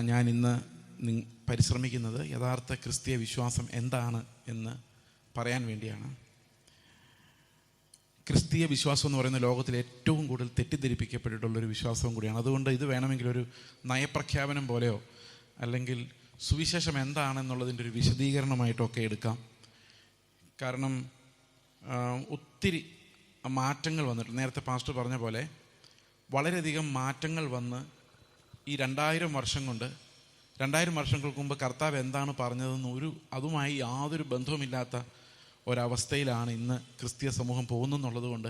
ഞാൻ ഇന്ന് പരിശ്രമിക്കുന്നത് യഥാർത്ഥ ക്രിസ്തീയ വിശ്വാസം എന്താണ് എന്ന് പറയാൻ വേണ്ടിയാണ്. ക്രിസ്തീയ വിശ്വാസം എന്ന് പറയുന്ന ലോകത്തിൽ ഏറ്റവും കൂടുതൽ തെറ്റിദ്ധരിപ്പിക്കപ്പെട്ടിട്ടുള്ളൊരു വിശ്വാസവും കൂടിയാണ്. അതുകൊണ്ട് ഇത് വേണമെങ്കിൽ ഒരു നയപ്രഖ്യാപനം പോലെയോ അല്ലെങ്കിൽ സുവിശേഷം എന്താണെന്നുള്ളതിൻ്റെ ഒരു വിശദീകരണമായിട്ടൊക്കെ എടുക്കാം. കാരണം ഒത്തിരി മാറ്റങ്ങൾ വന്നിട്ടുണ്ട്. നേരത്തെ പാസ്റ്റർ പറഞ്ഞ പോലെ വളരെയധികം മാറ്റങ്ങൾ വന്ന് ഈ 2000 വർഷം കൊണ്ട് 2000 വർഷങ്ങൾക്ക് മുമ്പ് കർത്താവ് എന്താണ് പറഞ്ഞതെന്ന് അതുമായി യാതൊരു ബന്ധവുമില്ലാത്ത ഒരവസ്ഥയിലാണ് ഇന്ന് ക്രിസ്തീയ സമൂഹം പോകുന്നെന്നുള്ളത് കൊണ്ട്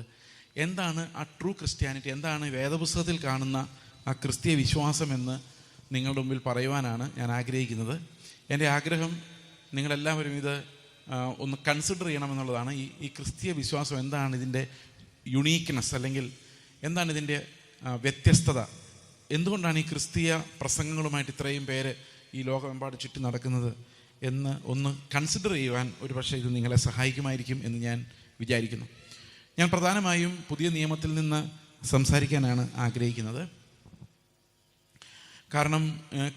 എന്താണ് ആ ട്രൂ ക്രിസ്ത്യാനിറ്റി, എന്താണ് വേദപുസ്തകത്തിൽ കാണുന്ന ആ ക്രിസ്തീയ വിശ്വാസം എന്ന് നിങ്ങളുടെ മുമ്പിൽ പറയുവാനാണ് ഞാൻ ആഗ്രഹിക്കുന്നത്. എൻ്റെ ആഗ്രഹം നിങ്ങളെല്ലാവരും ഇത് ഒന്ന് കൺസിഡർ ചെയ്യണമെന്നുള്ളതാണ്. ഈ ക്രിസ്തീയ വിശ്വാസം എന്താണ്, ഇതിൻ്റെ യുണീക്ക്നെസ് അല്ലെങ്കിൽ എന്താണ് ഇതിൻ്റെ വ്യത്യസ്തത, എന്തുകൊണ്ടാണ് ഈ ക്രിസ്തീയ പ്രസംഗങ്ങളുമായിട്ട് ഇത്രയും പേര് ഈ ലോകമെമ്പാട് ചുറ്റി നടക്കുന്നത് എന്ന് ഒന്ന് കൺസിഡർ ചെയ്യുവാൻ ഒരു പക്ഷേ ഇത് നിങ്ങളെ സഹായിക്കുമായിരിക്കും എന്ന് ഞാൻ വിചാരിക്കുന്നു. ഞാൻ പ്രധാനമായും പുതിയ നിയമത്തിൽ നിന്ന് സംസാരിക്കാനാണ് ആഗ്രഹിക്കുന്നത്. കാരണം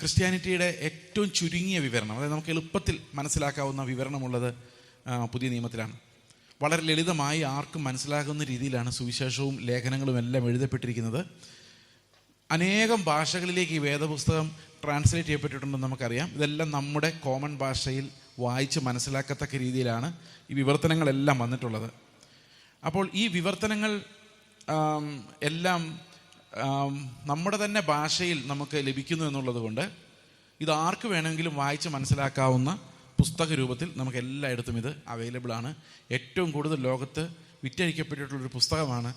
ക്രിസ്ത്യാനിറ്റിയുടെ ഏറ്റവും ചുരുങ്ങിയ വിവരണം, അതായത് നമുക്ക് എളുപ്പത്തിൽ മനസ്സിലാക്കാവുന്ന വിവരണമുള്ളത് പുതിയ നിയമത്തിലാണ്. വളരെ ലളിതമായി ആർക്കും മനസ്സിലാകുന്ന രീതിയിലാണ് സുവിശേഷവും ലേഖനങ്ങളും എല്ലാം എഴുതപ്പെട്ടിരിക്കുന്നത്. അനേകം ഭാഷകളിലേക്ക് ഈ വേദപുസ്തകം ട്രാൻസ്ലേറ്റ് ചെയ്യപ്പെട്ടിട്ടുണ്ടെന്ന് നമുക്കറിയാം. ഇതെല്ലാം നമ്മുടെ കോമൺ ഭാഷയിൽ വായിച്ച് മനസ്സിലാക്കത്തക്ക രീതിയിലാണ് ഈ വിവർത്തനങ്ങളെല്ലാം വന്നിട്ടുള്ളത്. അപ്പോൾ ഈ വിവർത്തനങ്ങൾ എല്ലാം നമ്മുടെ തന്നെ ഭാഷയിൽ നമുക്ക് ലഭിക്കുന്നു എന്നുള്ളത് കൊണ്ട് ഇത് ആർക്ക് വേണമെങ്കിലും വായിച്ച് മനസ്സിലാക്കാവുന്ന പുസ്തക രൂപത്തിൽ നമുക്ക് എല്ലായിടത്തും ഇത് അവൈലബിൾ ആണ്. ഏറ്റവും കൂടുതൽ ലോകത്ത് വിറ്റഴിക്കപ്പെട്ടിട്ടുള്ളൊരു പുസ്തകമാണ്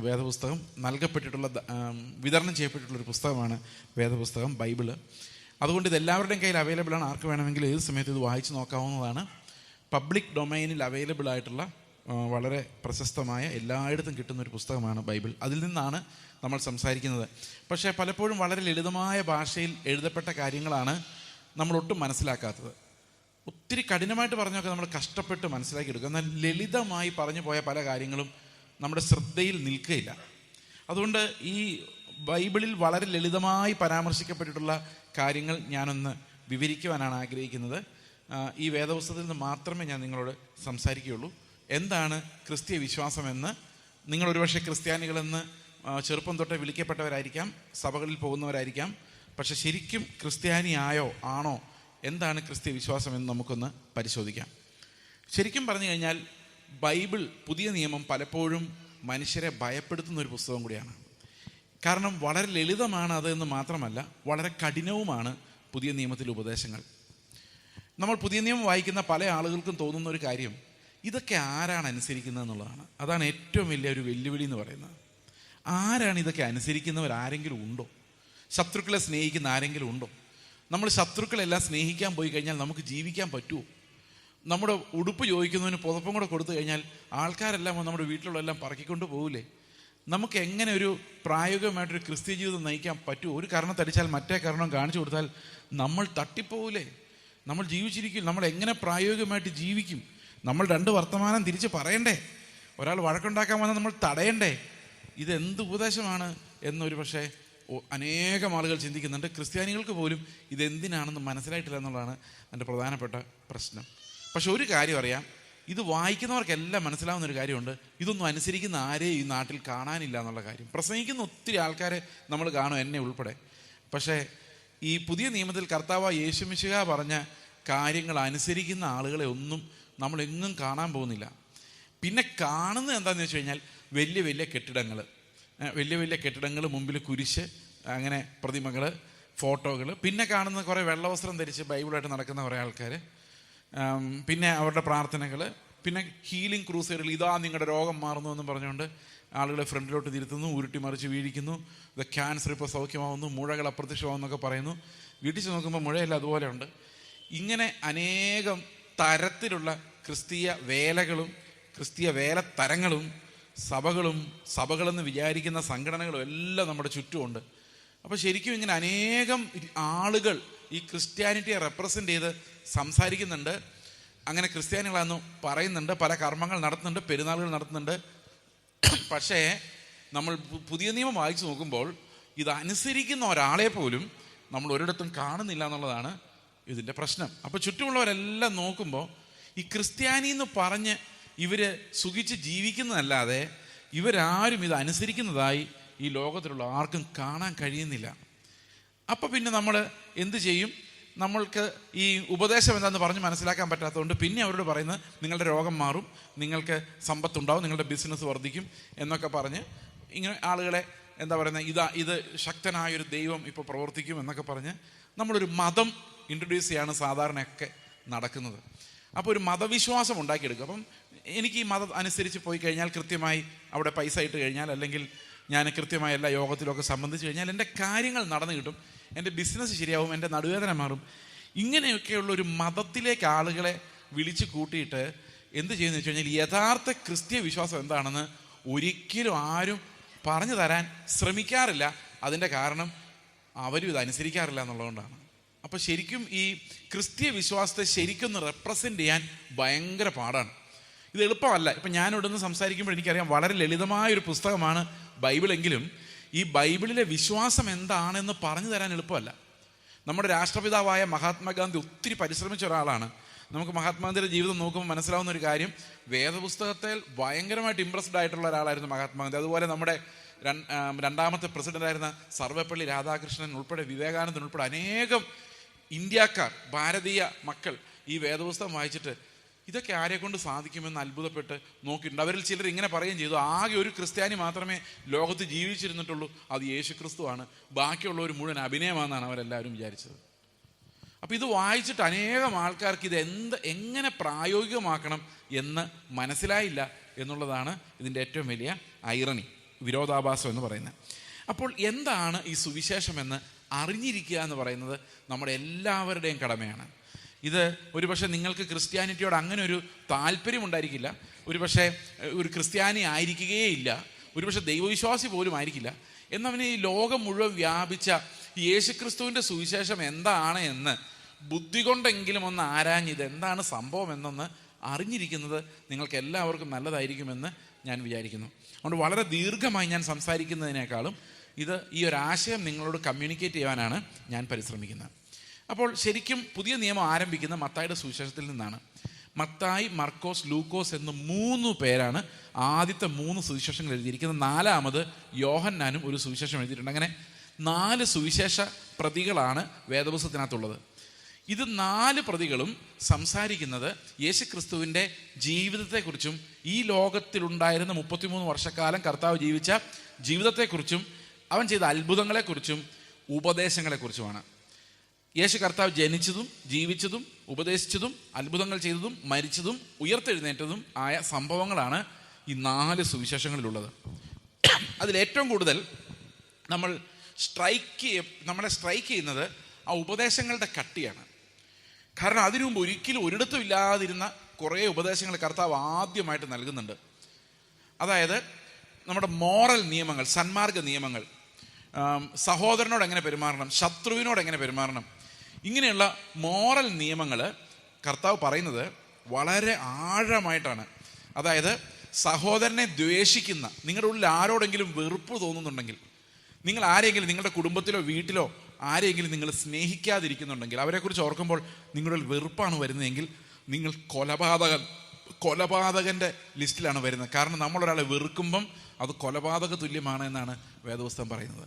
വേദപുസ്തകം. നൽകപ്പെട്ടിട്ടുള്ള വിതരണം ചെയ്യപ്പെട്ടിട്ടുള്ളൊരു പുസ്തകമാണ് വേദപുസ്തകം, ബൈബിള്. അതുകൊണ്ട് ഇത് എല്ലാവരുടെയും കയ്യിൽ അവൈലബിൾ ആണ്. ആർക്ക് വേണമെങ്കിലും ഏത് സമയത്ത് ഇത് വായിച്ച് നോക്കാവുന്നതാണ്. പബ്ലിക് ഡൊമൈനിൽ അവൈലബിൾ ആയിട്ടുള്ള വളരെ പ്രശസ്തമായ എല്ലായിടത്തും കിട്ടുന്നൊരു പുസ്തകമാണ് ബൈബിൾ. അതിൽ നിന്നാണ് നമ്മൾ സംസാരിക്കുന്നത്. പക്ഷേ പലപ്പോഴും വളരെ ലളിതമായ ഭാഷയിൽ എഴുതപ്പെട്ട കാര്യങ്ങളാണ് നമ്മളൊട്ടും മനസ്സിലാക്കാത്തത്. ഒത്തിരി കഠിനമായിട്ട് പറഞ്ഞൊക്കെ നമ്മൾ കഷ്ടപ്പെട്ട് മനസ്സിലാക്കിയെടുക്കുക. എന്നാൽ ലളിതമായി പറഞ്ഞു പോയ പല കാര്യങ്ങളും നമ്മുടെ ശ്രദ്ധയിൽ നിൽക്കുകയില്ല. അതുകൊണ്ട് ഈ ബൈബിളിൽ വളരെ ലളിതമായി പരാമർശിക്കപ്പെട്ടിട്ടുള്ള കാര്യങ്ങൾ ഞാനൊന്ന് വിവരിക്കുവാനാണ് ആഗ്രഹിക്കുന്നത്. ഈ വേദപുസ്തകത്തിൽ നിന്ന് മാത്രമേ ഞാൻ നിങ്ങളോട് സംസാരിക്കുകയുള്ളൂ. എന്താണ് ക്രിസ്തീയ വിശ്വാസമെന്ന് നിങ്ങൾ ഒരുപക്ഷെ ക്രിസ്ത്യാനികളെന്ന് ചെറുപ്പം തൊട്ടേ വിളിക്കപ്പെട്ടവരായിരിക്കാം, സഭകളിൽ പോകുന്നവരായിരിക്കാം. പക്ഷെ ശരിക്കും ക്രിസ്ത്യാനിയായോ ആണോ, എന്താണ് ക്രിസ്തീയ വിശ്വാസം എന്ന് നമുക്കൊന്ന് പരിശോധിക്കാം. ശരിക്കും പറഞ്ഞു കഴിഞ്ഞാൽ ബൈബിൾ, പുതിയ നിയമം പലപ്പോഴും മനുഷ്യരെ ഭയപ്പെടുത്തുന്ന ഒരു പുസ്തകം കൂടിയാണ്. കാരണം വളരെ ലളിതമാണ് അത് എന്ന് മാത്രമല്ല, വളരെ കഠിനവുമാണ് പുതിയ നിയമത്തിലെ ഉപദേശങ്ങൾ. നമ്മൾ പുതിയ നിയമം വായിക്കുന്ന പല ആളുകൾക്കും തോന്നുന്ന ഒരു കാര്യം, ഇതൊക്കെ ആരാണ് അനുസരിക്കുന്നത് എന്നുള്ളതാണ്. അതാണ് ഏറ്റവും വലിയ ഒരു വെല്ലുവിളി എന്ന് പറയുന്നത്. ആരാണ് ഇതൊക്കെ അനുസരിക്കുന്നവരാരെങ്കിലും ഉണ്ടോ? ശത്രുക്കളെ സ്നേഹിക്കുന്ന ആരെങ്കിലും ഉണ്ടോ? നമ്മൾ ശത്രുക്കളെല്ലാം സ്നേഹിക്കാൻ പോയി കഴിഞ്ഞാൽ നമുക്ക് ജീവിക്കാൻ പറ്റുമോ? നമ്മുടെ ഉടുപ്പ് ചോദിക്കുന്നതിന് പുതപ്പും കൂടെ കൊടുത്തു കഴിഞ്ഞാൽ ആൾക്കാരെല്ലാം നമ്മുടെ വീട്ടിലുള്ളതെല്ലാം പറക്കിക്കൊണ്ട് പോകില്ലേ? നമുക്ക് എങ്ങനെ ഒരു പ്രായോഗികമായിട്ടൊരു ക്രിസ്ത്യ ജീവിതം നയിക്കാൻ പറ്റുമോ? ഒരു കാരണത്തടിച്ചാൽ മറ്റേ കാരണം കാണിച്ചു കൊടുത്താൽ നമ്മൾ തട്ടിപ്പോകില്ലേ? നമ്മൾ ജീവിച്ചിരിക്കും. നമ്മൾ എങ്ങനെ പ്രായോഗികമായിട്ട് ജീവിക്കും? നമ്മൾ 2 വർത്തമാനം തിരിച്ച് പറയണ്ടേ? ഒരാൾ വഴക്കുണ്ടാക്കാൻ വന്നാൽ നമ്മൾ തടയണ്ടേ? ഇതെന്ത് ഉപദേശമാണ് എന്നൊരു പക്ഷേ അനേകം ആളുകൾ ചിന്തിക്കുന്നുണ്ട്. ക്രിസ്ത്യാനികൾക്ക് പോലും ഇതെന്തിനാണെന്ന് മനസ്സിലായിട്ടില്ല എന്നുള്ളതാണ് എൻ്റെ പ്രധാനപ്പെട്ട പ്രശ്നം. പക്ഷെ ഒരു കാര്യം അറിയാം, ഇത് വായിക്കുന്നവർക്കെല്ലാം മനസ്സിലാവുന്നൊരു കാര്യമുണ്ട്, ഇതൊന്നും അനുസരിക്കുന്ന ആരെയും ഈ നാട്ടിൽ കാണാനില്ല എന്നുള്ള കാര്യം. പ്രസംഗിക്കുന്ന ഒത്തിരി ആൾക്കാരെ നമ്മൾ കാണും, എന്നെ ഉൾപ്പെടെ. പക്ഷേ ഈ പുതിയ നിയമത്തിൽ കർത്താവ് യേശുമിശിഹാ പറഞ്ഞ കാര്യങ്ങൾ അനുസരിക്കുന്ന ആളുകളെ ഒന്നും നമ്മളെങ്ങും കാണാൻ പോകുന്നില്ല. പിന്നെ കാണുന്നത് എന്താണെന്ന് വെച്ച് കഴിഞ്ഞാൽ വലിയ വലിയ കെട്ടിടങ്ങൾ, മുമ്പിൽ കുരിശ്, അങ്ങനെ പ്രതിമകൾ, ഫോട്ടോകൾ. പിന്നെ കാണുന്ന കുറേ വെള്ളവസ്ത്രം ധരിച്ച് ബൈബിളായിട്ട് നടക്കുന്ന കുറേ ആൾക്കാർ. പിന്നെ അവരുടെ പ്രാർത്ഥനകൾ, പിന്നെ ഹീലിംഗ് ക്രൂസൈഡുകൾ. ഇതാ നിങ്ങളുടെ രോഗം മാറുന്നു എന്ന് പറഞ്ഞുകൊണ്ട് ആളുകളെ ഫ്രണ്ടിലോട്ട് തിരുത്തുന്നു, ഉരുട്ടി മറിച്ച് വീഴിക്കുന്നു. ഇത് ക്യാൻസർ ഇപ്പോൾ സൗഖ്യമാവുന്നു, മുഴകൾ അപ്രത്യക്ഷമാവുന്നൊക്കെ പറയുന്നു. വീട്ടിൽ നോക്കുമ്പോൾ മുഴയല്ല അതുപോലെ ഉണ്ട്. ഇങ്ങനെ അനേകം തരത്തിലുള്ള ക്രിസ്തീയ വേലകളും ക്രിസ്തീയ വേലത്തരങ്ങളും സഭകളെന്ന് വിചാരിക്കുന്ന സംഘടനകളും എല്ലാം നമ്മുടെ ചുറ്റുമുണ്ട്. അപ്പോൾ ശരിക്കും ഇങ്ങനെ അനേകം ആളുകൾ ഈ ക്രിസ്ത്യാനിറ്റിയെ റെപ്രസെൻ്റ് ചെയ്ത് സംസാരിക്കുന്നുണ്ട്, അങ്ങനെ ക്രിസ്ത്യാനികളാണെന്ന് പറയുന്നുണ്ട്, പല കർമ്മങ്ങൾ നടത്തുന്നുണ്ട്, പെരുന്നാളുകൾ നടത്തുന്നുണ്ട്. പക്ഷേ നമ്മൾ പുതിയ നിയമം വായിച്ചു നോക്കുമ്പോൾ ഇതനുസരിക്കുന്ന ഒരാളെ പോലും നമ്മൾ ഒരിടത്തും കാണുന്നില്ല എന്നുള്ളതാണ് ഇതിൻ്റെ പ്രശ്നം. അപ്പോൾ ചുറ്റുമുള്ളവരെല്ലാം നോക്കുമ്പോൾ ഈ ക്രിസ്ത്യാനി എന്ന് പറഞ്ഞ് ഇവർ സുഖിച്ച് ജീവിക്കുന്നതല്ലാതെ ഇവരാരും ഇത് അനുസരിക്കുന്നതായി ഈ ലോകത്തിലുള്ള ആർക്കും കാണാൻ കഴിയുന്നില്ല. അപ്പോൾ പിന്നെ നമ്മൾ എന്ത് ചെയ്യും? നമ്മൾക്ക് ഈ ഉപദേശം എന്താണെന്ന് പറഞ്ഞ് മനസ്സിലാക്കാൻ പറ്റാത്തതുകൊണ്ട് പിന്നെ അവരോട് പറയുന്നത് നിങ്ങളുടെ രോഗം മാറും, നിങ്ങൾക്ക് സമ്പത്തുണ്ടാവും, നിങ്ങളുടെ ബിസിനസ് വർദ്ധിക്കും എന്നൊക്കെ പറഞ്ഞ് ഇങ്ങനെ ആളുകളെ എന്താ പറയുന്നത്, ഇത് ശക്തനായൊരു ദൈവം ഇപ്പോൾ പ്രവർത്തിക്കും എന്നൊക്കെ പറഞ്ഞ് നമ്മളൊരു മതം ഇൻട്രൊഡ്യൂസ് ചെയ്യാണ് സാധാരണയൊക്കെ നടക്കുന്നത്. അപ്പോൾ ഒരു മതവിശ്വാസം ഉണ്ടാക്കിയെടുക്കും. അപ്പം എനിക്ക് ഈ മതം അനുസരിച്ച് പോയി കഴിഞ്ഞാൽ, കൃത്യമായി അവിടെ പൈസ ഇട്ട് കഴിഞ്ഞാൽ, അല്ലെങ്കിൽ ഞാൻ കൃത്യമായി എല്ലാ യോഗത്തിലൊക്കെ സംബന്ധിച്ച് കഴിഞ്ഞാൽ എൻ്റെ കാര്യങ്ങൾ നടന്നു കിട്ടും, എൻ്റെ ബിസിനസ് ശരിയാവും, എൻ്റെ നടുവേദന മാറും. ഇങ്ങനെയൊക്കെയുള്ളൊരു മതത്തിലേക്ക് ആളുകളെ വിളിച്ച് കൂട്ടിയിട്ട് എന്ത് ചെയ്യുന്നു വെച്ച് കഴിഞ്ഞാൽ യഥാർത്ഥ ക്രിസ്തീയ വിശ്വാസം എന്താണെന്ന് ഒരിക്കലും ആരും പറഞ്ഞു തരാൻ ശ്രമിക്കാറില്ല. അതിൻ്റെ കാരണം അവരും ഇത് അനുസരിക്കാറില്ല എന്നുള്ളതുകൊണ്ടാണ്. അപ്പോൾ ശരിക്കും ഈ ക്രിസ്തീയ വിശ്വാസത്തെ ശരിക്കും റെപ്രസെൻ്റ് ചെയ്യാൻ ഭയങ്കര പാടാണ്. ഇത് എളുപ്പമല്ല. ഇപ്പം ഞാനിവിടെ നിന്ന് സംസാരിക്കുമ്പോൾ എനിക്കറിയാം വളരെ ലളിതമായൊരു പുസ്തകമാണ് ബൈബിളെങ്കിലും ഈ ബൈബിളിലെ വിശ്വാസം എന്താണെന്ന് പറഞ്ഞു തരാൻ എളുപ്പമല്ല. നമ്മുടെ രാഷ്ട്രപിതാവായ മഹാത്മാഗാന്ധി ഒത്തിരി പരിശ്രമിച്ച ഒരാളാണ്. നമുക്ക് മഹാത്മാഗാന്ധിയുടെ ജീവിതം നോക്കുമ്പോൾ മനസ്സിലാവുന്ന ഒരു കാര്യം, വേദപുസ്തകത്തിൽ ഭയങ്കരമായിട്ട് ഇമ്പ്രസ്ഡ് ആയിട്ടുള്ള ഒരാളായിരുന്നു മഹാത്മാഗാന്ധി. അതുപോലെ നമ്മുടെ രണ്ടാമത്തെ പ്രസിഡൻ്റായിരുന്ന സർവപ്പള്ളി രാധാകൃഷ്ണൻ ഉൾപ്പെടെ, വിവേകാനന്ദൻ ഉൾപ്പെടെ അനേകം ഇന്ത്യക്കാർ, ഭാരതീയ മക്കൾ ഈ വേദപുസ്തകം വായിച്ചിട്ട് ഇതൊക്കെ ആരെ കൊണ്ട് സാധിക്കുമെന്ന് അത്ഭുതപ്പെട്ട് നോക്കിയിട്ടുണ്ട്. അവരിൽ ചിലർ ഇങ്ങനെ പറയുകയും ചെയ്തു, ആകെ ഒരു ക്രിസ്ത്യാനി മാത്രമേ ലോകത്ത് ജീവിച്ചിരുന്നിട്ടുള്ളൂ, അത് യേശുക്രിസ്തുവാണ്, ബാക്കിയുള്ളവർ മുഴുവൻ അഭിനയമാണെന്നാണ് അവരെല്ലാവരും വിചാരിച്ചത്. അപ്പോൾ ഇത് വായിച്ചിട്ട് അനേകം ആൾക്കാർക്ക് ഇത് എങ്ങനെ പ്രായോഗികമാക്കണം എന്ന് മനസ്സിലായില്ല എന്നുള്ളതാണ് ഇതിൻ്റെ ഏറ്റവും വലിയ ഐറണി, വിരോധാഭാസം എന്ന് പറയുന്നത്. അപ്പോൾ എന്താണ് ഈ സുവിശേഷം എന്ന് അറിഞ്ഞിരിക്കുക എന്ന് പറയുന്നത് നമ്മുടെ എല്ലാവരുടെയും കടമയാണ്. ഇത് ഒരുപക്ഷെ നിങ്ങൾക്ക് ക്രിസ്ത്യാനിറ്റിയോട് അങ്ങനെ ഒരു താല്പര്യം ഉണ്ടായിരിക്കില്ല, ഒരുപക്ഷെ ഒരു ക്രിസ്ത്യാനി ആയിരിക്കുകയേ ഇല്ല, ഒരുപക്ഷെ ദൈവവിശ്വാസി പോലും ആയിരിക്കില്ല. എന്നവന് ഈ ലോകം മുഴുവൻ വ്യാപിച്ച യേശുക്രിസ്തുവിൻ്റെ സുവിശേഷം എന്താണ് എന്ന് ബുദ്ധി കൊണ്ടെങ്കിലും ഒന്ന് ആരാഞ്ഞ് ഇതെന്താണ് സംഭവം എന്നൊന്ന് അറിഞ്ഞിരിക്കുന്നത് നിങ്ങൾക്ക് എല്ലാവർക്കും നല്ലതായിരിക്കുമെന്ന് ഞാൻ വിചാരിക്കുന്നു. അതുകൊണ്ട് വളരെ ദീർഘമായി ഞാൻ സംസാരിക്കുന്നതിനേക്കാളും ഈ ഒരു ആശയം നിങ്ങളോട് കമ്മ്യൂണിക്കേറ്റ് ചെയ്യാനാണ് ഞാൻ പരിശ്രമിക്കുന്നത്. അപ്പോൾ ശരിക്കും പുതിയ നിയമം ആരംഭിക്കുന്ന മത്തായിയുടെ സുവിശേഷത്തിൽ നിന്നാണ്. മത്തായി, മർക്കോസ്, ലൂക്കോസ് എന്ന് 3 പേരാണ് ആദ്യത്തെ 3 സുവിശേഷങ്ങൾ എഴുതിയിരിക്കുന്നത്. 4ാമത് യോഹന്നാനും ഒരു സുവിശേഷം എഴുതിയിട്ടുണ്ട്. അങ്ങനെ 4 സുവിശേഷ പ്രതികളാണ് വേദപുസ്തകത്തിനകത്തുള്ളത്. ഇത് 4 പ്രതികളും സംസാരിക്കുന്നത് യേശുക്രിസ്തുവിൻ്റെ ജീവിതത്തെക്കുറിച്ചും ഈ ലോകത്തിലുണ്ടായിരുന്ന 33 വർഷക്കാലം കർത്താവ് ജീവിച്ച ജീവിതത്തെക്കുറിച്ചും അവൻ ചെയ്ത അത്ഭുതങ്ങളെക്കുറിച്ചും ഉപദേശങ്ങളെക്കുറിച്ചുമാണ്. യേശു കർത്താവ് ജനിച്ചതും ജീവിച്ചതും ഉപദേശിച്ചതും അത്ഭുതങ്ങൾ ചെയ്തതും മരിച്ചതും ഉയർത്തെഴുന്നേറ്റതും ആയ സംഭവങ്ങളാണ് ഈ 4 സുവിശേഷങ്ങളിലുള്ളത്. അതിലേറ്റവും കൂടുതൽ നമ്മളെ സ്ട്രൈക്ക് ചെയ്യുന്നത് ആ ഉപദേശങ്ങളുടെ കട്ടിയാണ്. കാരണം അതിനു മുമ്പ് ഒരിക്കലും ഒരിടത്തും ഇല്ലാതിരുന്ന കുറേ ഉപദേശങ്ങൾ കർത്താവ് ആദ്യമായിട്ട് നൽകുന്നുണ്ട്. അതായത് നമ്മുടെ മോറൽ നിയമങ്ങൾ, സന്മാർഗ നിയമങ്ങൾ, സഹോദരനോട് എങ്ങനെ പെരുമാറണം, ശത്രുവിനോട് എങ്ങനെ പെരുമാറണം, ഇങ്ങനെയുള്ള മോറൽ നിയമങ്ങൾ കർത്താവ് പറയുന്നത് വളരെ ആഴമായിട്ടാണ്. അതായത് സഹോദരനെ ദ്വേഷിക്കുന്ന, നിങ്ങളുടെ ഉള്ളിൽ ആരോടെങ്കിലും വെറുപ്പ് തോന്നുന്നുണ്ടെങ്കിൽ, നിങ്ങൾ ആരെങ്കിലും നിങ്ങളുടെ കുടുംബത്തിലോ വീട്ടിലോ ആരെങ്കിലും നിങ്ങൾ സ്നേഹിക്കാതിരിക്കുന്നുണ്ടെങ്കിൽ, അവരെക്കുറിച്ച് ഓർക്കുമ്പോൾ നിങ്ങളുടെ വെറുപ്പാണ് വരുന്നതെങ്കിൽ നിങ്ങൾ കൊലപാതകൻ്റെ ലിസ്റ്റിലാണ് വരുന്നത്. കാരണം നമ്മളൊരാളെ വെറുക്കുമ്പം അത് കൊലപാതക തുല്യമാണ് എന്നാണ് വേദപുസ്തകം പറയുന്നത്.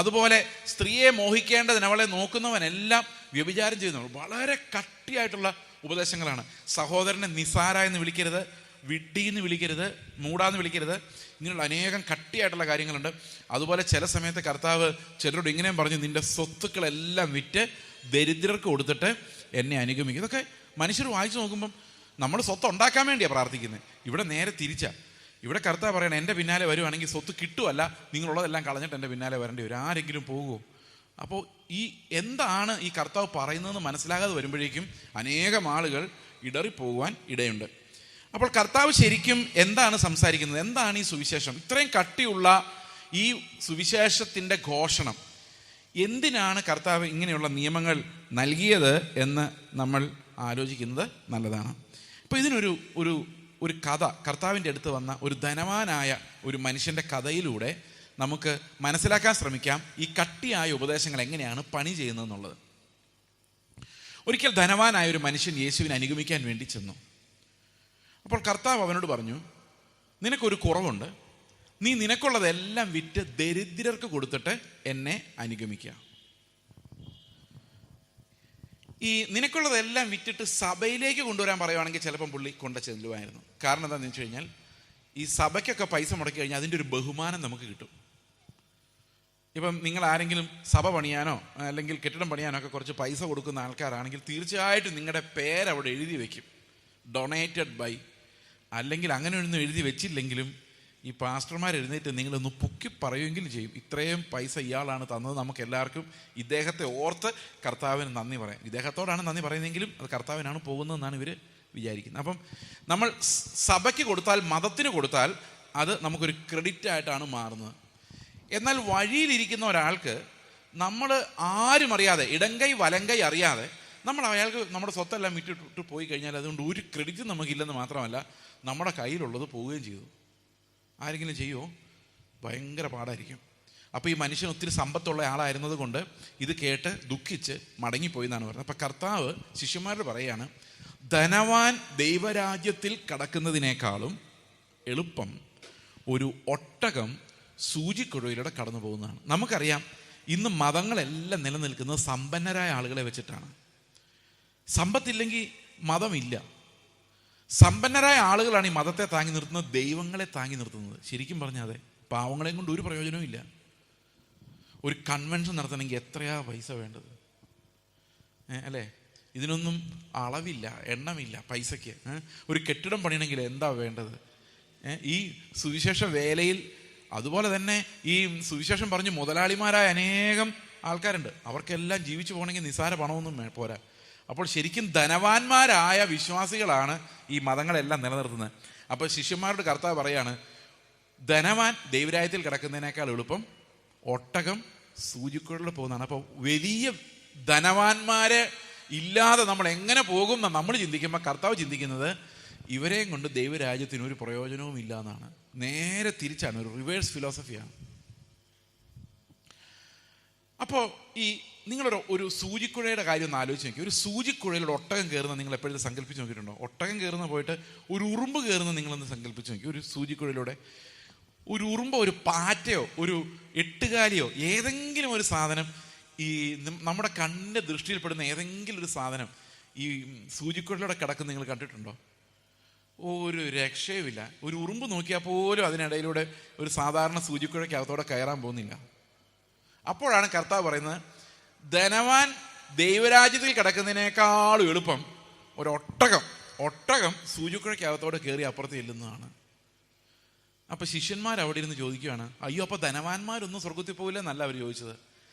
അതുപോലെ സ്ത്രീയെ മോഹിക്കേണ്ടതിന് അവളെ നോക്കുന്നവനെല്ലാം വ്യഭിചാരം ചെയ്യുന്നവർ. വളരെ കട്ടിയായിട്ടുള്ള ഉപദേശങ്ങളാണ്. സഹോദരനെ നിസാര എന്ന് വിളിക്കരുത്, വിഡ്ഢി എന്ന് വിളിക്കരുത്, മൂടാന്ന് വിളിക്കരുത്, ഇങ്ങനെയുള്ള അനേകം കട്ടിയായിട്ടുള്ള കാര്യങ്ങളുണ്ട്. അതുപോലെ ചില സമയത്ത് കർത്താവ് ചിലരോട് ഇങ്ങനെയും പറഞ്ഞു, നിന്റെ സ്വത്തുക്കളെല്ലാം വിറ്റ് ദരിദ്രർക്ക് കൊടുത്തിട്ട് എന്നെ അനുഗമിക്കും. ഇതൊക്കെ മനുഷ്യർ വായിച്ചു നോക്കുമ്പം നമ്മൾ സ്വത്ത് ഉണ്ടാക്കാൻ വേണ്ടിയാണ് പ്രാർത്ഥിക്കുന്നത്. ഇവിടെ നേരെ തിരിച്ചാ. ഇവിടെ കർത്താവ് പറയണം, എൻ്റെ പിന്നാലെ വരുവാണെങ്കിൽ സ്വത്ത് കിട്ടുമല്ല, നിങ്ങളുള്ളതെല്ലാം കളഞ്ഞിട്ട് എൻ്റെ പിന്നാലെ വരേണ്ടി വരും. ആരെങ്കിലും പോകുമോ? അപ്പോൾ എന്താണ് ഈ കർത്താവ് പറയുന്നതെന്ന് മനസ്സിലാകാതെ വരുമ്പോഴേക്കും അനേകം ആളുകൾ ഇടറിപ്പോകുവാൻ ഇടയുണ്ട്. അപ്പോൾ കർത്താവ് ശരിക്കും എന്താണ് സംസാരിക്കുന്നത്? എന്താണ് ഈ സുവിശേഷം? ഇത്രയും കട്ടിയുള്ള ഈ സുവിശേഷത്തിൻ്റെ ഘോഷണം എന്തിനാണ് കർത്താവ് ഇങ്ങനെയുള്ള നിയമങ്ങൾ നൽകിയത് എന്ന് നമ്മൾ ആലോചിക്കുന്നത് നല്ലതാണ്. അപ്പോൾ ഇതിനൊരു കഥ, കർത്താവിൻ്റെ അടുത്ത് വന്ന ഒരു ധനവാനായ ഒരു മനുഷ്യൻ്റെ കഥയിലൂടെ നമുക്ക് മനസ്സിലാക്കാൻ ശ്രമിക്കാം ഈ കട്ടിയായ ഉപദേശങ്ങൾ എങ്ങനെയാണ് പണി ചെയ്യുന്നതെന്നുള്ളത്. ഒരിക്കൽ ധനവാനായ ഒരു മനുഷ്യൻ യേശുവിനെ അനുഗമിക്കാൻ വേണ്ടി ചെന്നു. അപ്പോൾ കർത്താവ് അവനോട് പറഞ്ഞു, നിനക്കൊരു കുറവുണ്ട്, നീ നിനക്കുള്ളതെല്ലാം വിറ്റ് ദരിദ്രർക്ക് കൊടുത്തിട്ട് എന്നെ അനുഗമിക്കുക. ഈ നിനക്കുള്ളതെല്ലാം വിറ്റിട്ട് സഭയിലേക്ക് കൊണ്ടുവരാൻ പറയുവാണെങ്കിൽ ചിലപ്പം പുള്ളി കൊണ്ടു ചെല്ലുമായിരുന്നു. കാരണം എന്താണെന്ന് വെച്ച് കഴിഞ്ഞാൽ ഈ സഭയ്ക്കൊക്കെ പൈസ മുടക്കി കഴിഞ്ഞാൽ അതിൻ്റെ ഒരു ബഹുമാനം നമുക്ക് കിട്ടും. ഇപ്പം നിങ്ങൾ ആരെങ്കിലും സഭ പണിയാനോ അല്ലെങ്കിൽ കെട്ടിടം പണിയാനോ ഒക്കെ കുറച്ച് പൈസ കൊടുക്കുന്ന ആൾക്കാരാണെങ്കിൽ തീർച്ചയായിട്ടും നിങ്ങളുടെ പേരവിടെ എഴുതി വയ്ക്കും, ഡൊണേറ്റഡ് ബൈ. അല്ലെങ്കിൽ അങ്ങനെ ഒന്നും എഴുതി വെച്ചില്ലെങ്കിലും ഈ പാസ്റ്റർമാർ എഴുന്നേറ്റ് നിങ്ങളൊന്ന് പൊക്കി പറയുമെങ്കിലും ചെയ്യും, ഇത്രയും പൈസ ഇയാളാണ് തന്നത്, നമുക്ക് എല്ലാവർക്കും ഇദ്ദേഹത്തെ ഓർത്ത് കർത്താവിന് നന്ദി പറയാം. ഇദ്ദേഹത്തോടാണ് നന്ദി പറയുന്നതെങ്കിലും അത് കർത്താവിനാണ് പോകുന്നതെന്നാണ് ഇവർ വിചാരിക്കുന്നത്. അപ്പം നമ്മൾ സഭയ്ക്ക് കൊടുത്താൽ, മതത്തിന് കൊടുത്താൽ അത് നമുക്കൊരു ക്രെഡിറ്റ് ആയിട്ടാണ് മാറുന്നത്. എന്നാൽ വഴിയിലിരിക്കുന്ന ഒരാൾക്ക് നമ്മൾ ആരും അറിയാതെ, ഇടങ്കൈ വലങ്കൈ അറിയാതെ നമ്മൾ അയാൾക്ക് നമ്മുടെ സ്വത്തെല്ലാം വിട്ടിട്ട് പോയി കഴിഞ്ഞാൽ അതുകൊണ്ട് ഒരു ക്രെഡിറ്റ് നമുക്കില്ലെന്ന് മാത്രമല്ല നമ്മുടെ കയ്യിലുള്ളത് പോവുകയും ചെയ്തു. ആരെങ്കിലും ചെയ്യുമോ? ഭയങ്കര പാടായിരിക്കും. അപ്പോൾ ഈ മനുഷ്യൻ ഒത്തിരി സമ്പത്തുള്ള ആളായിരുന്നത് കൊണ്ട് ഇത് കേട്ട് ദുഃഖിച്ച് മടങ്ങിപ്പോയി എന്നാണ് പറയുന്നത്. അപ്പം കർത്താവ് ശിഷ്യന്മാരോട് പറയുകയാണ്, ധനവാൻ ദൈവരാജ്യത്തിൽ കടക്കുന്നതിനേക്കാളും എളുപ്പം ഒരു ഒട്ടകം സൂചിക്കുഴയിലൂടെ കടന്നു പോകുന്നതാണ്. നമുക്കറിയാം ഇന്ന് മതങ്ങളെല്ലാം നിലനിൽക്കുന്നത് സമ്പന്നരായ ആളുകളെ വെച്ചിട്ടാണ്. സമ്പത്തില്ലെങ്കിൽ മതമില്ല. സമ്പന്നരായ ആളുകളാണ് ഈ മതത്തെ താങ്ങി നിർത്തുന്നത്, ദൈവങ്ങളെ താങ്ങി നിർത്തുന്നത്. ശരിക്കും പറഞ്ഞാൽ അതെ, പാവങ്ങളെയും കൊണ്ട് ഒരു പ്രയോജനവും ഇല്ല. ഒരു കൺവെൻഷൻ നടത്തണമെങ്കിൽ എത്രയാ പൈസ വേണ്ടത് അല്ലേ? ഇതിനൊന്നും അളവില്ല, എണ്ണമില്ല പൈസയ്ക്ക്. ഒരു കെട്ടിടം പണിയണമെങ്കിൽ എന്താ വേണ്ടത്? ഈ സുവിശേഷ വേലയിൽ അതുപോലെ തന്നെ ഈ സുവിശേഷം പറഞ്ഞ് മുതലാളിമാരായ അനേകം ആൾക്കാരുണ്ട്. അവർക്കെല്ലാം ജീവിച്ചു പോകണമെങ്കിൽ നിസ്സാര പണമൊന്നും പോരാ. അപ്പോൾ ശരിക്കും ധനവാന്മാരായ വിശ്വാസികളാണ് ഈ മതങ്ങളെല്ലാം നിലനിർത്തുന്നത്. അപ്പോൾ ശിഷ്യന്മാരുടെ കർത്താവ് പറയാണ്, ധനവാൻ ദൈവരാജ്യത്തിൽ കിടക്കുന്നതിനേക്കാൾ എളുപ്പം ഒട്ടകം സൂചിക്കുഴലിൽ പോകുന്നതാണ്. അപ്പോൾ വലിയ ധനവാന്മാരെ ഇല്ലാതെ നമ്മൾ എങ്ങനെ പോകും എന്ന് നമ്മൾ ചിന്തിക്കുമ്പോൾ കർത്താവ് ചിന്തിക്കുന്നത് ഇവരെയും കൊണ്ട് ദൈവരാജ്യത്തിന് ഒരു പ്രയോജനവും ഇല്ല എന്നാണ്. നേരെ തിരിച്ചാണ്, ഒരു റിവേഴ്സ് ഫിലോസഫിയാണ്. അപ്പോൾ ഈ നിങ്ങളൊരു സൂചിക്കുഴയുടെ കാര്യം ഒന്ന് ആലോചിച്ച് നോക്കി. ഒരു സൂചിക്കുഴയിലൂടെ ഒട്ടകം കയറുന്ന നിങ്ങൾ എപ്പോഴും സങ്കല്പിച്ച് നോക്കിയിട്ടുണ്ടോ? ഒട്ടകം കയറുന്ന പോയിട്ട് ഒരു ഉറുമ്പ് കയറുന്ന നിങ്ങളൊന്ന് സങ്കല്പിച്ച് നോക്കി. ഒരു സൂചിക്കുഴയിലൂടെ ഒരു ഉറുമ്പോ ഒരു പാറ്റയോ ഒരു എട്ടുകാലിയോ ഏതെങ്കിലും ഒരു സാധനം, ഈ നമ്മുടെ കണ്ണിൻ്റെ ദൃഷ്ടിയിൽപ്പെടുന്ന ഏതെങ്കിലും ഒരു സാധനം ഈ സൂചിക്കുഴയിലൂടെ കിടക്കുന്ന നിങ്ങൾ കണ്ടിട്ടുണ്ടോ? ഒരു രക്ഷയുമില്ല. ഒരു ഉറുമ്പ് നോക്കിയാൽ പോലും അതിനിടയിലൂടെ ഒരു സാധാരണ സൂചിക്കുഴയ്ക്കകത്തോടെ കയറാൻ പോകുന്നില്ല. അപ്പോഴാണ് കർത്താവ് പറയുന്നത്, ധനവാൻ ദൈവരാജ്യത്തിൽ കിടക്കുന്നതിനേക്കാളും എളുപ്പം ഒരു ഒട്ടകം സൂചിക്കുഴയ്ക്കകത്തോടെ കയറി അപ്പുറത്ത് ചെല്ലുന്നതാണ്. അപ്പം ശിഷ്യന്മാർ അവിടെ ഇരുന്ന് ചോദിക്കുകയാണ്, അയ്യോ അപ്പോൾ ധനവാന്മാരൊന്നും സ്വർഗത്തിൽ പോവില്ല എന്നല്ല അവർ ചോദിച്ചത്.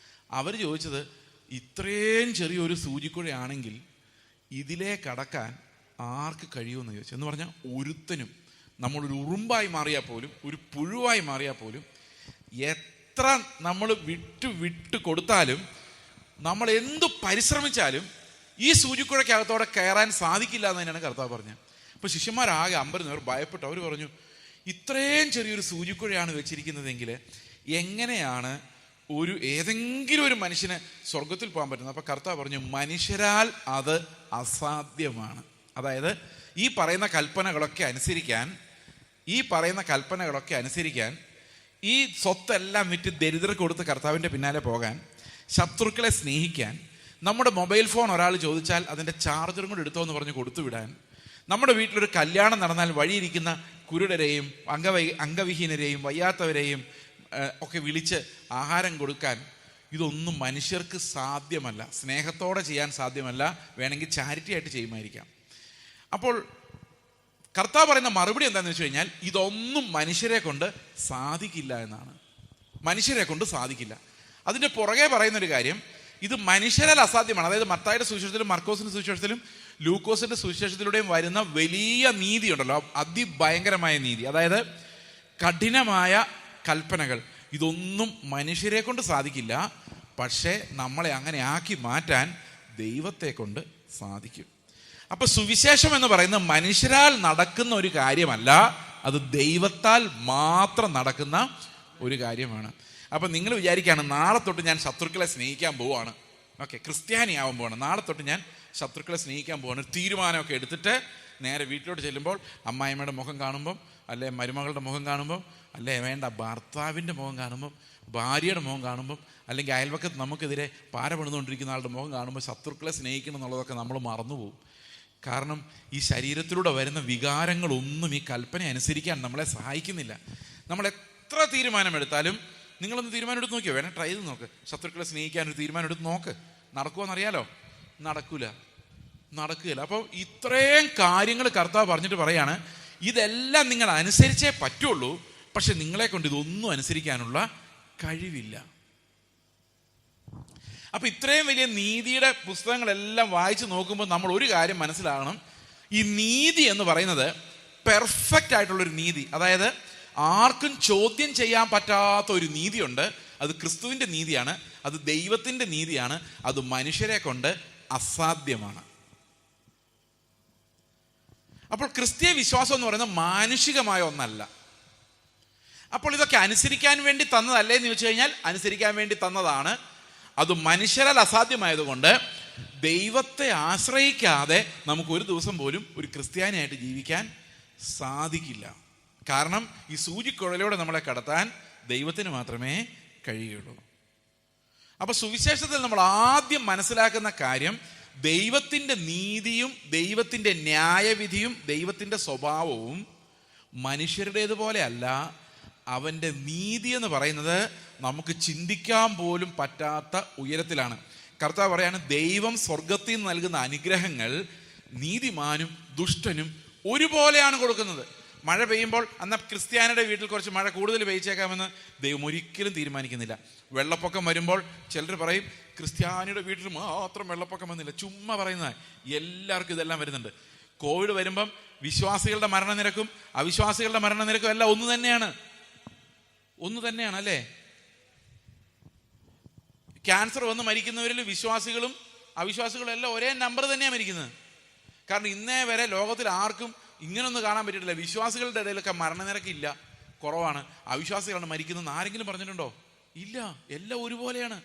അവർ ചോദിച്ചത്, ഇത്രയും ചെറിയൊരു സൂചിക്കുഴയാണെങ്കിൽ ഇതിലേ കടക്കാൻ ആർക്ക് കഴിയുമെന്ന് ചോദിച്ചു. എന്ന് പറഞ്ഞാൽ ഒരുത്തനും, നമ്മളൊരു ഉറുമ്പായി മാറിയാൽ പോലും, ഒരു പുഴുവായി മാറിയാൽ പോലും, എത്ര നമ്മൾ വിട്ട് കൊടുത്താലും, നമ്മൾ എന്തു പരിശ്രമിച്ചാലും ഈ സൂചിക്കുഴയ്ക്കകത്തോടെ കയറാൻ സാധിക്കില്ല എന്ന് തന്നെയാണ് കർത്താവ് പറഞ്ഞത്. അപ്പോൾ ശിഷ്യന്മാരാകെ അമ്പരന്നവർ ഭയപ്പെട്ടു. അവർ പറഞ്ഞു, ഇത്രയും ചെറിയൊരു സൂചിക്കുഴയാണ് വെച്ചിരിക്കുന്നതെങ്കിൽ എങ്ങനെയാണ് ഏതെങ്കിലും ഒരു മനുഷ്യന് സ്വർഗത്തിൽ പോകാൻ പറ്റുന്നത്? അപ്പോൾ കർത്താവ് പറഞ്ഞു, മനുഷ്യരാൽ അത് അസാധ്യമാണ്. അതായത് ഈ പറയുന്ന കൽപ്പനകളൊക്കെ അനുസരിക്കാൻ, ഈ സ്വത്തെല്ലാം വിറ്റ് ദരിദ്രർക്ക് കൊടുത്ത് കർത്താവിൻ്റെ പിന്നാലെ പോകാൻ, ശത്രുക്കളെ സ്നേഹിക്കാൻ, നമ്മുടെ മൊബൈൽ ഫോൺ ഒരാൾ ചോദിച്ചാൽ അതിൻ്റെ ചാർജറും കൂടെ എടുത്തോ എന്ന് പറഞ്ഞ് കൊടുത്തു വിടാൻ, നമ്മുടെ വീട്ടിലൊരു കല്യാണം നടന്നാൽ വഴിയിരിക്കുന്ന കുരുടരെയും അംഗവിഹീനരെയും വയ്യാത്തവരെയും ഒക്കെ വിളിച്ച് ആഹാരം കൊടുക്കാൻ, ഇതൊന്നും മനുഷ്യർക്ക് സാധ്യമല്ല. സ്നേഹത്തോടെ ചെയ്യാൻ സാധ്യമല്ല. വേണമെങ്കിൽ ചാരിറ്റി ആയിട്ട് ചെയ്യുമായിരിക്കാം. അപ്പോൾ കർത്താവ് പറയുന്ന മറുപടി എന്താണെന്ന് വെച്ച് കഴിഞ്ഞാൽ, ഇതൊന്നും മനുഷ്യരെ കൊണ്ട് സാധിക്കില്ല എന്നാണ്. മനുഷ്യരെ കൊണ്ട് സാധിക്കില്ല. അതിൻ്റെ പുറകെ പറയുന്നൊരു കാര്യം, ഇത് മനുഷ്യരാൽ അസാധ്യമാണ്. അതായത് മത്തായിയുടെ സുവിശേഷത്തിലും മർക്കോസിൻ്റെ സുവിശേഷത്തിലും ലൂക്കോസിൻ്റെ സുവിശേഷത്തിലൂടെയും വരുന്ന വലിയ നീതി ഉണ്ടല്ലോ, അതിഭയങ്കരമായ നീതി, അതായത് കഠിനമായ കൽപ്പനകൾ, ഇതൊന്നും മനുഷ്യരെ കൊണ്ട് സാധിക്കില്ല. പക്ഷേ നമ്മളെ അങ്ങനെ ആക്കി മാറ്റാൻ ദൈവത്തെ കൊണ്ട് സാധിക്കും. അപ്പൊ സുവിശേഷം എന്ന് പറയുന്നത് മനുഷ്യരാൽ നടക്കുന്ന ഒരു കാര്യമല്ല, അത് ദൈവത്താൽ മാത്രം നടക്കുന്ന ഒരു കാര്യമാണ്. അപ്പം നിങ്ങൾ വിചാരിക്കുകയാണ് നാളെ തൊട്ട് ഞാൻ ശത്രുക്കളെ സ്നേഹിക്കാൻ പോവുകയാണ്, ഓക്കെ, ക്രിസ്ത്യാനിയാവാൻ പോവാണ്, നാളെ തൊട്ട് ഞാൻ ശത്രുക്കളെ സ്നേഹിക്കാൻ പോവാണ്, ഒരു തീരുമാനമൊക്കെ എടുത്തിട്ട് നേരെ വീട്ടിലോട്ട് ചെല്ലുമ്പോൾ അമ്മായിമ്മയുടെ മുഖം കാണുമ്പം, അല്ലെ മരുമകളുടെ മുഖം കാണുമ്പം, അല്ലെ വേണ്ട ഭർത്താവിൻ്റെ മുഖം കാണുമ്പം, ഭാര്യയുടെ മുഖം കാണുമ്പം, അല്ലെങ്കിൽ അയൽവക്കത്ത് നമുക്കെതിരെ പാര പണിതുകൊണ്ടിരിക്കുന്ന ആളുടെ മുഖം കാണുമ്പോൾ ശത്രുക്കളെ സ്നേഹിക്കണം എന്നുള്ളതൊക്കെ നമ്മൾ മറന്നുപോകും. കാരണം ഈ ശരീരത്തിലൂടെ വരുന്ന വികാരങ്ങളൊന്നും ഈ കൽപ്പന അനുസരിക്കാൻ നമ്മളെ സഹായിക്കുന്നില്ല. നമ്മൾ എത്ര തീരുമാനമെടുത്താലും, നിങ്ങളൊന്ന് തീരുമാനം എടുത്ത് നോക്കിയോ, വേണേൽ ട്രൈ ചെയ്ത് നോക്ക്, ശത്രുക്കളെ സ്നേഹിക്കാനൊരു തീരുമാനം എടുത്ത് നോക്ക്, നടക്കുമോയെന്നറിയാലോ? നടക്കുകയില്ല. അപ്പോൾ ഇത്രയും കാര്യങ്ങൾ കർത്താവ് പറഞ്ഞിട്ട് പറയാണ്, ഇതെല്ലാം നിങ്ങൾ അനുസരിച്ചേ പറ്റുള്ളൂ, പക്ഷെ നിങ്ങളെ കൊണ്ട് ഇതൊന്നും അനുസരിക്കാനുള്ള കഴിവില്ല. അപ്പൊ ഇത്രയും വലിയ നീതിയുടെ പുസ്തകങ്ങളെല്ലാം വായിച്ചു നോക്കുമ്പോൾ നമ്മൾ ഒരു കാര്യം മനസ്സിലാകണം, ഈ നീതി എന്ന് പറയുന്നത് പെർഫെക്റ്റ് ആയിട്ടുള്ളൊരു നീതി, അതായത് ആർക്കും ചോദ്യം ചെയ്യാൻ പറ്റാത്ത ഒരു നീതിയുണ്ട്. അത് ക്രിസ്തുവിൻ്റെ നീതിയാണ്, അത് ദൈവത്തിൻ്റെ നീതിയാണ്, അത് മനുഷ്യരെ കൊണ്ട് അസാധ്യമാണ്. അപ്പോൾ ക്രിസ്തീയ വിശ്വാസം എന്ന് പറയുന്നത് മാനുഷികമായ ഒന്നല്ല. അപ്പോൾ ഇതൊക്കെ അനുസരിക്കാൻ വേണ്ടി തന്നതല്ലേ എന്ന് ചോദിച്ചു കഴിഞ്ഞാൽ അനുസരിക്കാൻ വേണ്ടി തന്നതാണ്. അത് മനുഷ്യരാൽ അസാധ്യമായതുകൊണ്ട് ദൈവത്തെ ആശ്രയിക്കാതെ നമുക്ക് ഒരു ദിവസം പോലും ഒരു ക്രിസ്ത്യാനിയായിട്ട് ജീവിക്കാൻ സാധിക്കില്ല. കാരണം ഈ സൂചിക്കുഴലിലൂടെ നമ്മളെ കടത്താൻ ദൈവത്തിന് മാത്രമേ കഴിയുള്ളൂ. അപ്പൊ സുവിശേഷത്തിൽ നമ്മൾ ആദ്യം മനസ്സിലാക്കുന്ന കാര്യം, ദൈവത്തിൻ്റെ നീതിയും ദൈവത്തിൻ്റെ ന്യായവിധിയും ദൈവത്തിൻ്റെ സ്വഭാവവും മനുഷ്യരുടേതുപോലെ അല്ല. അവൻ്റെ നീതി എന്ന് പറയുന്നത് നമുക്ക് ചിന്തിക്കാൻ പോലും പറ്റാത്ത ഉയരത്തിലാണ്. കർത്താവ് പറയാണ്, ദൈവം സ്വർഗത്തിൽ നിന്ന് നൽകുന്ന അനുഗ്രഹങ്ങൾ നീതിമാനും ദുഷ്ടനും ഒരുപോലെയാണ് കൊടുക്കുന്നത്. മഴ പെയ്യുമ്പോൾ അന്ന് ക്രിസ്ത്യാനിയുടെ വീട്ടിൽ കുറച്ച് മഴ കൂടുതൽ പെയ്ച്ചേക്കാമെന്ന് ദൈവം ഒരിക്കലും തീരുമാനിക്കുന്നില്ല. വെള്ളപ്പൊക്കം വരുമ്പോൾ ചിലർ പറയും ക്രിസ്ത്യാനിയുടെ വീട്ടിൽ മാത്രം വെള്ളപ്പൊക്കം വന്നില്ല, ചുമ്മാ പറയുന്നത്. എല്ലാവർക്കും ഇതെല്ലാം വരുന്നുണ്ട്. കോവിഡ് വരുമ്പം വിശ്വാസികളുടെ മരണനിരക്കും അവിശ്വാസികളുടെ മരണനിരക്കും എല്ലാം ഒന്ന് തന്നെയാണ് അല്ലേ? ക്യാൻസർ വന്ന് മരിക്കുന്നവരിൽ വിശ്വാസികളും അവിശ്വാസികളും എല്ലാം ഒരേ നമ്പർ തന്നെയാണ് മരിക്കുന്നത്. കാരണം ഇന്നേ വരെ ലോകത്തിൽ ആർക്കും ഇങ്ങനൊന്നും കാണാൻ പറ്റിയിട്ടില്ല. വിശ്വാസികളുടെ ഇടയിലൊക്കെ മരണനിരക്കില്ല, കുറവാണ്. അവിശ്വാസികളാണ് മരിക്കുന്നതെന്ന് ആരെങ്കിലും പറഞ്ഞിട്ടുണ്ടോ? ഇല്ല, എല്ലാം ഒരുപോലെയാണ്.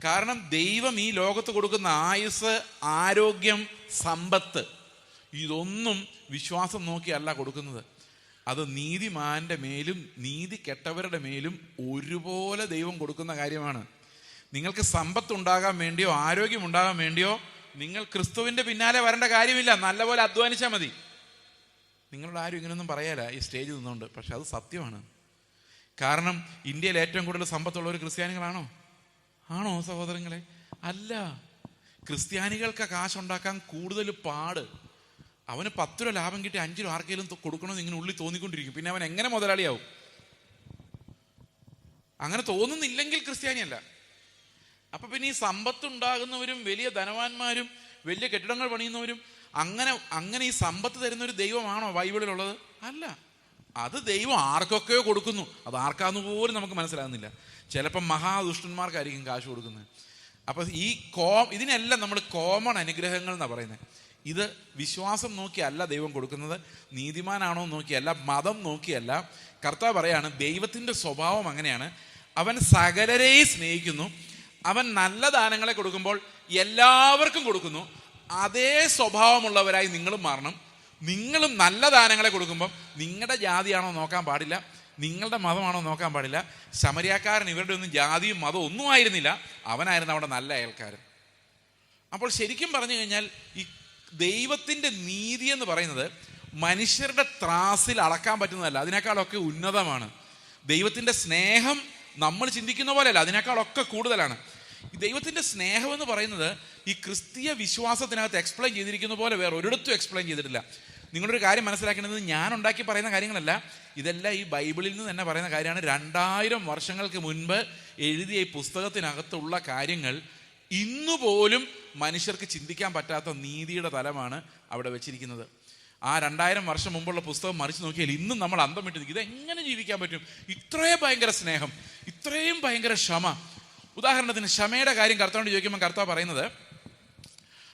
കാരണം ദൈവം ഈ ലോകത്ത് കൊടുക്കുന്ന ആയുസ്, ആരോഗ്യം, സമ്പത്ത് ഇതൊന്നും വിശ്വാസം നോക്കിയല്ല കൊടുക്കുന്നത്. അത് നീതിമാന്റെ മേലും നീതി കെട്ടവരുടെ മേലും ഒരുപോലെ ദൈവം കൊടുക്കുന്ന കാര്യമാണ്. നിങ്ങൾക്ക് സമ്പത്ത് ഉണ്ടാകാൻ വേണ്ടിയോ ആരോഗ്യം ഉണ്ടാകാൻ വേണ്ടിയോ നിങ്ങൾ ക്രിസ്തുവിൻ്റെ പിന്നാലെ വരേണ്ട കാര്യമില്ല. നല്ലപോലെ അധ്വാനിച്ചാൽ മതി. നിങ്ങളുടെ ആരും ഇങ്ങനെയൊന്നും പറയാല ഈ സ്റ്റേജിൽ നിന്നുകൊണ്ട്, പക്ഷെ അത് സത്യമാണ്. കാരണം ഇന്ത്യയിൽ ഏറ്റവും കൂടുതൽ സമ്പത്തുള്ളവർ ക്രിസ്ത്യാനികളാണോ? ആണോ സഹോദരങ്ങളെ? അല്ല. ക്രിസ്ത്യാനികൾക്ക് കാശുണ്ടാക്കാൻ കൂടുതൽ പാട്. അവന് 10 രൂപ ലാഭം കിട്ടി 5 രൂപ ആർക്കെങ്കിലും കൊടുക്കണമെന്ന് ഇങ്ങനെ ഉള്ളിൽ തോന്നിക്കൊണ്ടിരിക്കും. പിന്നെ അവൻ എങ്ങനെ മുതലാളിയാവും? അങ്ങനെ തോന്നുന്നില്ലെങ്കിൽ ക്രിസ്ത്യാനിയല്ല. അപ്പൊ പിന്നെ ഈ സമ്പത്തുണ്ടാകുന്നവരും വലിയ ധനവാന്മാരും വലിയ കെട്ടിടങ്ങൾ പണിയുന്നവരും അങ്ങനെ ഈ സമ്പത്ത് തരുന്ന ഒരു ദൈവമാണോ ബൈബിളിലുള്ളത്? അല്ല. അത് ദൈവം ആർക്കൊക്കെയോ കൊടുക്കുന്നു. അത് ആർക്കാന്ന് പോലും നമുക്ക് മനസ്സിലാകുന്നില്ല. ചിലപ്പം മഹാദുഷ്ടന്മാർക്കായിരിക്കും കാശ് കൊടുക്കുന്നത്. അപ്പൊ ഇതിനെല്ലാം നമ്മൾ കോമൺ അനുഗ്രഹങ്ങൾ എന്നാണ് പറയുന്നത്. ഇത് വിശ്വാസം നോക്കിയല്ല ദൈവം കൊടുക്കുന്നത്, നീതിമാനാണോ നോക്കിയല്ല, മതം നോക്കിയല്ല. കർത്താവ് പറയാണ്, ദൈവത്തിൻ്റെ സ്വഭാവം അങ്ങനെയാണ്. അവൻ സകലരെയും സ്നേഹിക്കുന്നു. അവൻ നല്ല ദാനങ്ങളെ കൊടുക്കുമ്പോൾ എല്ലാവർക്കും കൊടുക്കുന്നു. അതേ സ്വഭാവമുള്ളവരായി നിങ്ങളും മാറണം. നിങ്ങളും നല്ല ദാനങ്ങളെ കൊടുക്കുമ്പോൾ നിങ്ങളുടെ ജാതിയാണോ നോക്കാൻ പാടില്ല, നിങ്ങളുടെ മതമാണോ നോക്കാൻ പാടില്ല. ശമരിയാക്കാരൻ ഇവരുടെ ഒന്നും ജാതിയും മതവും ഒന്നും ആയിരുന്നില്ല, അവനായിരുന്നു അവിടെ നല്ല അയൽക്കാരൻ. അപ്പോൾ ശരിക്കും പറഞ്ഞു കഴിഞ്ഞാൽ ഈ ദൈവത്തിൻ്റെ നീതി എന്ന് പറയുന്നത് മനുഷ്യരുടെ ത്രാസിൽ അളക്കാൻ പറ്റുന്നതല്ല, അതിനേക്കാളൊക്കെ ഉന്നതമാണ്. ദൈവത്തിൻ്റെ സ്നേഹം നമ്മൾ ചിന്തിക്കുന്ന പോലെയല്ല, അതിനേക്കാളൊക്കെ കൂടുതലാണ്. ഈ ദൈവത്തിൻ്റെ സ്നേഹം എന്ന് പറയുന്നത് ഈ ക്രിസ്തീയ വിശ്വാസത്തിനകത്ത് എക്സ്പ്ലെയിൻ ചെയ്തിരിക്കുന്ന പോലെ വേറെ ഒരിടത്തും എക്സ്പ്ലെയിൻ ചെയ്തിട്ടില്ല. നിങ്ങളൊരു കാര്യം മനസ്സിലാക്കേണ്ടത്, ഞാൻ ഉണ്ടാക്കി പറയുന്ന കാര്യങ്ങളല്ല, ഇതെല്ലാം ഈ ബൈബിളിൽ നിന്ന് തന്നെ പറയുന്ന കാര്യമാണ്. 2000 വർഷങ്ങൾക്ക് മുൻപ് എഴുതിയ ഈ പുസ്തകത്തിനകത്തുള്ള കാര്യങ്ങൾ ഇന്നുപോലും മനുഷ്യർക്ക് ചിന്തിക്കാൻ പറ്റാത്ത നീതിയുടെ തലമാണ് അവിടെ വെച്ചിരിക്കുന്നത്. ആ 2000 വർഷം മുമ്പുള്ള പുസ്തകം മറിച്ച് നോക്കിയാൽ ഇന്നും നമ്മൾ അന്തം വിട്ട് നിൽക്കും. ഇതെങ്ങനെ ജീവിക്കാൻ പറ്റും? ഇത്രയും ഭയങ്കര സ്നേഹം, ഇത്രയും ഭയങ്കര ക്ഷമ. ഉദാഹരണത്തിന് ക്ഷമയുടെ കാര്യം കർത്താവിനോട് ചോദിക്കുമ്പോൾ കർത്താവ് പറയുന്നത്,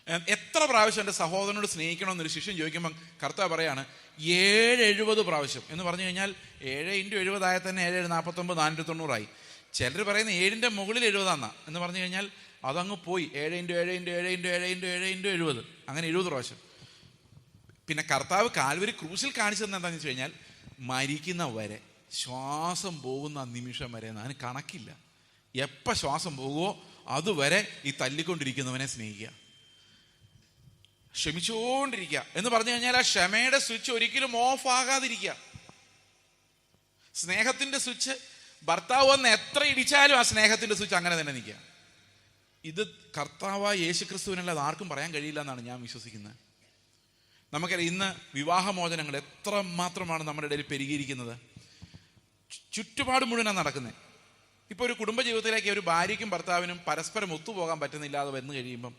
എത്ര പ്രാവശ്യം എൻ്റെ സഹോദരനോട് സ്നേഹിക്കണമെന്നൊരു ശിഷ്യൻ ചോദിക്കുമ്പം കർത്താവ് പറയാണ് 770 പ്രാവശ്യം എന്ന് പറഞ്ഞു കഴിഞ്ഞാൽ 7 × 70 ആയാൽ തന്നെ 7 49 490 ചിലർ പറയുന്ന 7ന്റെ മുകളിൽ 70 എന്ന് പറഞ്ഞു കഴിഞ്ഞാൽ അതങ്ങ് പോയി. 7 × 7 × 7 × 7 × 7 × 70 അങ്ങനെ 70 പ്രാവശ്യം. പിന്നെ കർത്താവ് കാൽവരി ക്രൂശിൽ കാണിച്ചത് എന്താണെന്ന് വെച്ച് കഴിഞ്ഞാൽ മരിക്കുന്ന വരെ, ശ്വാസം പോകുന്ന നിമിഷം വരെ, അതിന് കണക്കില്ല. എപ്പോൾ ശ്വാസം പോകുമോ അതുവരെ ഈ തല്ലിക്കൊണ്ടിരിക്കുന്നവനെ സ്നേഹിക്കുക, ക്ഷമിച്ചുകൊണ്ടിരിക്കുക എന്ന് പറഞ്ഞു കഴിഞ്ഞാൽ ആ ക്ഷമയുടെ സ്വിച്ച് ഒരിക്കലും ഓഫ് ആകാതിരിക്കുക. സ്നേഹത്തിന്റെ സ്വിച്ച് ഭർത്താവ് വന്ന് എത്ര ഇടിച്ചാലും ആ സ്നേഹത്തിന്റെ സ്വിച്ച് അങ്ങനെ തന്നെ നിൽക്കുക. ഇത് കർത്താവായ യേശുക്രിസ്തുവിനല്ലാതെ ആർക്കും പറയാൻ കഴിയില്ല എന്നാണ് ഞാൻ വിശ്വസിക്കുന്നത്. നമുക്കറിയാം ഇന്ന് വിവാഹമോചനങ്ങൾ എത്ര മാത്രമാണ് നമ്മുടെ ഇടയിൽ പെരുകിയിരിക്കുന്നത്. ചുറ്റുപാട് മുഴുവനാണ് നടക്കുന്നത്. ഇപ്പോൾ ഒരു കുടുംബജീവിതത്തിലേക്ക് ഒരു ഭാര്യയ്ക്കും ഭർത്താവിനും പരസ്പരം ഒത്തുപോകാൻ പറ്റുന്നില്ലാതെ വന്നു കഴിയുമ്പം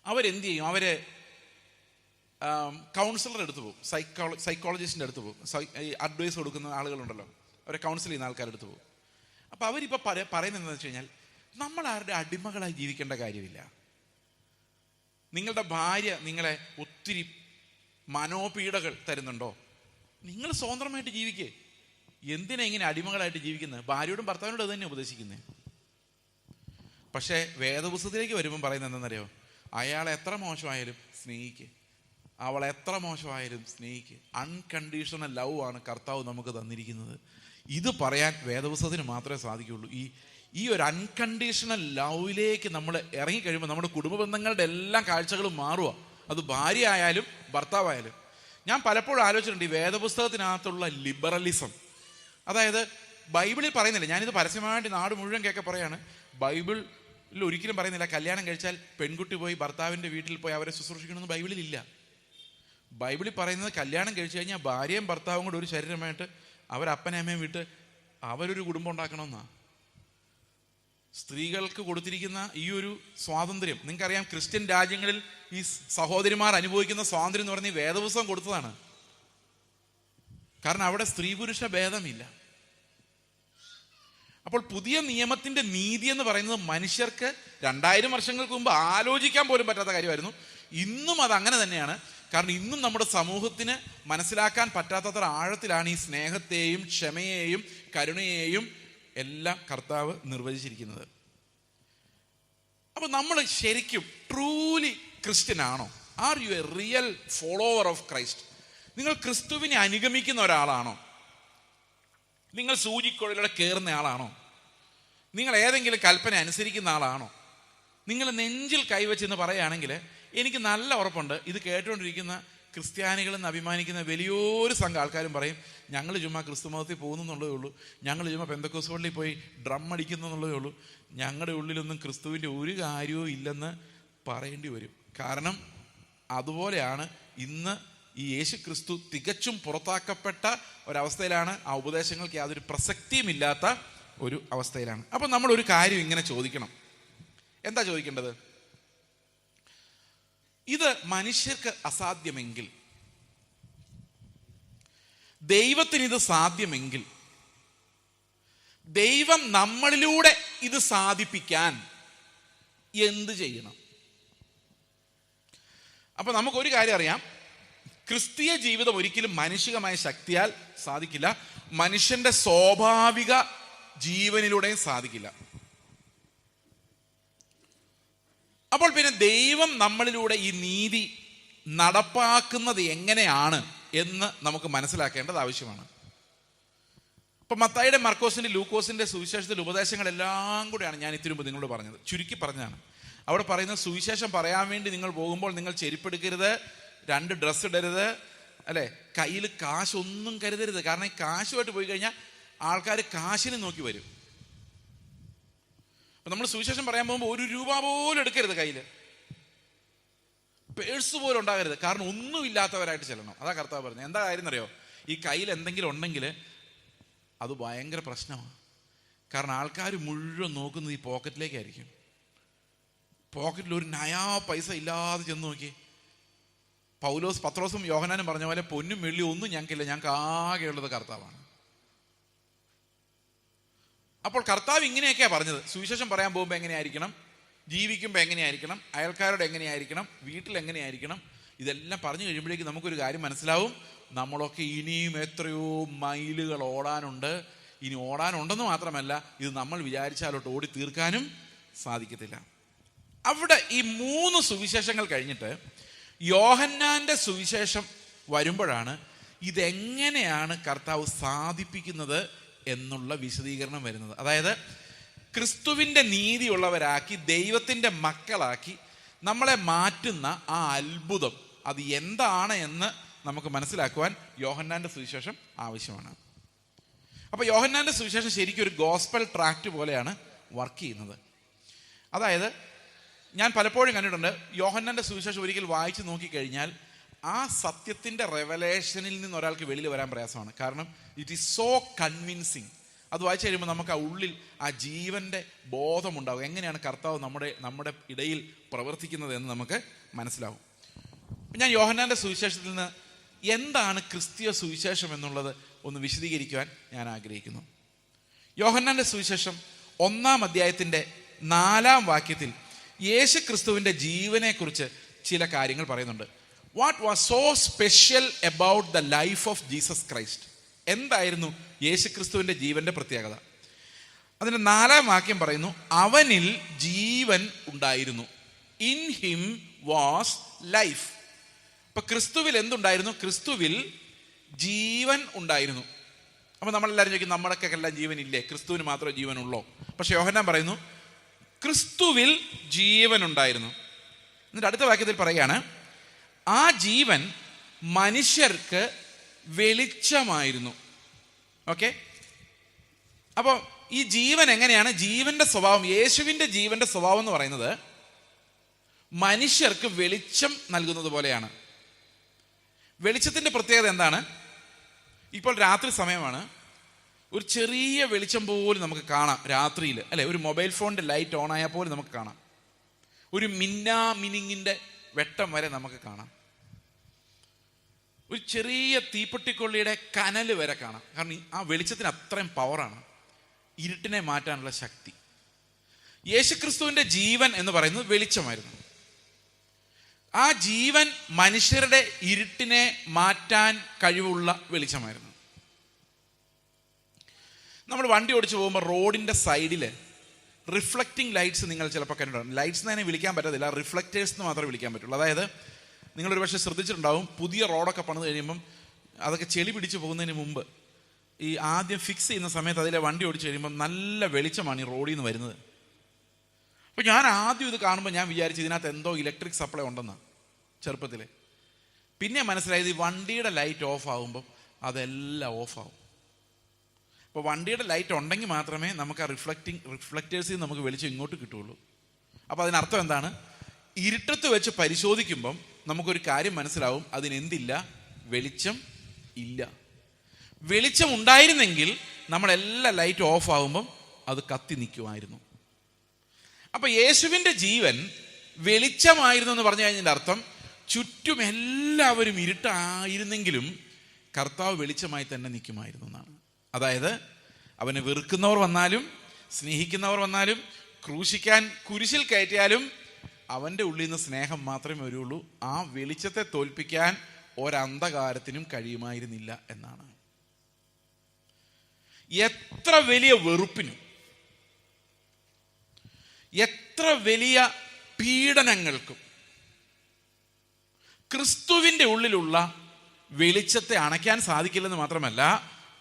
അവരെന്ത് ചെയ്യും? അവര് കൗൺസിലർ അടുത്ത് പോകും, സൈക്കോളജിസ്റ്റിൻ്റെ അടുത്ത് പോകും, അഡ്വൈസ് കൊടുക്കുന്ന ആളുകളുണ്ടല്ലോ, അവരെ കൗൺസിൽ ചെയ്യുന്ന ആൾക്കാരുടെ പോകും. അപ്പോൾ അവരിപ്പോൾ പറയുന്നത് എന്താണെന്ന് വെച്ച് കഴിഞ്ഞാൽ നമ്മൾ ആരുടെ അടിമകളായി ജീവിക്കേണ്ട കാര്യമില്ല. നിങ്ങളുടെ ഭാര്യ നിങ്ങളെ ഒത്തിരി മനോപീഡകൾ തരുന്നുണ്ടോ? നിങ്ങൾ സ്വതന്ത്രമായിട്ട് ജീവിക്കേ. എന്തിനാ ഇങ്ങനെ അടിമകളായിട്ട് ജീവിക്കുന്നത്? ഭാര്യയോടും ഭർത്താവിനോട് തന്നെ ഉപദേശിക്കുന്നത്. പക്ഷേ വേദപുസ്തകത്തിലേക്ക് വരുമ്പം പറയുന്നത് എന്താണെന്നറിയോ? അയാളെ എത്ര മോശമായാലും സ്നേഹിക്കുക, അവളെ എത്ര മോശമായാലും സ്നേഹിക്കുക. അൺകണ്ടീഷണൽ ലവ് ആണ് കർത്താവ് നമുക്ക് തന്നിരിക്കുന്നത്. ഇത് പറയാൻ വേദപുസ്തകത്തിന് മാത്രമേ സാധിക്കുകയുള്ളൂ. ഈ ഒരു അൺകണ്ടീഷണൽ ലവിലേക്ക് നമ്മൾ ഇറങ്ങിക്കഴിയുമ്പോൾ നമ്മുടെ കുടുംബ ബന്ധങ്ങളുടെ എല്ലാ കാഴ്ചകളും മാറുക. അത് ഭാര്യ ആയാലും ഭർത്താവായാലും. ഞാൻ പലപ്പോഴും ആലോചിച്ചിട്ടുണ്ട് ഈ വേദപുസ്തകത്തിനകത്തുള്ള ലിബറലിസം. അതായത് ബൈബിളിൽ പറയുന്നില്ല, ഞാനിത് പരസ്യമായിട്ട് നാട് മുഴുവൻ കേൾക്കെ പറയാണ്, ബൈബിളിൽ ഒരിക്കലും പറയുന്നില്ല കല്യാണം കഴിച്ചാൽ പെൺകുട്ടി പോയി ഭർത്താവിൻ്റെ വീട്ടിൽ പോയി അവരെ ശുശ്രൂഷിക്കണമെന്ന് ബൈബിളിലില്ല. ബൈബിളിൽ പറയുന്നത് കല്യാണം കഴിച്ചു കഴിഞ്ഞാൽ ഭാര്യയും ഭർത്താവും കൂടെ ഒരു ശരീരമായിട്ട് അവരപ്പനെ അമ്മയും വിട്ട് അവരൊരു കുടുംബം ഉണ്ടാക്കണമെന്നാണ് സ്ത്രീകൾക്ക് കൊടുത്തിരിക്കുന്ന ഈ ഒരു സ്വാതന്ത്ര്യം. നിങ്ങൾക്കറിയാം ക്രിസ്ത്യൻ രാജ്യങ്ങളിൽ ഈ സഹോദരിമാർ അനുഭവിക്കുന്ന സ്വാതന്ത്ര്യം എന്ന് പറഞ്ഞ വേദപുസ്തകം കൊടുത്തതാണ്. കാരണം അവിടെ സ്ത്രീ പുരുഷ ഭേദമില്ല. അപ്പോൾ പുതിയ നിയമത്തിന്റെ നീതി എന്ന് പറയുന്നത് മനുഷ്യർക്ക് 2000 വർഷങ്ങൾക്ക് മുമ്പ് ആലോചിക്കാൻ പോലും പറ്റാത്ത കാര്യമായിരുന്നു. ഇന്നും അത് അങ്ങനെ തന്നെയാണ്. കാരണം ഇന്നും നമ്മുടെ സമൂഹത്തിന് മനസ്സിലാക്കാൻ പറ്റാത്തത്ര ആഴത്തിലാണ് ഈ സ്നേഹത്തെയും ക്ഷമയെയും കരുണയെയും എല്ലാം കർത്താവ് നിർവചിച്ചിരിക്കുന്നത്. അപ്പൊ നമ്മൾ ശരിക്കും ട്രൂലി ക്രിസ്ത്യൻ ആണോ? Are you A real follower of Christ? നിങ്ങൾ ക്രിസ്തുവിനെ അനുഗമിക്കുന്ന ഒരാളാണോ? നിങ്ങൾ സൂചിക്കുഴലിലൂടെ കയറുന്ന ആളാണോ? നിങ്ങൾ ഏതെങ്കിലും കൽപ്പന അനുസരിക്കുന്ന ആളാണോ? നിങ്ങൾ നെഞ്ചിൽ കൈവച്ചെന്ന് പറയുകയാണെങ്കിൽ എനിക്ക് നല്ല ഉറപ്പുണ്ട് ഇത് കേട്ടുകൊണ്ടിരിക്കുന്ന ക്രിസ്ത്യാനികളെന്ന് അഭിമാനിക്കുന്ന വലിയൊരു സംഘം ആൾക്കാരും പറയും, ഞങ്ങൾ ചുമ്മാ ക്രിസ്തു മതത്തിൽ പോകുന്നുള്ളതേ ഉള്ളൂ, ഞങ്ങൾ ചുമ്മാ പെന്തക്കോസ്ത് പള്ളിയിൽ പോയി ഡ്രം അടിക്കുന്നുള്ളതേ ഉള്ളൂ, ഞങ്ങളുടെ ഉള്ളിലൊന്നും ക്രിസ്തുവിൻ്റെ ഒരു കാര്യവും ഇല്ലെന്ന് പറയേണ്ടി വരും. കാരണം അതുപോലെയാണ് ഇന്ന് ഈ യേശു ക്രിസ്തു തികച്ചും പുറത്താക്കപ്പെട്ട ഒരവസ്ഥയിലാണ്. ആ ഉപദേശങ്ങൾക്ക് യാതൊരു പ്രസക്തിയും ഇല്ലാത്ത ഒരു അവസ്ഥയിലാണ്. അപ്പം നമ്മളൊരു കാര്യം ഇങ്ങനെ ചോദിക്കണം. എന്താ ചോദിക്കേണ്ടത്? ഇത് മനുഷ്യർക്ക് അസാധ്യമെങ്കിൽ, ദൈവത്തിന് ഇത് സാധ്യമെങ്കിൽ, ദൈവം നമ്മളിലൂടെ ഇത് സാധിപ്പിക്കാൻ എന്ത് ചെയ്യണം? അപ്പൊ നമുക്കൊരു കാര്യം അറിയാം, ക്രിസ്തീയ ജീവിതം ഒരിക്കലും മാനുഷികമായ ശക്തിയാൽ സാധിക്കില്ല, മനുഷ്യന്റെ സ്വാഭാവിക ജീവനിലൂടെയും സാധിക്കില്ല. അപ്പോൾ പിന്നെ ദൈവം നമ്മളിലൂടെ ഈ നീതി നടപ്പാക്കുന്നത് എങ്ങനെയാണ് എന്ന് നമുക്ക് മനസ്സിലാക്കേണ്ടത് ആവശ്യമാണ്. ഇപ്പൊ മത്തായിയുടെ, മർക്കോസിന്റെ, ലൂക്കോസിന്റെ സുവിശേഷത്തിലെ ഉപദേശങ്ങളെല്ലാം കൂടെയാണ് ഞാൻ ഇത്തിരി മുമ്പ് നിങ്ങളോട് പറഞ്ഞത്. ചുരുക്കി പറഞ്ഞാണ് അവിടെ പറയുന്നത്, സുവിശേഷം പറയാൻ വേണ്ടി നിങ്ങൾ പോകുമ്പോൾ നിങ്ങൾ ചെരുപ്പെടുക്കരുത്, 2 ഡ്രസ്സ് ഇടരുത്, അല്ലെ, കയ്യിൽ കാശൊന്നും കരുതരുത്. കാരണം ഈ കാശുമായിട്ട് പോയി കഴിഞ്ഞാൽ ആൾക്കാർ കാശിനെ നോക്കി വരും. അപ്പൊ നമ്മൾ സുവിശേഷം പറയാൻ പോകുമ്പോൾ 1 രൂപ പോലും എടുക്കരുത്, കയ്യിൽ പേഴ്സ് പോലും ഉണ്ടാകരുത്. കാരണം ഒന്നുമില്ലാത്തവരായിട്ട് ചെല്ലണം. അതാ കർത്താവ് പറഞ്ഞത്. എന്താ കാര്യം എന്നറിയോ? ഈ കയ്യിൽ എന്തെങ്കിലും ഉണ്ടെങ്കിൽ അത് ഭയങ്കര പ്രശ്നമാണ്. കാരണം ആൾക്കാർ മുഴുവൻ നോക്കുന്നത് ഈ പോക്കറ്റിലേക്കായിരിക്കും. പോക്കറ്റിൽ ഒരു നയാ പൈസ ഇല്ലാതെ ചെന്ന് നോക്കി. പത്രോസും യോഹന്നാനും പറഞ്ഞ പോലെ പൊന്നും വെള്ളിയും ഒന്നും ഞങ്ങൾക്കില്ല, ഞങ്ങൾക്ക് ആകെയുള്ളത് കർത്താവാണ്. അപ്പോൾ കർത്താവ് ഇങ്ങനെയൊക്കെയാ പറഞ്ഞത്. സുവിശേഷം പറയാൻ പോകുമ്പോൾ എങ്ങനെയായിരിക്കണം? ജീവിക്കുമ്പോൾ എങ്ങനെയായിരിക്കണം, അയൽക്കാരോട് എങ്ങനെയായിരിക്കണം, വീട്ടിൽ എങ്ങനെയായിരിക്കണം, ഇതെല്ലാം പറഞ്ഞു കഴിയുമ്പോഴേക്കും നമുക്കൊരു കാര്യം മനസ്സിലാവും. നമ്മളൊക്കെ ഇനിയും എത്രയോ മൈലുകൾ ഓടാനുണ്ട്. ഇനി ഓടാനുണ്ടെന്ന് മാത്രമല്ല, ഇത് നമ്മൾ വിചാരിച്ചാലോട്ട് ഓടി തീർക്കാനും സാധിക്കത്തില്ല. അവിടെ ഈ 3 സുവിശേഷങ്ങൾ കഴിഞ്ഞിട്ട് യോഹന്നാന്റെ സുവിശേഷം വരുമ്പോഴാണ് ഇതെങ്ങനെയാണ് കർത്താവ് സാധിപ്പിക്കുന്നത് എന്നുള്ള വിശദീകരണം വരുന്നത്. അതായത് ക്രിസ്തുവിൻ്റെ നീതിയുള്ളവരാക്കി, ദൈവത്തിൻ്റെ മക്കളാക്കി നമ്മളെ മാറ്റുന്ന ആ അത്ഭുതം അത് എന്താണ് എന്ന് നമുക്ക് മനസ്സിലാക്കുവാൻ യോഹന്നാന്റെ സുവിശേഷം ആവശ്യമാണ്. അപ്പോൾ യോഹന്നാന്റെ സുവിശേഷം ശരിക്കും ഒരു ഗോസ്പൽ ട്രാക്റ്റ് പോലെയാണ് വർക്ക് ചെയ്യുന്നത്. അതായത് ഞാൻ പലപ്പോഴും കണ്ടിട്ടുണ്ട്, യോഹന്നാന്റെ സുവിശേഷം ഒരിക്കൽ വായിച്ചു നോക്കിക്കഴിഞ്ഞാൽ ആ സത്യത്തിൻ്റെ റെവലേഷനിൽ നിന്ന് ഒരാൾക്ക് വെളിയിൽ വരാൻ പ്രയാസമാണ്. കാരണം ഇറ്റ് ഈസ് സോ കൺവിൻസിങ്. അത് വായിച്ചു കഴിയുമ്പോൾ നമുക്ക് ആ ഉള്ളിൽ ആ ജീവൻ്റെ ബോധമുണ്ടാകും. എങ്ങനെയാണ് കർത്താവ് നമ്മുടെ ഇടയിൽ പ്രവർത്തിക്കുന്നത് എന്ന് നമുക്ക് മനസ്സിലാവും. ഞാൻ യോഹന്നാന്റെ സുവിശേഷത്തിൽ നിന്ന് എന്താണ് ക്രിസ്തീയ സുവിശേഷം എന്നുള്ളത് ഒന്ന് വിശദീകരിക്കുവാൻ ഞാൻ ആഗ്രഹിക്കുന്നു. യോഹന്നാന്റെ സുവിശേഷം 1-ാം അധ്യായത്തിൻ്റെ 4-ാം വാക്യത്തിൽ യേശു ക്രിസ്തുവിൻ്റെ ജീവനെക്കുറിച്ച് ചില കാര്യങ്ങൾ പറയുന്നുണ്ട്. What was so special about the life of Jesus Christ? എന്തായിരുന്നു യേശു ക്രിസ്തുവിൻ്റെ ജീവൻ്റെ പ്രത്യേകത? അതിൻ്റെ 4-ാം വാക്യം പറയുന്നു, അവനിൽ ജീവൻ ഉണ്ടായിരുന്നു. In him was life. അപ്പൊ ക്രിസ്തുവിൽ എന്തുണ്ടായിരുന്നു? ക്രിസ്തുവിൽ ജീവൻ ഉണ്ടായിരുന്നു. അപ്പൊ നമ്മളെല്ലാവരും ചോദിക്കും, നമ്മുടെയൊക്കെ എല്ലാം ജീവനില്ലേ, ക്രിസ്തുവിന് മാത്രമേ ജീവനുള്ളൂ? പക്ഷെ യോഹന്നാൻ പറയുന്നു ക്രിസ്തുവിൽ ജീവൻ ഉണ്ടായിരുന്നു. എന്നിട്ട് അടുത്ത വാക്യത്തിൽ പറയുകയാണ്, ആ ജീവൻ മനുഷ്യർക്ക് വെളിച്ചമായിരുന്നു. ഓക്കെ, അപ്പോൾ ഈ ജീവൻ എങ്ങനെയാണ്? ജീവന്റെ സ്വഭാവം, യേശുവിൻ്റെ ജീവന്റെ സ്വഭാവം എന്ന് പറയുന്നത് മനുഷ്യർക്ക് വെളിച്ചം നൽകുന്നത് പോലെയാണ്. വെളിച്ചത്തിൻ്റെ പ്രത്യേകത എന്താണ്? ഇപ്പോൾ രാത്രി സമയമാണ്, ഒരു ചെറിയ വെളിച്ചം പോലും നമുക്ക് കാണാം രാത്രിയിൽ, അല്ലെ? ഒരു മൊബൈൽ ഫോണിൻ്റെ ലൈറ്റ് ഓൺ ആയാൽ പോലും നമുക്ക് കാണാം. ഒരു മിന്നിങ്ങിൻ്റെ വെട്ടം വരെ നമുക്ക് കാണാം. ഒരു ചെറിയ തീപ്പെട്ടിക്കൊള്ളിയുടെ കനൽ വരെ കാണാം. കാരണം ആ വെളിച്ചത്തിന് അത്രയും പവറാണ്, ഇരുട്ടിനെ മാറ്റാനുള്ള ശക്തി. യേശുക്രിസ്തുവിൻ്റെ ജീവൻ എന്ന് പറയുന്നത് വെളിച്ചമായിരുന്നു. ആ ജീവൻ മനുഷ്യരുടെ ഇരുട്ടിനെ മാറ്റാൻ കഴിവുള്ള വെളിച്ചമായിരുന്നു. നമ്മൾ വണ്ടി ഓടിച്ചു പോകുമ്പോൾ റോഡിൻ്റെ സൈഡിൽ റിഫ്ലക്റ്റിംഗ് ലൈറ്റ്സ് നിങ്ങൾ ചിലപ്പോൾ കണ്ടിട്ടുണ്ട്. ലൈറ്റ്സ് തന്നെ വിളിക്കാൻ പറ്റത്തില്ല, റിഫ്ലക്റ്റേഴ്സ് എന്ന് മാത്രമേ വിളിക്കാൻ പറ്റുള്ളൂ. അതായത് നിങ്ങളൊരു പക്ഷേ ശ്രദ്ധിച്ചിട്ടുണ്ടാവും, പുതിയ റോഡൊക്കെ പണിത് കഴിയുമ്പം അതൊക്കെ ചെളി പിടിച്ച് പോകുന്നതിന് മുമ്പ് ഈ ആദ്യം ഫിക്സ് ചെയ്യുന്ന സമയത്ത് അതിലെ വണ്ടി ഓടിച്ചു കഴിയുമ്പം നല്ല വെളിച്ചമാണ് ഈ റോഡിൽ നിന്ന് വരുന്നത്. അപ്പോൾ ഞാൻ ആദ്യം ഇത് കാണുമ്പോൾ ഞാൻ വിചാരിച്ചു ഇതിനകത്ത് എന്തോ ഇലക്ട്രിക് സപ്ലൈ ഉണ്ടെന്ന് ചെറുപ്പത്തിൽ. പിന്നെ മനസ്സിലായത് ഈ വണ്ടിയുടെ ലൈറ്റ് ഓഫ് ആകുമ്പം അതെല്ലാം ഓഫാവും. അപ്പോൾ വണ്ടിയുടെ ലൈറ്റ് ഉണ്ടെങ്കിൽ മാത്രമേ നമുക്ക് ആ റിഫ്ലക്റ്റേഴ്സിൽ നമുക്ക് വെളിച്ചം ഇങ്ങോട്ട് കിട്ടുള്ളൂ. അപ്പോൾ അതിനർത്ഥം എന്താണ്? ഇരുട്ടത്ത് വെച്ച് പരിശോധിക്കുമ്പം നമുക്കൊരു കാര്യം മനസ്സിലാവും, അതിനെന്തില്ല? വെളിച്ചം ഇല്ല. വെളിച്ചം ഉണ്ടായിരുന്നെങ്കിൽ നമ്മളെല്ലാ ലൈറ്റ് ഓഫ് ആകുമ്പം അത് കത്തി നിൽക്കുമായിരുന്നു. അപ്പൊ യേശുവിൻ്റെ ജീവൻ വെളിച്ചമായിരുന്നു എന്ന് പറഞ്ഞു കഴിഞ്ഞതിൻ്റെ അർത്ഥം ചുറ്റും എല്ലാവരും ഇരുട്ടായിരുന്നെങ്കിലും കർത്താവ് വെളിച്ചമായി തന്നെ നിൽക്കുമായിരുന്നു എന്നാണ്. അതായത് അവനെ വെറുക്കുന്നവർ വന്നാലും സ്നേഹിക്കുന്നവർ വന്നാലും ക്രൂശിക്കാൻ കുരിശിൽ കയറ്റിയാലും അവൻ്റെ ഉള്ളിൽ നിന്ന് സ്നേഹം മാത്രമേ വരുള്ളൂ. ആ വെളിച്ചത്തെ തോൽപ്പിക്കാൻ ഒരന്ധകാരത്തിനും കഴിയുമായിരുന്നില്ല എന്നാണ്. എത്ര വലിയ വെറുപ്പിനും എത്ര വലിയ പീഡനങ്ങൾക്കും ക്രിസ്തുവിൻ്റെ ഉള്ളിലുള്ള വെളിച്ചത്തെ അണയ്ക്കാൻ സാധിക്കില്ലെന്ന് മാത്രമല്ല,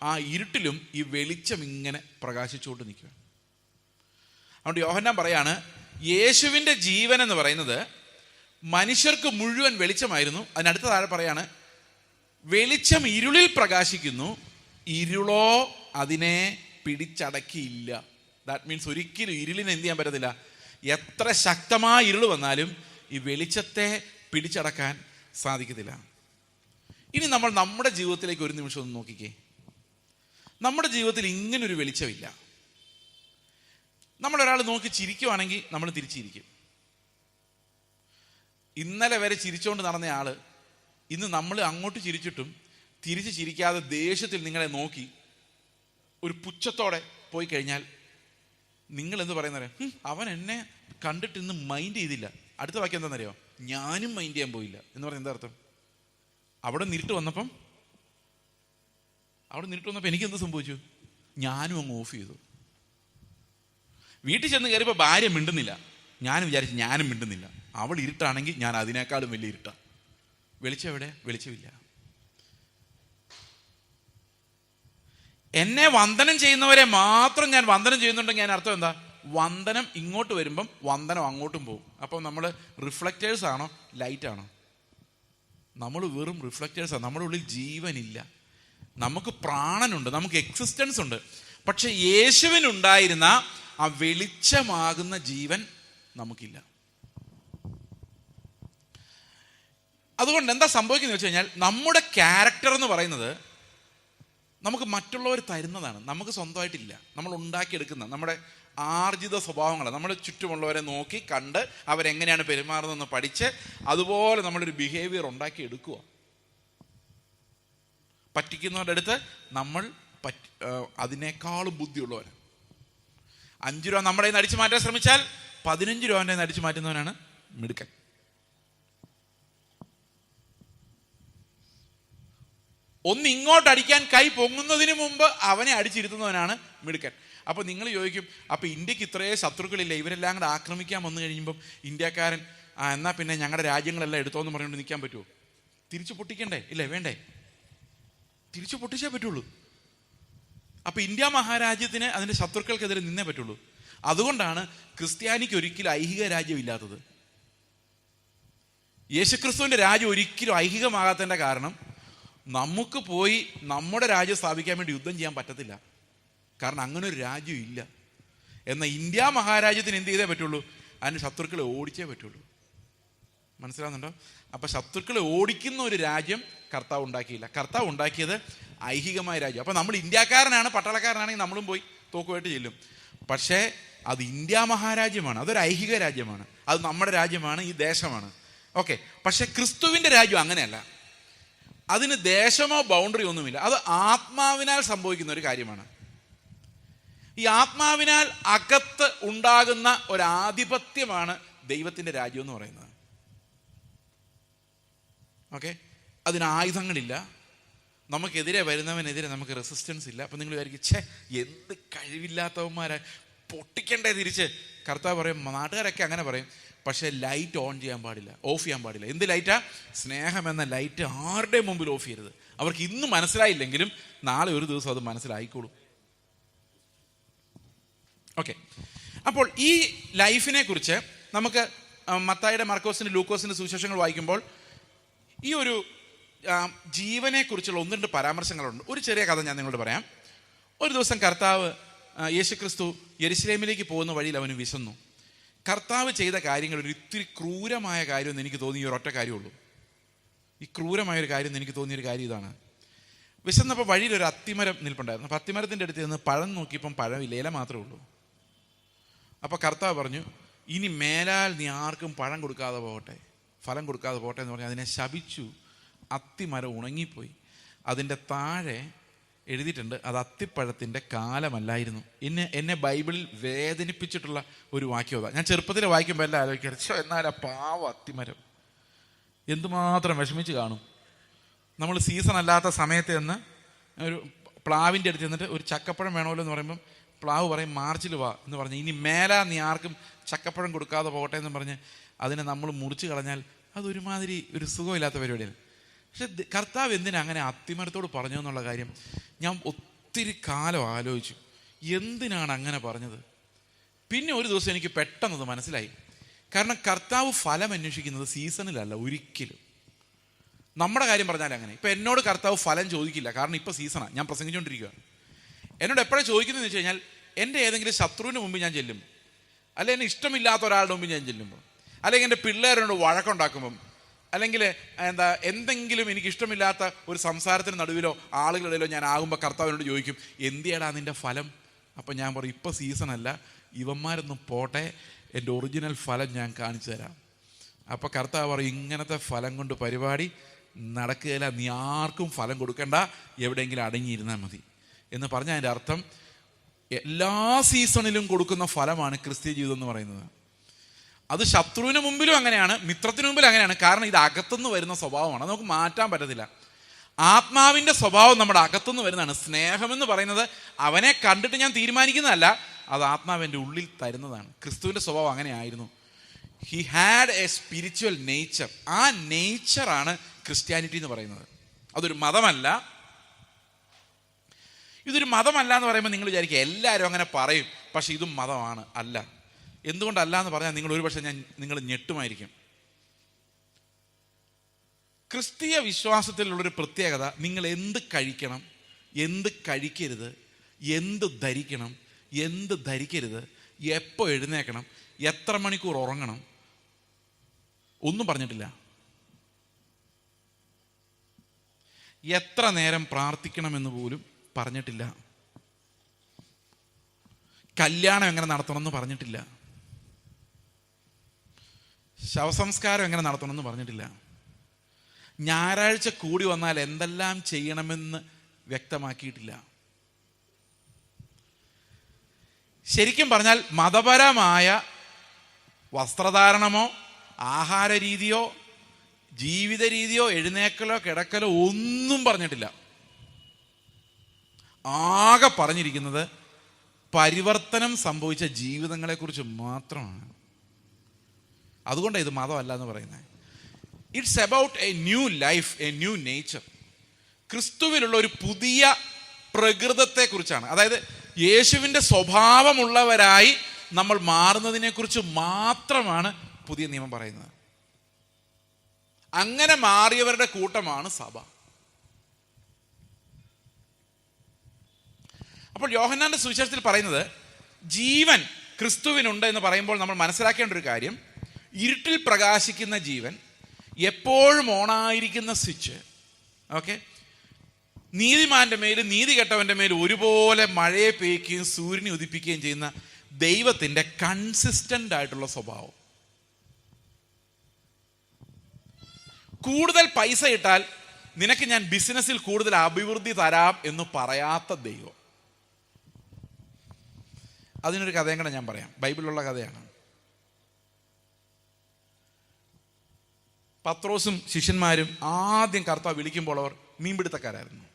ആ ഇരുട്ടിലും ഈ വെളിച്ചം ഇങ്ങനെ പ്രകാശിച്ചുകൊണ്ട് നിൽക്കുക. അതുകൊണ്ട് യോഹന്നാൻ പറയാണ്, യേശുവിൻ്റെ ജീവൻ എന്ന് പറയുന്നത് മനുഷ്യർക്ക് മുഴുവൻ വെളിച്ചമായിരുന്നു. അതിനടുത്ത താഴെ പറയാണ്, വെളിച്ചം ഇരുളിൽ പ്രകാശിക്കുന്നു, ഇരുളോ അതിനെ പിടിച്ചടക്കിയില്ല. ദാറ്റ് മീൻസ് ഒരിക്കലും ഇരുളിനെ എന്ത് ചെയ്യാൻ പറ്റത്തില്ല. എത്ര ശക്തമായ ഇരുൾ വന്നാലും ഈ വെളിച്ചത്തെ പിടിച്ചടക്കാൻ സാധിക്കത്തില്ല. ഇനി നമ്മൾ നമ്മുടെ ജീവിതത്തിലേക്ക് ഒരു നിമിഷം ഒന്ന് നോക്കിക്കേ. നമ്മുടെ ജീവിതത്തിൽ ഇങ്ങനൊരു വെളിച്ചമില്ല. നമ്മളൊരാൾ നോക്കി ചിരിക്കുവാണെങ്കിൽ നമ്മൾ തിരിച്ചിരിക്കും. ഇന്നലെ വരെ ചിരിച്ചുകൊണ്ട് നടന്ന ആള് ഇന്ന് നമ്മൾ അങ്ങോട്ട് ചിരിച്ചിട്ടും തിരിച്ച് ചിരിക്കാതെ ദേഷ്യത്തിൽ നിങ്ങളെ നോക്കി ഒരു പുച്ഛത്തോടെ പോയി കഴിഞ്ഞാൽ നിങ്ങൾ എന്ത് പറയുന്നത്? അവൻ എന്നെ കണ്ടിട്ട് ഇന്ന് മൈൻഡ് ചെയ്തില്ല. അടുത്ത വാക്യം എന്താണെന്നറിയോ? ഞാനും മൈൻഡ് ചെയ്യാൻ പോയില്ല എന്ന് പറഞ്ഞാൽ എന്താ അർത്ഥം? അവിടെ നിരിട്ട് വന്നപ്പം എനിക്കെന്ത് സംഭവിച്ചു? ഞാനും അങ്ങ് ഓഫ് ചെയ്തു. വീട്ടിൽ ചെന്ന് കയറിയപ്പോൾ ഭാര്യ മിണ്ടുന്നില്ല. ഞാൻ വിചാരിച്ചു ഞാനും മിണ്ടുന്നില്ല. അവൾ ഇരുട്ടാണെങ്കിൽ ഞാൻ അതിനേക്കാളും വലിയ ഇരുട്ടാ. വെളിച്ചം എവിടെ? വെളിച്ചമില്ല. എന്നെ വന്ദനം ചെയ്യുന്നവരെ മാത്രം ഞാൻ വന്ദനം ചെയ്യുന്നുണ്ടെങ്കിൽ ഞാൻ അർത്ഥം എന്താ? വന്ദനം ഇങ്ങോട്ട് വരുമ്പം വന്ദനം അങ്ങോട്ടും പോകും. അപ്പം നമ്മൾ റിഫ്ലക്റ്റേഴ്സ് ആണോ ലൈറ്റ് ആണോ? നമ്മൾ വെറും റിഫ്ലക്റ്റേഴ്സാണ്. നമ്മുടെ ഉള്ളിൽ ജീവനില്ല. നമുക്ക് പ്രാണനുണ്ട്, നമുക്ക് എക്സിസ്റ്റൻസ് ഉണ്ട്. പക്ഷെ യേശുവിനുണ്ടായിരുന്ന ആ വെളിച്ചമാകുന്ന ജീവൻ നമുക്കില്ല. അതുകൊണ്ട് എന്താ സംഭവിക്കുന്നത് വെച്ച് കഴിഞ്ഞാൽ, നമ്മുടെ ക്യാരക്ടർ എന്ന് പറയുന്നത് നമുക്ക് മറ്റുള്ളവർ തരുന്നതാണ്, നമുക്ക് സ്വന്തമായിട്ടില്ല. നമ്മൾ ഉണ്ടാക്കിയെടുക്കുന്ന നമ്മുടെ ആർജിത സ്വഭാവങ്ങൾ, നമ്മുടെ ചുറ്റുമുള്ളവരെ നോക്കി കണ്ട് അവരെങ്ങനെയാണ് പെരുമാറുന്നതെന്ന് പഠിച്ച് അതുപോലെ നമ്മളൊരു ബിഹേവിയർ ഉണ്ടാക്കി എടുക്കുക. പറ്റിക്കുന്നവരുടെ അടുത്ത് നമ്മൾ അതിനേക്കാളും ബുദ്ധിയുള്ളവർ. 5 രൂപ നമ്മുടെ കയ്യിൽ നിന്ന് അടിച്ചു മാറ്റാൻ ശ്രമിച്ചാൽ 15 രൂപ എൻ്റെ അടിച്ചു മാറ്റുന്നവനാണ് മിടുക്കൻ. ഒന്ന് ഇങ്ങോട്ട് അടിക്കാൻ കൈ പൊങ്ങുന്നതിന് മുമ്പ് അവനെ അടിച്ചിരുത്തുന്നവനാണ് മിടുക്കൻ. അപ്പോൾ നിങ്ങൾ ചോദിക്കും, അപ്പോൾ ഇന്ത്യക്ക് ഇത്രയേ ശത്രുക്കളില്ല, ഇവരെല്ലാം കൂടെ ആക്രമിക്കാൻ വന്നു കഴിയുമ്പം ഇന്ത്യക്കാരൻ എന്നാൽ പിന്നെ ഞങ്ങളുടെ രാജ്യങ്ങളെല്ലാം എടുത്തോന്ന് പറഞ്ഞുകൊണ്ട് നിൽക്കാൻ പറ്റുമോ? തിരിച്ചു പൊട്ടിക്കണ്ടേ? ഇല്ലേ, വേണ്ടേ? തിരിച്ചു പൊട്ടിച്ചേ പറ്റുള്ളൂ. അപ്പോൾ ഇന്ത്യ മഹാരാജ്യത്തിന് അതിൻ്റെ ശത്രുക്കൾക്കെതിരെ നിന്നേ പറ്റുള്ളൂ. അതുകൊണ്ടാണ് ക്രിസ്ത്യാനിക്ക് ഒരിക്കലും ഐഹിക രാജ്യം ഇല്ലാത്തത്. യേശുക്രിസ്തുവിൻ്റെ രാജ്യം ഒരിക്കലും ഐഹികമാകാത്തതിൻ്റെ കാരണം, നമുക്ക് പോയി നമ്മുടെ രാജ്യം സ്ഥാപിക്കാൻ വേണ്ടി യുദ്ധം ചെയ്യാൻ പറ്റത്തില്ല. കാരണം അങ്ങനെ ഒരു രാജ്യം ഇല്ല. എന്നാൽ ഇന്ത്യ മഹാരാജ്യത്തിന് എന്ത് ചെയ്തേ പറ്റുള്ളൂ? അതിന് ശത്രുക്കളെ ഓടിച്ചേ പറ്റുള്ളൂ. മനസ്സിലാവുന്നുണ്ടോ? അപ്പം ശത്രുക്കളെ ഓടിക്കുന്ന ഒരു രാജ്യം കർത്താവ് ഉണ്ടാക്കിയില്ല. കർത്താവ് ഉണ്ടാക്കിയത് ഐഹികമായ രാജ്യം. അപ്പം നമ്മൾ ഇന്ത്യക്കാരനാണ്, പട്ടാളക്കാരനാണെങ്കിൽ നമ്മളും പോയി തോക്കുമായിട്ട് ചെല്ലും. പക്ഷേ അത് ഇന്ത്യ മഹാരാജ്യമാണ്, അതൊരു ഐഹിക രാജ്യമാണ്, അത് നമ്മുടെ രാജ്യമാണ്, ഈ ദേശമാണ്. ഓക്കെ. പക്ഷെ ക്രിസ്തുവിൻ്റെ രാജ്യം അങ്ങനെയല്ല. അതിന് ദേശമോ ബൗണ്ടറി ഒന്നുമില്ല. അത് ആത്മാവിനാൽ സംഭവിക്കുന്ന ഒരു കാര്യമാണ്. ഈ ആത്മാവിനാൽ അകത്ത് ഉണ്ടാകുന്ന ഒരാധിപത്യമാണ് ദൈവത്തിൻ്റെ രാജ്യം എന്ന് പറയുന്നത്. ഓക്കെ. അതിന് ആയുധങ്ങളില്ല, നമുക്കെതിരെ വരുന്നവനെതിരെ നമുക്ക് റെസിസ്റ്റൻസ് ഇല്ല. അപ്പം നിങ്ങൾ വിചാരിക്കും, എന്ത് കഴിവില്ലാത്തവന്മാരെ പൊട്ടിക്കണ്ടേ തിരിച്ച്. കർത്താവ് പറയും, നാട്ടുകാരൊക്കെ അങ്ങനെ പറയും, പക്ഷേ ലൈറ്റ് ഓൺ ചെയ്യാൻ പാടില്ല, ഓഫ് ചെയ്യാൻ പാടില്ല. എന്ത് ലൈറ്റാ? സ്നേഹം എന്ന ലൈറ്റ് ആരുടെയും മുമ്പിൽ ഓഫ് ചെയ്യരുത്. അവർക്ക് ഇന്ന് മനസ്സിലായില്ലെങ്കിലും നാളെ ഒരു ദിവസം അത് മനസ്സിലായിക്കോളും. ഓക്കെ. അപ്പോൾ ഈ ലൈഫിനെ കുറിച്ച് നമുക്ക് മത്തായിയുടെ, മർക്കോസിൻ്റെ, ലൂക്കോസിൻ്റെ സുവിശേഷങ്ങൾ വായിക്കുമ്പോൾ ഈ ഒരു ജീവനെക്കുറിച്ചുള്ള 1-2 പരാമർശങ്ങളുണ്ട്. ഒരു ചെറിയ കഥ ഞാൻ നിങ്ങളോട് പറയാം. ഒരു ദിവസം കർത്താവ് യേശുക്രിസ്തു യെരുശലേമിലേക്ക് പോകുന്ന വഴിയിൽ അവന് വിശന്നു. കർത്താവ് ചെയ്ത കാര്യങ്ങൾ ഒരു ഇത്തിരി ക്രൂരമായ കാര്യമെന്ന് എനിക്ക് തോന്നിയ ഒരൊറ്റ കാര്യമുള്ളൂ. ഈ ക്രൂരമായൊരു കാര്യം എന്ന് എനിക്ക് തോന്നിയൊരു കാര്യം ഇതാണ്. വിശന്നപ്പോൾ വഴിയിൽ ഒരു അത്തിമരം നിൽപ്പുണ്ടായിരുന്നു. അപ്പോൾ അത്തിമരത്തിൻ്റെ അടുത്ത് നിന്ന് പഴം നോക്കിയപ്പം പഴമില്ല, ഇല മാത്രമേ ഉള്ളൂ. അപ്പോൾ കർത്താവ് പറഞ്ഞു, ഇനി മേലാൽ നീ ആർക്കും പഴം കൊടുക്കാതെ പോകട്ടെ, ഫലം കൊടുക്കാതെ പോകട്ടെ എന്ന് പറഞ്ഞ് അതിനെ ശപിച്ചു. അത്തിമരം ഉണങ്ങിപ്പോയി. അതിൻ്റെ താഴെ എഴുതിയിട്ടുണ്ട്, അത് അത്തിപ്പഴത്തിൻ്റെ കാലമല്ലായിരുന്നു. എന്നെ ബൈബിളിൽ വേദനിപ്പിച്ചിട്ടുള്ള ഒരു വാക്യം അതാണ്. ഞാൻ ചെറുപ്പത്തിൽ വായിക്കുമ്പോൾ എല്ലാം ആലോചിക്കുക, എന്നാൽ ആ പാവ അത്തിമരം എന്തുമാത്രം വിഷമിച്ച് കാണും. നമ്മൾ സീസൺ അല്ലാത്ത സമയത്ത് നിന്ന് ഒരു പ്ലാവിൻ്റെ അടുത്ത് നിന്നിട്ട് ഒരു ചക്കപ്പഴം വേണമല്ലോ എന്ന് പറയുമ്പം പ്ലാവ് പറയും, മാർച്ചിൽ വാ എന്ന് പറഞ്ഞ് ഇനി മേലാ നീ ആർക്കും ചക്കപ്പഴം കൊടുക്കാതെ പോകട്ടെ എന്ന് പറഞ്ഞ് അതിനെ നമ്മൾ മുറിച്ച് കളഞ്ഞാൽ അതൊരുമാതിരി ഒരു സുഖമില്ലാത്ത പരിപാടിയാണ്. പക്ഷെ കർത്താവ് എന്തിനാ അങ്ങനെ അത്തിമരത്തോട് പറഞ്ഞു എന്നുള്ള കാര്യം ഞാൻ ഒത്തിരി കാലം ആലോചിച്ചു. എന്തിനാണ് അങ്ങനെ പറഞ്ഞത്? പിന്നെ ഒരു ദിവസം എനിക്ക് പെട്ടെന്നത് മനസ്സിലായി. കാരണം കർത്താവ് ഫലം അന്വേഷിക്കുന്നത് സീസണിലല്ല ഒരിക്കലും. നമ്മുടെ കാര്യം പറഞ്ഞാൽ അങ്ങനെ. ഇപ്പം എന്നോട് കർത്താവ് ഫലം ചോദിക്കില്ല, കാരണം ഇപ്പം സീസണാണ്, ഞാൻ പ്രസംഗിച്ചുകൊണ്ടിരിക്കുക. എന്നോട് എപ്പോഴാണ് ചോദിക്കുന്നതെന്ന് വെച്ച് കഴിഞ്ഞാൽ, എൻ്റെ ഏതെങ്കിലും ശത്രുവിന് മുമ്പ് ഞാൻ ചെല്ലും, അല്ലെങ്കിൽ എന്നെ ഇഷ്ടമില്ലാത്ത ഒരാളുടെ മുമ്പ് ഞാൻ ചെല്ലുമ്പോൾ, അല്ലെങ്കിൽ എൻ്റെ പിള്ളേരോട് വഴക്കുണ്ടാക്കുമ്പം, അല്ലെങ്കിൽ എന്തെങ്കിലും എനിക്ക് ഇഷ്ടമില്ലാത്ത ഒരു സംസാരത്തിന് നടുവിലോ ആളുകളിലോ ഞാൻ ആകുമ്പോൾ കർത്താവിനോട് ചോദിക്കും, എന്തിയാടാ നിൻ്റെ ഫലം? അപ്പം ഞാൻ പറയും, ഇപ്പം സീസണല്ല, ഇവന്മാരൊന്നും പോട്ടെ, എൻ്റെ ഒറിജിനൽ ഫലം ഞാൻ കാണിച്ചു തരാം. അപ്പോൾ കർത്താവ് പറയും, ഇങ്ങനത്തെ ഫലം കൊണ്ട് പരിപാടി നടക്കുകയില്ല, നീ ആർക്കും ഫലം കൊടുക്കണ്ട, എവിടെയെങ്കിലും അടങ്ങിയിരുന്നാൽ മതി എന്ന് പറഞ്ഞാൽ അതിൻ്റെ അർത്ഥം എല്ലാ സീസണിലും കൊടുക്കുന്ന ഫലമാണ് ക്രിസ്ത്യ ജീവിതം എന്ന് പറയുന്നത്. അത് ശത്രുവിന് മുമ്പിലും അങ്ങനെയാണ്, മിത്രത്തിന് മുമ്പിലും അങ്ങനെയാണ്. കാരണം ഇത് അകത്തുനിന്ന് വരുന്ന സ്വഭാവമാണ്, അത് നമുക്ക് മാറ്റാൻ പറ്റത്തില്ല. ആത്മാവിൻ്റെ സ്വഭാവം നമ്മുടെ അകത്തുനിന്ന് വരുന്നതാണ്. സ്നേഹമെന്ന് പറയുന്നത് അവനെ കണ്ടിട്ട് ഞാൻ തീരുമാനിക്കുന്നതല്ല, അത് ആത്മാവിൻ്റെ ഉള്ളിൽ തരുന്നതാണ്. ക്രിസ്തുവിൻ്റെ സ്വഭാവം അങ്ങനെയായിരുന്നു. He had A spiritual nature. ആ നേച്ചറാണ് ക്രിസ്ത്യാനിറ്റി എന്ന് പറയുന്നത്. അതൊരു മതമല്ല. ഇതൊരു മതമല്ല എന്ന് പറയുമ്പോൾ നിങ്ങൾ വിചാരിക്കുക എല്ലാവരും അങ്ങനെ പറയും, പക്ഷെ ഇതും മതമാണ്. അല്ല. എന്തുകൊണ്ടല്ല എന്ന് പറഞ്ഞാൽ നിങ്ങൾ ഒരുപക്ഷെ നിങ്ങൾ ഞെട്ടുമായിരിക്കും. ക്രിസ്തീയ വിശ്വാസത്തിലുള്ളൊരു പ്രത്യേകത, നിങ്ങൾ എന്ത് കഴിക്കണം, എന്ത് കഴിക്കരുത്, എന്ത് ധരിക്കണം, എന്ത് ധരിക്കരുത്, എപ്പോൾ എഴുന്നേക്കണം, എത്ര മണിക്കൂർ ഉറങ്ങണം, ഒന്നും പറഞ്ഞിട്ടില്ല. എത്ര നേരം പ്രാർത്ഥിക്കണമെന്ന് പോലും പറഞ്ഞിട്ടില്ല. കല്യാണം എങ്ങനെ നടത്തണമെന്ന് പറഞ്ഞിട്ടില്ല. ശവസംസ്കാരം എങ്ങനെ നടത്തണമെന്ന് പറഞ്ഞിട്ടില്ല. ഞായറാഴ്ച കൂടി വന്നാൽ എന്തെല്ലാം ചെയ്യണമെന്ന് വ്യക്തമാക്കിയിട്ടില്ല. ശരിക്കും പറഞ്ഞാൽ മതപരമായ വസ്ത്രധാരണമോ ആഹാര രീതിയോ ജീവിത രീതിയോ എഴുന്നേക്കലോ കിടക്കലോ ഒന്നും പറഞ്ഞിട്ടില്ല. ആകെ പറഞ്ഞിരിക്കുന്നത് പരിവർത്തനം സംഭവിച്ച ജീവിതങ്ങളെക്കുറിച്ച് മാത്രമാണ്. അതുകൊണ്ടാണ് ഇത് മതമല്ല എന്ന് പറയുന്നത്. It's about A new life, A new nature. ക്രിസ്തുവിലുള്ള ഒരു പുതിയ പ്രകൃതത്തെക്കുറിച്ചാണ്. അതായത് യേശുവിൻ്റെ സ്വഭാവമുള്ളവരായി നമ്മൾ മാറുന്നതിനെക്കുറിച്ച് മാത്രമാണ് പുതിയ നിയമം പറയുന്നത്. അങ്ങനെ മാറിയവരുടെ കൂട്ടമാണ് സഭ. അപ്പോൾ യോഹന്നാന്റെ സുവിശേഷത്തിൽ പറയുന്നത് ജീവൻ ക്രിസ്തുവിനുണ്ട് എന്ന് പറയുമ്പോൾ നമ്മൾ മനസ്സിലാക്കേണ്ട ഒരു കാര്യം, ഇരുട്ടിൽ പ്രകാശിക്കുന്ന ജീവൻ, എപ്പോഴും ഓണായിരിക്കുന്ന സ്വിച്ച്, ഓക്കെ, നീതിമാന്റെ മേലും നീതി കെട്ടവന്റെ മേലും ഒരുപോലെ മഴയെ പെയ്യുകയും സൂര്യനെ ഉദിപ്പിക്കുകയും ചെയ്യുന്ന ദൈവത്തിൻ്റെ കൺസിസ്റ്റന്റ് ആയിട്ടുള്ള സ്വഭാവം. കൂടുതൽ പൈസ ഇട്ടാൽ നിനക്ക് ഞാൻ ബിസിനസ്സിൽ കൂടുതൽ അഭിവൃദ്ധി തരാം എന്ന് പറയാത്ത ദൈവം. അതിനൊരു കഥയും കൂടെ ഞാൻ പറയാം, ബൈബിളിലുള്ള കഥയാണ്. പത്രോസും ശിഷ്യന്മാരും ആദ്യം കർത്താവ് വിളിക്കുമ്പോൾ അവർ മീൻപിടുത്തക്കാരായിരുന്നു.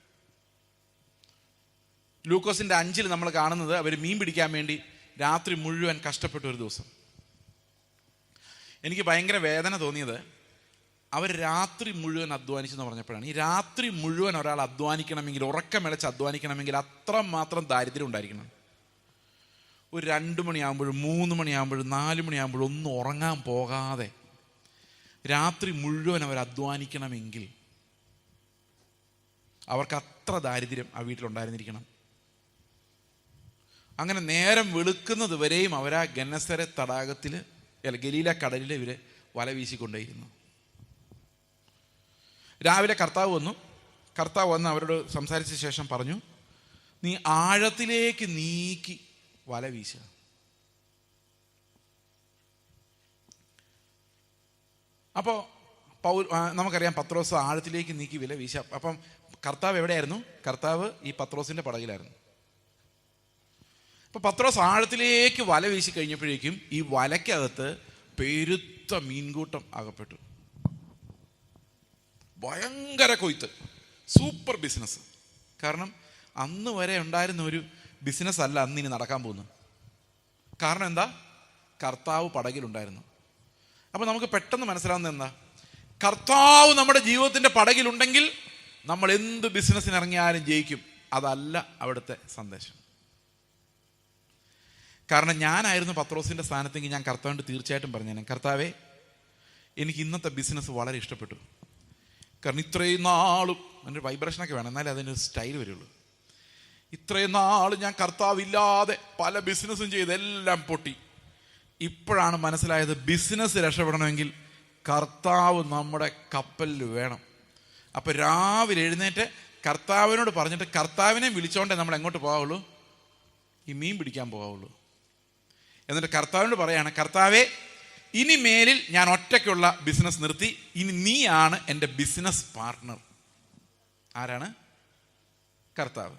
ലൂക്കോസിന്റെ 5 നമ്മൾ കാണുന്നത് അവർ മീൻ പിടിക്കാൻ വേണ്ടി രാത്രി മുഴുവൻ കഷ്ടപ്പെട്ട ഒരു ദിവസം. എനിക്ക് ഭയങ്കര വേദന തോന്നിയത് അവർ രാത്രി മുഴുവൻ അധ്വാനിച്ചെന്ന് പറഞ്ഞപ്പോഴാണ്. ഈ രാത്രി മുഴുവൻ ഒരാൾ അധ്വാനിക്കണമെങ്കിൽ, ഉറക്കമിളച്ച് അധ്വാനിക്കണമെങ്കിൽ അത്രമാത്രം ദാരിദ്ര്യം ഉണ്ടായിരിക്കണം. ഒരു 2 മണിയാകുമ്പോഴും 3 മണിയാകുമ്പോഴും 4 മണിയാകുമ്പോഴും ഒന്നും ഉറങ്ങാൻ പോകാതെ രാത്രി മുഴുവൻ അവർ അധ്വാനിക്കണമെങ്കിൽ അവർക്ക് അത്ര ദാരിദ്ര്യം ആ വീട്ടിലുണ്ടായിരുന്നിരിക്കണം. അങ്ങനെ നേരം വെളുക്കുന്നത് വരെയും അവരാ ഗന്നസരെ തടാകത്തിൽ, ഗലീല കടലിൽ ഇവര് വല വീശിക്കൊണ്ടേയിരുന്നു. രാവിലെ കർത്താവ് വന്ന് അവരോട് സംസാരിച്ച ശേഷം പറഞ്ഞു, നീ ആഴത്തിലേക്ക് നീക്കി വല വീശുക. അപ്പോൾ നമുക്കറിയാം പത്രോസ് ആഴത്തിലേക്ക് നീക്കി വല വീശ. അപ്പം കർത്താവ് എവിടെയായിരുന്നു? കർത്താവ് ഈ പത്രോസിന്റെ പടകിലായിരുന്നു. അപ്പൊ പത്രോസ് ആഴത്തിലേക്ക് വല വീശി കഴിഞ്ഞപ്പോഴേക്കും ഈ വലയ്ക്കകത്ത് പെരുത്ത മീൻകൂട്ടം അകപ്പെട്ടു. ഭയങ്കര കൊയ്ത്ത്, സൂപ്പർ ബിസിനസ്. കാരണം അന്ന് വരെ ഉണ്ടായിരുന്ന ഒരു ബിസിനസ് അല്ല അന്ന് ഇനി നടക്കാൻ പോകുന്നത്. കാരണം എന്താ? കർത്താവ് പടകിലുണ്ടായിരുന്നു. അപ്പൊ നമുക്ക് പെട്ടെന്ന് മനസ്സിലാവുന്നത് എന്താ? കർത്താവ് നമ്മുടെ ജീവിതത്തിന്റെ പടകിലുണ്ടെങ്കിൽ നമ്മൾ എന്ത് ബിസിനസ്സിന് ഇറങ്ങിയാലും ജയിക്കും. അതല്ല അവിടുത്തെ സന്ദേശം. കാരണം ഞാനായിരുന്നു പത്രോസിന്റെ സ്ഥാനത്തെങ്കിൽ ഞാൻ കർത്താവിൻ്റെ തീർച്ചയായിട്ടും പറഞ്ഞേനെ, കർത്താവേ എനിക്ക് ഇന്നത്തെ ബിസിനസ് വളരെ ഇഷ്ടപ്പെട്ടു. കാരണം ഇത്രയും നാളും എൻ്റെ വൈബ്രേഷനൊക്കെ വേണം, എന്നാലേ അതിനൊരു സ്റ്റൈൽ വരുള്ളൂ. ഇത്രയും നാളും ഞാൻ കർത്താവില്ലാതെ പല ബിസിനസ്സും ചെയ്ത് എല്ലാം പൊട്ടി. ഇപ്പോഴാണ് മനസ്സിലായത് ബിസിനസ് രക്ഷപ്പെടണമെങ്കിൽ കർത്താവ് നമ്മുടെ കപ്പലിൽ വേണം. അപ്പം രാവിലെ എഴുന്നേറ്റ് കർത്താവിനോട് പറഞ്ഞിട്ട് കർത്താവിനെ വിളിച്ചോണ്ടേ നമ്മൾ എങ്ങോട്ട് പോകാവുള്ളൂ? ഈ മീൻ പിടിക്കാൻ പോകാവുള്ളൂ. എന്നിട്ട് കർത്താവിനോട് പറയാണ്, കർത്താവേ ഇനി മേലിൽ ഞാൻ ഒറ്റയ്ക്കുള്ള ബിസിനസ് നിർത്തി, ഇനി നീയാണ് എൻ്റെ ബിസിനസ് പാർട്ട്ണർ. ആരാണ്? കർത്താവ്.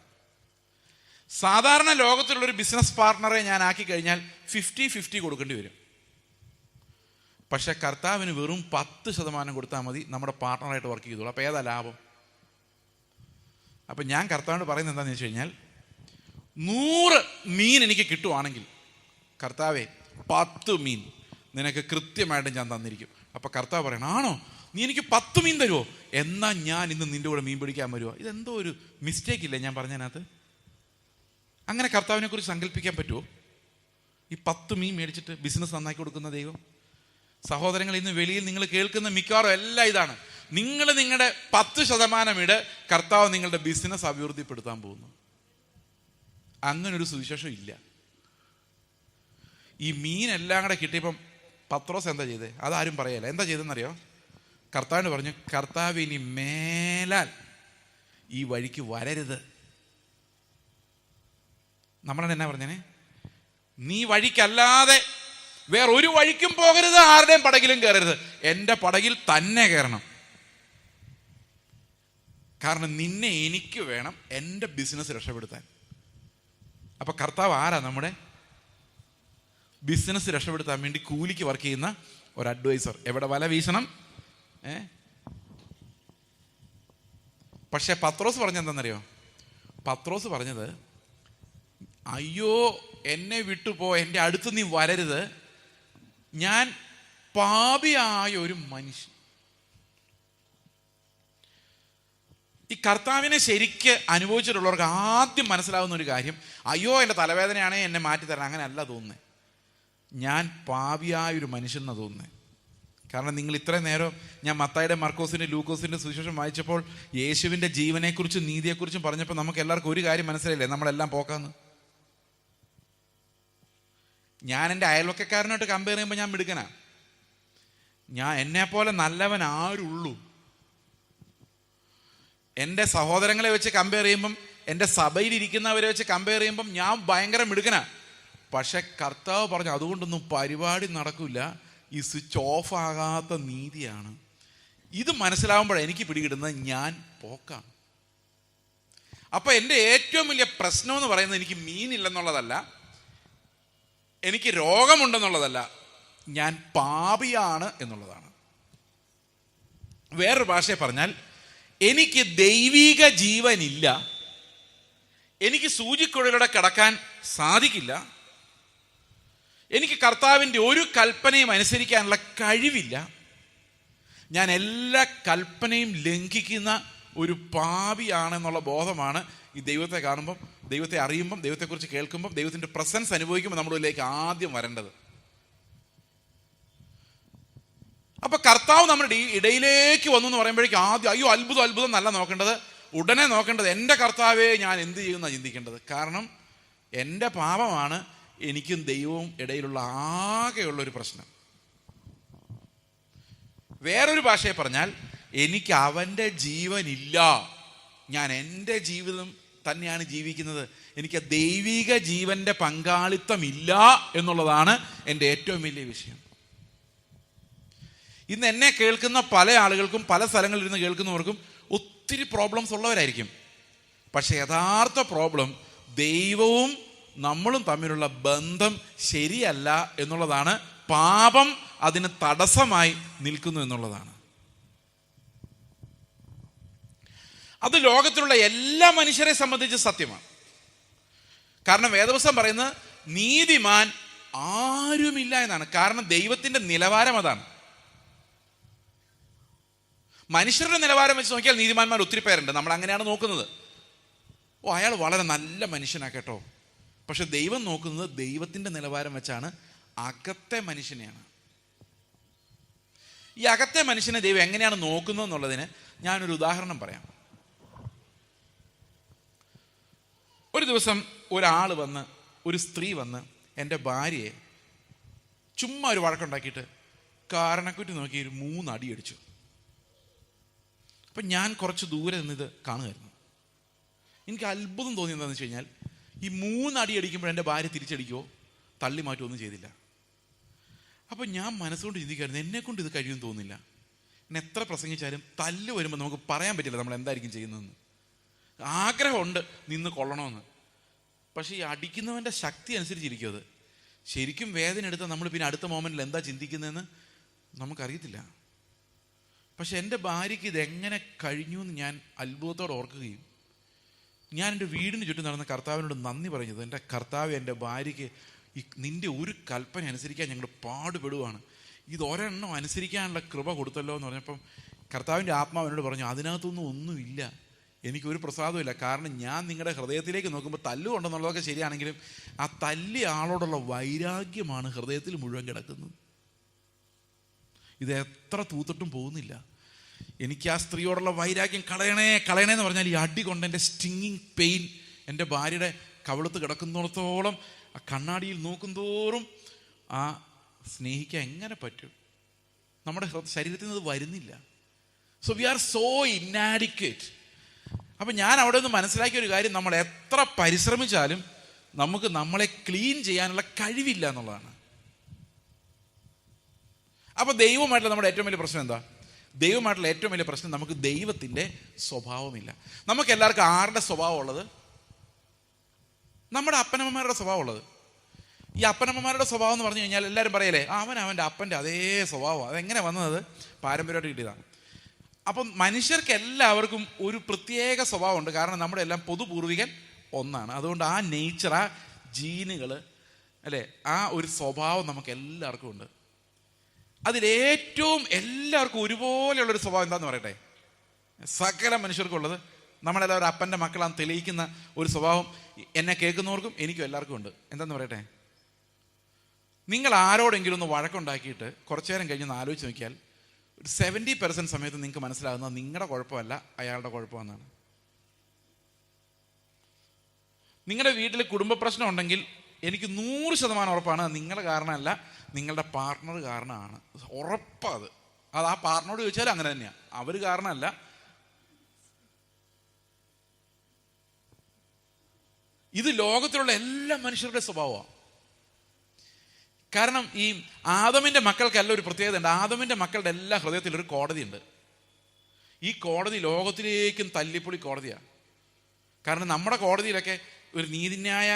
സാധാരണ ലോകത്തിലുള്ളൊരു ബിസിനസ് പാർട്ട്ണറെ ഞാൻ ആക്കി കഴിഞ്ഞാൽ 50-50 കൊടുക്കേണ്ടി വരും. പക്ഷെ കർത്താവിന് വെറും 10% കൊടുത്താൽ മതി, നമ്മുടെ പാർട്ട്ണറായിട്ട് വർക്ക് ചെയ്തോളൂ. അപ്പോൾ ഏതാ ലാഭം? അപ്പം ഞാൻ കർത്താവിനോട് പറയുന്നത് എന്താണെന്ന് വെച്ച് കഴിഞ്ഞാൽ, 100 മീൻ എനിക്ക് കിട്ടുവാണെങ്കിൽ കർത്താവേ 10 മീൻ നിനക്ക് കൃത്യമായിട്ട് ഞാൻ തന്നിരിക്കും. അപ്പം കർത്താവ് പറയണം, ആണോ നീ എനിക്ക് 10 മീൻ തരുമോ? എന്നാൽ ഞാൻ ഇന്ന് നിൻ്റെ കൂടെ മീൻ പിടിക്കാൻ വരുമോ? ഇതെന്തോ ഒരു മിസ്റ്റേക്ക് ഇല്ലേ ഞാൻ പറഞ്ഞതിനകത്ത്? അങ്ങനെ കർത്താവിനെ കുറിച്ച് സങ്കല്പിക്കാൻ പറ്റുമോ? ഈ 10 മീൻ മേടിച്ചിട്ട് ബിസിനസ് നന്നാക്കി കൊടുക്കുന്ന ദൈവം. സഹോദരങ്ങൾ, ഇന്ന് വെളിയിൽ നിങ്ങൾ കേൾക്കുന്ന മിക്കവാറും എല്ലാം ഇതാണ്. നിങ്ങൾ നിങ്ങളുടെ 10% ഇട്, കർത്താവ് നിങ്ങളുടെ ബിസിനസ് അഭിവൃദ്ധിപ്പെടുത്താൻ പോകുന്നു. അങ്ങനൊരു സുവിശേഷം ഇല്ല. ഈ മീനെല്ലാം കൂടെ കിട്ടിയപ്പം പത്രോസ് എന്താ ചെയ്തേ? അതാരും പറയല്ല. എന്താ ചെയ്തെന്നറിയോ? കർത്താവിന് പറഞ്ഞു, കർത്താവ് ഇനി മേലാൽ ഈ വഴിക്ക് വരരുത്. നമ്മളെന്നാ പറഞ്ഞേ? നീ വഴിക്കല്ലാതെ വേറെ ഒരു വഴിക്കും പോകരുത്, ആരുടെയും പടകിലും കയറരുത്, എൻ്റെ പടകിൽ തന്നെ കയറണം. കാരണം നിന്നെ എനിക്ക് വേണം എൻ്റെ ബിസിനസ് രക്ഷപ്പെടുത്താൻ. അപ്പൊ കർത്താവ് ആരാ? നമ്മുടെ ബിസിനസ് രക്ഷപ്പെടുത്താൻ വേണ്ടി കൂലിക്ക് വർക്ക് ചെയ്യുന്ന ഒരു അഡ്വൈസർ. എവിടെ വല വീശണം? പക്ഷെ പത്രോസ് പറഞ്ഞെന്താണെന്നറിയോ? പത്രോസ് പറഞ്ഞത്, അയ്യോ എന്നെ വിട്ടുപോ, എൻ്റെ അടുത്ത് നീ വരരുത്, ഞാൻ പാപിയായ ഒരു മനുഷ്യൻ. ഈ കർത്താവിനെ ശരിക്ക് അനുഭവിച്ചിട്ടുള്ളവർക്ക് ആദ്യം മനസ്സിലാവുന്ന ഒരു കാര്യം, അയ്യോ എൻ്റെ തലവേദനയാണേ എന്നെ മാറ്റിത്തരണം, അങ്ങനെയല്ല തോന്നുന്നത്. ഞാൻ പാപിയായൊരു മനുഷ്യൻ എന്നാണ് തോന്നുന്നത്. കാരണം നിങ്ങൾ ഇത്രയും നേരം ഞാൻ മത്തായിയുടെ, മർക്കോസിൻ്റെ, ലൂക്കോസിൻ്റെ സുവിശേഷം വായിച്ചപ്പോൾ യേശുവിൻ്റെ ജീവനെക്കുറിച്ചും നീതിയെക്കുറിച്ചും പറഞ്ഞപ്പോൾ നമുക്ക് എല്ലാവർക്കും ഒരു കാര്യം മനസ്സിലായില്ലേ? നമ്മളെല്ലാം പോക്കാന്ന്. ഞാൻ എൻ്റെ അയൽവക്കക്കാരനായിട്ട് കമ്പയർ ചെയ്യുമ്പോൾ ഞാൻ മിടുക്കനാ. എന്നെപ്പോലെ നല്ലവൻ ആരുള്ളൂ? എൻ്റെ സഹോദരങ്ങളെ വെച്ച് കമ്പയർ ചെയ്യുമ്പം, എൻ്റെ സഭയിലിരിക്കുന്നവരെ വെച്ച് കമ്പയർ ചെയ്യുമ്പം ഞാൻ ഭയങ്കര മിടുക്കനാ. പക്ഷെ കർത്താവ് പറഞ്ഞു, അതുകൊണ്ടൊന്നും പരിപാടി നടക്കില്ല, ഈ സ്വിച്ച് ഓഫ് ആകാത്ത നീതിയാണ്. ഇത് മനസ്സിലാവുമ്പോഴാണ് എനിക്ക് പിടികിടുന്നത് ഞാൻ പോക്കാം. അപ്പം എൻ്റെ ഏറ്റവും വലിയ പ്രശ്നം എന്ന് പറയുന്നത് എനിക്ക് മീനില്ലെന്നുള്ളതല്ല, എനിക്ക് രോഗമുണ്ടെന്നുള്ളതല്ല, ഞാൻ പാപിയാണ് എന്നുള്ളതാണ്. വേറൊരു ഭാഷയെ പറഞ്ഞാൽ, എനിക്ക് ദൈവിക ജീവനില്ല, എനിക്ക് സൂചിക്കുഴലിലൂടെ കിടക്കാൻ സാധിക്കില്ല, എനിക്ക് കർത്താവിൻ്റെ ഒരു കൽപ്പനയും അനുസരിക്കാനുള്ള കഴിവില്ല, ഞാൻ എല്ലാ കൽപ്പനയും ലംഘിക്കുന്ന ഒരു പാപിയാണെന്നുള്ള ബോധമാണ് ഈ ദൈവത്തെ കാണുമ്പം, ദൈവത്തെ അറിയുമ്പം, ദൈവത്തെക്കുറിച്ച് കേൾക്കുമ്പം, ദൈവത്തിൻ്റെ പ്രസൻസ് അനുഭവിക്കുമ്പോൾ നമ്മുടെ ഉള്ളിലേക്ക് ആദ്യം വരേണ്ടത്. അപ്പൊ കർത്താവ് നമ്മുടെ ഇടയിലേക്ക് വന്നു എന്ന് പറയുമ്പോഴേക്കും ആദ്യം അയ്യോ അത്ഭുതം അത്ഭുതം നല്ല നോക്കേണ്ടത്, ഉടനെ നോക്കേണ്ടത് എൻ്റെ കർത്താവേ ഞാൻ എന്ത് ചെയ്യുന്ന ചിന്തിക്കേണ്ടത്. കാരണം എൻ്റെ പാപമാണ് എനിക്കും ദൈവവും ഇടയിലുള്ള ആകെയുള്ളൊരു പ്രശ്നം. വേറൊരു ഭാഷയെ പറഞ്ഞാൽ, എനിക്ക് അവൻ്റെ ജീവനില്ല, ഞാൻ എൻ്റെ ജീവിതം തന്നെയാണ് ജീവിക്കുന്നത്, എനിക്ക് ദൈവിക ജീവന്റെ പങ്കാളിത്തമില്ല എന്നുള്ളതാണ് എൻ്റെ ഏറ്റവും വലിയ വിഷയം. ഇന്ന് എന്നെ കേൾക്കുന്ന പല ആളുകൾക്കും, പല സ്ഥലങ്ങളിൽ ഇരുന്ന് കേൾക്കുന്നവർക്കും ഒത്തിരി പ്രോബ്ലംസ് ഉള്ളവരായിരിക്കും. പക്ഷെ യഥാർത്ഥ പ്രോബ്ലം ദൈവവും നമ്മളും തമ്മിലുള്ള ബന്ധം ശരിയല്ല എന്നുള്ളതാണ്. പാപം അതിന് തടസ്സമായി നിൽക്കുന്നു എന്നുള്ളതാണ്. അത് ലോകത്തിലുള്ള എല്ലാ മനുഷ്യരെ സംബന്ധിച്ച് സത്യമാണ്. കാരണം വേദപുസ്തകം പറയുന്നത് നീതിമാൻ ആരുമില്ല എന്നാണ്. കാരണം ദൈവത്തിന്റെ നിലവാരം അതാണ്. മനുഷ്യരുടെ നിലവാരം വെച്ച് നോക്കിയാൽ നീതിമാന്മാർ ഒത്തിരി പേരുണ്ട്, നമ്മൾ അങ്ങനെയാണ് നോക്കുന്നത്. അയാൾ വളരെ നല്ല മനുഷ്യനാ കേട്ടോ. പക്ഷെ ദൈവം നോക്കുന്നത് ദൈവത്തിന്റെ നിലവാരം വെച്ചാണ്, അകത്തെ മനുഷ്യനെയാണ്. ഈ അകത്തെ മനുഷ്യനെ ദൈവം എങ്ങനെയാണ് നോക്കുന്നത് എന്നുള്ളതിന് ഞാനൊരു ഉദാഹരണം പറയാം. ഒരു ദിവസം ഒരു സ്ത്രീ വന്ന് എൻ്റെ ഭാര്യയെ ചുമ്മാ ഒരു വഴക്കുണ്ടാക്കിയിട്ട് കാരണക്കുറ്റി നോക്കി ഒരു 3 അടി അടിച്ചു. അപ്പം ഞാൻ കുറച്ച് ദൂരെ നിന്നിത് കാണുമായിരുന്നു. എനിക്ക് അത്ഭുതം തോന്നി എന്താണെന്ന് വെച്ച് കഴിഞ്ഞാൽ, ഈ 3 അടി അടിക്കുമ്പോൾ എൻ്റെ ഭാര്യ തിരിച്ചടിക്കുകയോ തള്ളി മാറ്റുകയോ ഒന്നും ചെയ്തില്ല. അപ്പം ഞാൻ മനസ്സുകൊണ്ട് ചിന്തിക്കായിരുന്നു, എന്നെക്കൊണ്ട് ഇത് കഴിയുമെന്ന് തോന്നുന്നില്ല. എന്നെ എത്ര പ്രസംഗിച്ചാലും തല്ല് വരുമ്പോൾ നമുക്ക് പറയാൻ പറ്റില്ല നമ്മൾ എന്തായിരിക്കും ചെയ്യുന്നതെന്ന്. ആഗ്രഹമുണ്ട് നിന്ന് കൊള്ളണമെന്ന്. പക്ഷെ ഈ അടിക്കുന്നവൻ്റെ ശക്തി അനുസരിച്ചിരിക്കും അത്. ശരിക്കും വേദന എടുത്താൽ നമ്മൾ പിന്നെ അടുത്ത മൊമെന്റിൽ എന്താ ചിന്തിക്കുന്നതെന്ന് നമുക്കറിയത്തില്ല. പക്ഷെ എൻ്റെ ഭാര്യയ്ക്ക് ഇതെങ്ങനെ കഴിഞ്ഞു എന്ന് ഞാൻ അത്ഭുതത്തോടെ ഓർക്കുകയും ഞാൻ എൻ്റെ വീടിന് ചുറ്റും നടന്ന കർത്താവിനോട് നന്ദി പറഞ്ഞത്, എൻ്റെ കർത്താവ്, എൻ്റെ ഭാര്യയ്ക്ക് നിൻ്റെ ഒരു കൽപ്പന അനുസരിക്കാൻ ഞങ്ങൾ പാടുപെടുവാണ്, ഇതൊരെണ്ണം അനുസരിക്കാനുള്ള കൃപ കൊടുത്തല്ലോ എന്ന് പറഞ്ഞപ്പം കർത്താവിൻ്റെ ആത്മാവിനോട് പറഞ്ഞു, അതിനകത്തൊന്നും ഒന്നുമില്ല, എനിക്കൊരു പ്രസാദമില്ല. കാരണം ഞാൻ നിങ്ങളുടെ ഹൃദയത്തിലേക്ക് നോക്കുമ്പോൾ തല്ലുകൊണ്ടെന്നുള്ളതൊക്കെ ശരിയാണെങ്കിലും ആ തല്ലിയ ആളോടുള്ള വൈരാഗ്യമാണ് ഹൃദയത്തിൽ മുഴുവൻ കിടക്കുന്നത്. ഇത് എത്ര തൂത്തിട്ടും പോകുന്നില്ല. എനിക്ക് ആ സ്ത്രീയോടുള്ള വൈരാഗ്യം കളയണേ എന്ന് പറഞ്ഞാൽ ഈ അടി കൊണ്ട് എൻ്റെ സ്റ്റിങ്ങിങ് പെയിൻ എൻ്റെ ഭാര്യയുടെ കവിളത്ത് കിടക്കുന്നിടത്തോളം ആ കണ്ണാടിയിൽ നോക്കും തോറും ആ സ്നേഹിക്കാൻ എങ്ങനെ പറ്റും? നമ്മുടെ ശരീരത്തിൽ നിന്ന് വരുന്നില്ല. So we are so inadequate. അപ്പം ഞാൻ അവിടെ നിന്ന് മനസ്സിലാക്കിയ ഒരു കാര്യം, നമ്മൾ എത്ര പരിശ്രമിച്ചാലും നമുക്ക് നമ്മളെ ക്ലീൻ ചെയ്യാനുള്ള കഴിവില്ല എന്നുള്ളതാണ്. അപ്പോൾ ദൈവമായിട്ടുള്ള നമ്മുടെ ഏറ്റവും വലിയ പ്രശ്നം എന്താ? ദൈവമായിട്ടുള്ള ഏറ്റവും വലിയ പ്രശ്നം, നമുക്ക് ദൈവത്തിൻ്റെ സ്വഭാവമില്ല. നമുക്ക് എല്ലാവർക്കും ആരുടെ സ്വഭാവം ഉള്ളത്? നമ്മുടെ അപ്പനമ്മമാരുടെ സ്വഭാവം ഉള്ളത്. ഈ അപ്പനമ്മമാരുടെ സ്വഭാവം എന്ന് പറഞ്ഞു കഴിഞ്ഞാൽ എല്ലാവരും പറയലേ, അവൻ്റെ അപ്പൻ്റെ അതേ സ്വഭാവം. അതെങ്ങനെ വന്നത്? പാരമ്പര്യമായിട്ട് കിട്ടിയതാണ്. അപ്പം മനുഷ്യർക്ക് എല്ലാവർക്കും ഒരു പ്രത്യേക സ്വഭാവമുണ്ട്. കാരണം നമ്മുടെ എല്ലാം പൊതുപൂർവികൻ ഒന്നാണ്. അതുകൊണ്ട് ആ നേച്ചർ, ആ ജീനുകൾ, അല്ലേ, ആ ഒരു സ്വഭാവം നമുക്ക് എല്ലാവർക്കും ഉണ്ട്. അതിലേറ്റവും എല്ലാവർക്കും ഒരുപോലെയുള്ളൊരു സ്വഭാവം എന്താണെന്ന് പറയട്ടെ? സകല മനുഷ്യർക്കുള്ളത്, നമ്മളെല്ലാവരും അപ്പൻ്റെ മക്കളാന്ന് തെളിയിക്കുന്ന ഒരു സ്വഭാവം എന്നെ കേൾക്കുന്നവർക്കും എനിക്കും എല്ലാവർക്കും ഉണ്ട്. എന്താണെന്ന് പറയട്ടെ? നിങ്ങൾ ആരോടെങ്കിലും ഒന്ന് വഴക്കുണ്ടാക്കിയിട്ട് കുറച്ചു നേരം കഴിഞ്ഞ് ആലോചിച്ച് നോക്കിയാൽ ഒരു 70% സമയത്ത് നിങ്ങൾക്ക് മനസ്സിലാകുന്നത് നിങ്ങളുടെ കുഴപ്പമല്ല, അയാളുടെ കുഴപ്പമെന്നാണ്. നിങ്ങളുടെ വീട്ടിൽ കുടുംബ പ്രശ്നം ഉണ്ടെങ്കിൽ എനിക്ക് 100% ഉറപ്പാണ് നിങ്ങളുടെ കാരണമല്ല, നിങ്ങളുടെ പാർട്ട്ണർ കാരണമാണ്. ഉറപ്പത്. അത് ആ പാർട്ട്ണറോട് ചോദിച്ചാലും അങ്ങനെ തന്നെയാണ്. അവർ കാരണമല്ല. ഇത് ലോകത്തിലുള്ള എല്ലാ മനുഷ്യരുടെ സ്വഭാവമാണ്. കാരണം ഈ ആദമിൻ്റെ മക്കൾക്കല്ല ഒരു പ്രത്യേകത ഉണ്ട്. ആദമിൻ്റെ മക്കളുടെ എല്ലാ ഹൃദയത്തിലൊരു കോടതിയുണ്ട്. ഈ കോടതി ലോകത്തിലേക്കും തല്ലിപ്പൊളി കോടതിയാണ്. കാരണം നമ്മുടെ കോടതിയിലൊക്കെ ഒരു നീതിന്യായ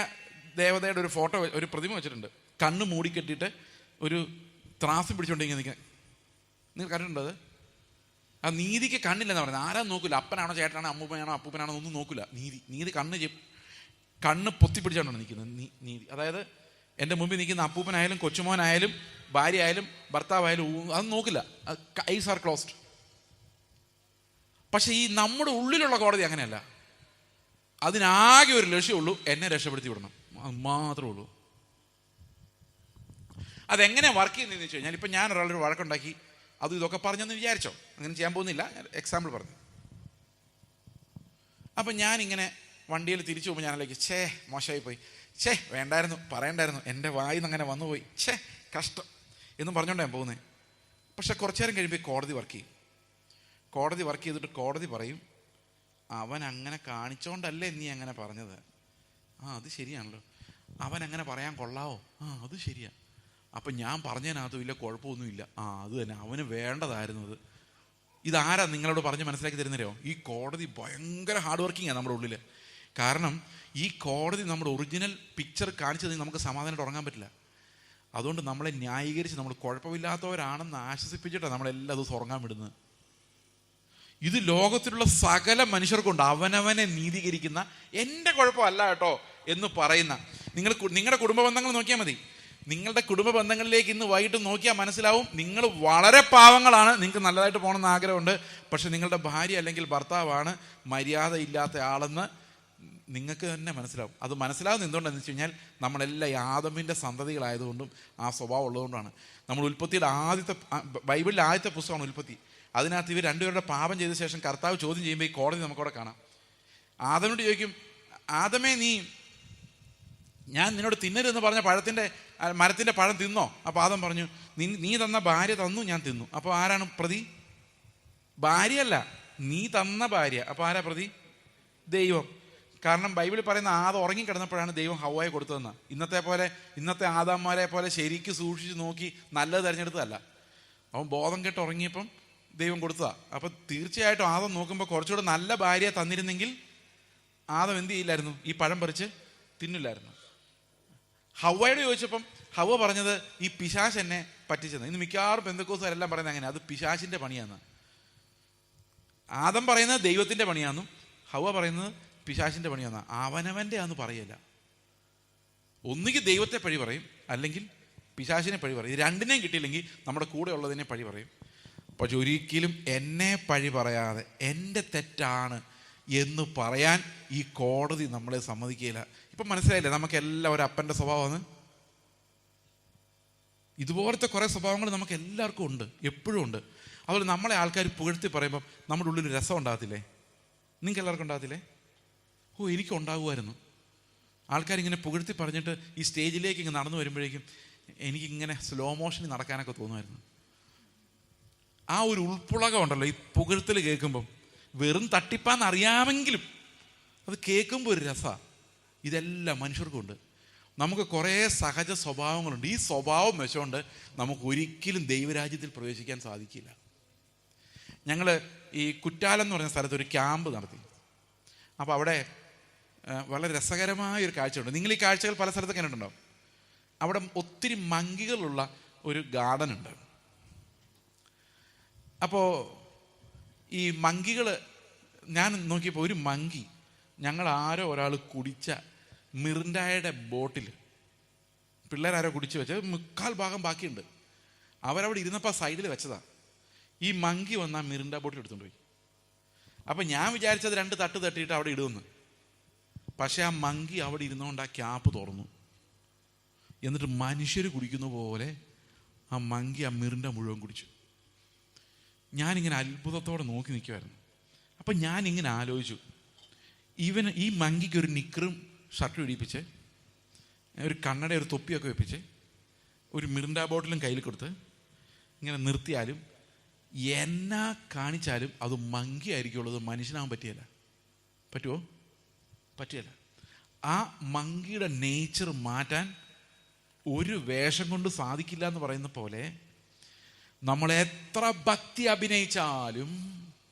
ദേവതയുടെ ഒരു ഫോട്ടോ, ഒരു പ്രതിമ വെച്ചിട്ടുണ്ട്. കണ്ണ് മൂടിക്കെട്ടിയിട്ട് ഒരു ത്രാസ് പിടിച്ചുകൊണ്ടിരിക്കുക നിൽക്കാൻ. നിങ്ങൾ കണ്ടിട്ടുണ്ടോ അത്? ആ നീതിക്ക് കണ്ണില്ലെന്ന് പറയുന്നത്. ആരാ നോക്കില്ല, അപ്പനാണോ ചേട്ടനാണോ അമ്മൂപ്പനാണോ അപ്പൂപ്പനാണോ ഒന്നും നോക്കില്ല. നീതി കണ്ണ് പൊത്തിപ്പിടിച്ചാണ് നിൽക്കുന്നത്. നീതി അതായത് എൻ്റെ മുമ്പിൽ നിൽക്കുന്ന അപ്പൂപ്പനായാലും കൊച്ചുമോനായാലും ഭാര്യ ആയാലും ഭർത്താവായാലും അത് നോക്കില്ല. Ice R closed. പക്ഷെ ഈ നമ്മുടെ ഉള്ളിലുള്ള കോടതി അങ്ങനെയല്ല. അതിനാകെ ഒരു ലക്ഷ്യമുള്ളൂ, എന്നെ രക്ഷപ്പെടുത്തി വിടണം. അത് മാത്രമേ ഉള്ളൂ. അതെങ്ങനെ വർക്ക് ചെയ്യുന്നതെന്ന് വെച്ച് കഴിഞ്ഞാൽ, ഇപ്പം ഞാൻ ഒരാളൊരു വഴക്കുണ്ടാക്കി അതും ഇതൊക്കെ പറഞ്ഞെന്ന് വിചാരിച്ചോ, അങ്ങനെ ചെയ്യാൻ പോകുന്നില്ല, ഞാൻ എക്സാമ്പിൾ പറഞ്ഞു. അപ്പം ഞാനിങ്ങനെ വണ്ടിയിൽ തിരിച്ചു പോകുമ്പോൾ ഞാനിലേക്ക് മോശമായി പോയി, വേണ്ടായിരുന്നു, പറയണ്ടായിരുന്നു, എൻ്റെ വായിൽ നിന്ന് അങ്ങനെ വന്നുപോയി, കഷ്ടം എന്നും പറഞ്ഞുകൊണ്ടാണ് ഞാൻ പോകുന്നത്. പക്ഷെ കുറച്ചു നേരം കഴിയുമ്പോൾ കോടതി വർക്ക് ചെയ്യും. കോടതി വർക്ക് ചെയ്തിട്ട് കോടതി പറയും, അവൻ അങ്ങനെ കാണിച്ചോണ്ടല്ലേ നീ അങ്ങനെ പറഞ്ഞത്. അത് ശരിയാണല്ലോ. അവൻ അങ്ങനെ പറയാൻ കൊള്ളാവോ? അത് ശരിയാ. അപ്പം ഞാൻ പറഞ്ഞതിനകത്തും ഇല്ല, കുഴപ്പമൊന്നുമില്ല. അത് തന്നെ, അവന് വേണ്ടതായിരുന്നു അത്. ഇതാരാ നിങ്ങളോട് പറഞ്ഞ് മനസ്സിലാക്കി തരുന്നവരോ? ഈ കോടതി ഭയങ്കര ഹാർഡ് വർക്കിംഗാണ് നമ്മുടെ ഉള്ളിൽ. കാരണം ഈ കോടതി നമ്മുടെ ഒറിജിനൽ പിക്ചർ കാണിച്ചത് നമുക്ക് സമാധാനമായിട്ട് ഉറങ്ങാൻ പറ്റില്ല. അതുകൊണ്ട് നമ്മളെ ന്യായീകരിച്ച് നമ്മൾ കുഴപ്പമില്ലാത്തവരാണെന്ന് ആശ്വസിപ്പിച്ചിട്ടാണ് നമ്മളെല്ലാം ദിവസം ഉറങ്ങാൻ വിടുന്നത്. ഇത് ലോകത്തിലുള്ള സകല മനുഷ്യർക്കുണ്ട്. അവനവനെ നീതീകരിക്കുന്ന, എൻ്റെ കുഴപ്പമല്ല കേട്ടോ എന്ന് പറയുന്ന. നിങ്ങളുടെ കുടുംബ ബന്ധങ്ങൾ നോക്കിയാൽ മതി. നിങ്ങളുടെ കുടുംബ ബന്ധങ്ങളിലേക്ക് ഇന്ന് വൈകിട്ട് നോക്കിയാൽ മനസ്സിലാവും, നിങ്ങൾ വളരെ പാവങ്ങളാണ്, നിങ്ങൾക്ക് നല്ലതായിട്ട് പോകണമെന്ന് ആഗ്രഹമുണ്ട്. പക്ഷെ നിങ്ങളുടെ ഭാര്യ അല്ലെങ്കിൽ ഭർത്താവാണ് മര്യാദ ഇല്ലാത്ത ആളെന്ന് നിങ്ങൾക്ക് തന്നെ മനസ്സിലാവും. അത് മനസ്സിലാവുന്ന എന്തുകൊണ്ടാണെന്ന് വെച്ച് കഴിഞ്ഞാൽ നമ്മളെല്ലാം ആദമിൻ്റെ സന്തതികളായതുകൊണ്ടും ആ സ്വഭാവം ഉള്ളതുകൊണ്ടാണ്. നമ്മൾ ഉൽപ്പത്തിയുടെ ബൈബിളിലെ ആദ്യത്തെ പുസ്തകമാണ് ഉൽപ്പത്തി. അതിനകത്ത് ഇവർ രണ്ടുപേരുടെ പാപം ചെയ്ത ശേഷം കർത്താവ് ചോദ്യം ചെയ്യുമ്പോൾ ഈ കോടതി നമുക്കവിടെ കാണാം. ആദമിനോട് ചോദിക്കും, ആദമേ ഞാൻ നിന്നോട് തിന്നരുതെന്ന് പറഞ്ഞ മരത്തിൻ്റെ പഴം തിന്നോ? അപ്പോൾ ആദം പറഞ്ഞു, നീ തന്ന ഭാര്യ തന്നു, ഞാൻ തിന്നു. അപ്പോൾ ആരാണ് പ്രതി? ഭാര്യയല്ല, നീ തന്ന ഭാര്യ. അപ്പോൾ ആരാ പ്രതി? ദൈവം. കാരണം ബൈബിളിൽ പറയുന്ന ആദം ഉറങ്ങിക്കിടന്നപ്പോഴാണ് ദൈവം ഹവ്വയെ കൊടുത്തതെന്ന്. ഇന്നത്തെ ആദാന്മാരെ പോലെ ശരിക്കും സൂക്ഷിച്ച് നോക്കി നല്ലത് തിരഞ്ഞെടുത്തതല്ല. അവൻ ബോധം കെട്ട് ഉറങ്ങിയപ്പം ദൈവം കൊടുത്തതാണ്. അപ്പം തീർച്ചയായിട്ടും ആദം നോക്കുമ്പോൾ കുറച്ചുകൂടെ നല്ല ഭാര്യ തന്നിരുന്നെങ്കിൽ ആദം എന്ത് ചെയ്യില്ലായിരുന്നു? ഈ പഴം പറിച്ച് തിന്നില്ലായിരുന്നു. ഹവ്വയോട് ചോദിച്ചപ്പം ഹവ്വ പറഞ്ഞത്, ഈ പിശാച് എന്നെ പറ്റിച്ചെന്ന്. ഇന്ന് മിക്കവാറും പെന്തക്കോസ്തുകാരെല്ലാം പറയുന്നത് അങ്ങനെ, അത് പിശാചിൻ്റെ പണിയാന്ന്. ആദം പറയുന്നത് ദൈവത്തിൻ്റെ പണിയാന്നും ഹവ്വ പറയുന്നത് പിശാചിൻ്റെ പണിയാന്ന്. അവനവൻ്റെ ആന്ന് പറയല്ല. ഒന്നുകിൽ ദൈവത്തെ പഴി പറയും, അല്ലെങ്കിൽ പിശാചിനെ പഴി പറയും. രണ്ടിനെയും കിട്ടിയില്ലെങ്കിൽ നമ്മുടെ കൂടെ ഉള്ളതിനെ പഴി പറയും. പക്ഷെ ഒരിക്കലും എന്നെ പഴി പറയാതെ എൻ്റെ തെറ്റാണ് എന്ന് പറയാൻ ഈ കോടതി നമ്മളെ സമ്മതിക്കുകയില്ല. ഇപ്പം മനസ്സിലായില്ലേ നമുക്കെല്ലാം ഒരു അപ്പൻ്റെ സ്വഭാവമാണ്. ഇതുപോലത്തെ കുറേ സ്വഭാവങ്ങൾ നമുക്ക് എല്ലാവർക്കും ഉണ്ട്, എപ്പോഴും ഉണ്ട്. അതുപോലെ നമ്മളെ ആൾക്കാർ പുകഴ്ത്തി പറയുമ്പം നമ്മുടെ ഉള്ളിൽ രസം ഉണ്ടാകത്തില്ലേ? നിങ്ങൾക്ക് എല്ലാവർക്കും ഉണ്ടാകത്തില്ലേ? എനിക്കുണ്ടാകുമായിരുന്നു. ആൾക്കാരിങ്ങനെ പുകഴ്ത്തി പറഞ്ഞിട്ട് ഈ സ്റ്റേജിലേക്ക് ഇങ്ങനെ നടന്നു വരുമ്പോഴേക്കും എനിക്കിങ്ങനെ സ്ലോ മോഷനിൽ നടക്കാനൊക്കെ തോന്നുമായിരുന്നു. ആ ഒരു ഉൾപ്പുളകം ഉണ്ടല്ലോ ഈ പുകഴ്ത്തൽ കേൾക്കുമ്പം. വെറും തട്ടിപ്പാന്ന് അറിയാമെങ്കിലും അത് കേൾക്കുമ്പോൾ ഒരു രസമാണ്. ഇതെല്ലാം മനുഷ്യർക്കും ഉണ്ട്. നമുക്ക് കുറേ സഹജ സ്വഭാവങ്ങളുണ്ട്. ഈ സ്വഭാവം വെച്ചുകൊണ്ട് നമുക്ക് ഒരിക്കലും ദൈവരാജ്യത്തിൽ പ്രവേശിക്കാൻ സാധിക്കില്ല. ഞങ്ങൾ ഈ കുറ്റാലം എന്ന് പറഞ്ഞ സ്ഥലത്ത് ഒരു ക്യാമ്പ് നടത്തി. അപ്പോൾ അവിടെ വളരെ രസകരമായൊരു കാഴ്ചയുണ്ട്. നിങ്ങൾ ഈ കാഴ്ചകൾ പല സ്ഥലത്ത് കണ്ടിട്ടുണ്ടാവും. അവിടെ ഒത്തിരി മങ്കികളുള്ള ഒരു ഗാർഡൻ ഉണ്ട്. അപ്പോൾ ഈ മങ്കികൾ, ഞാൻ നോക്കിയപ്പോൾ ഒരു മങ്കി ഞങ്ങൾ ആരോ ഒരാൾ കുടിച്ച മിറിൻഡായുടെ ബോട്ടിൽ പിള്ളേരാരോ കുടിച്ച് വെച്ച് 3/4 ഭാഗം ബാക്കിയുണ്ട്. അവരവിടെ ഇരുന്നപ്പോൾ സൈഡിൽ വെച്ചതാണ്. ഈ മങ്കി വന്ന് ആ മിറിൻഡ ബോട്ടിൽ എടുത്തുകൊണ്ട് പോയി. അപ്പം ഞാൻ വിചാരിച്ചത് 2 തട്ട് തട്ടിയിട്ട് അവിടെ ഇടുമെന്ന്. പക്ഷെ ആ മങ്കി അവിടെ ഇരുന്നുകൊണ്ട് ആ ക്യാപ്പ് തുറന്നു. എന്നിട്ട് മനുഷ്യർ കുടിക്കുന്ന പോലെ ആ മങ്കി ആ മിറിൻഡ മുഴുവൻ കുടിച്ചു. ഞാനിങ്ങനെ അത്ഭുതത്തോടെ നോക്കി നിൽക്കുമായിരുന്നു. അപ്പം ഞാനിങ്ങനെ ആലോചിച്ചു, ഈ മങ്കിക്ക് ഒരു നിക്കറും ഷർട്ടും ഇടിപ്പിച്ച്, ഒരു കണ്ണട ഒരു തൊപ്പിയൊക്കെ വെപ്പിച്ച്, ഒരു മിറിൻഡ ബോട്ടിലും കയ്യിൽ കൊടുത്ത് ഇങ്ങനെ നിർത്തിയാലും എന്നാ കാണിച്ചാലും അത് മങ്കി ആയിരിക്കുള്ളത്, മനുഷ്യനാകാൻ പറ്റിയല്ല. പറ്റുമോ? പറ്റിയല്ല. ആ മങ്കിയുടെ നേച്ചർ മാറ്റാൻ ഒരു വേഷം കൊണ്ട് സാധിക്കില്ല എന്ന് പറയുന്ന പോലെ നമ്മൾ എത്ര ഭക്തി അഭിനയിച്ചാലും,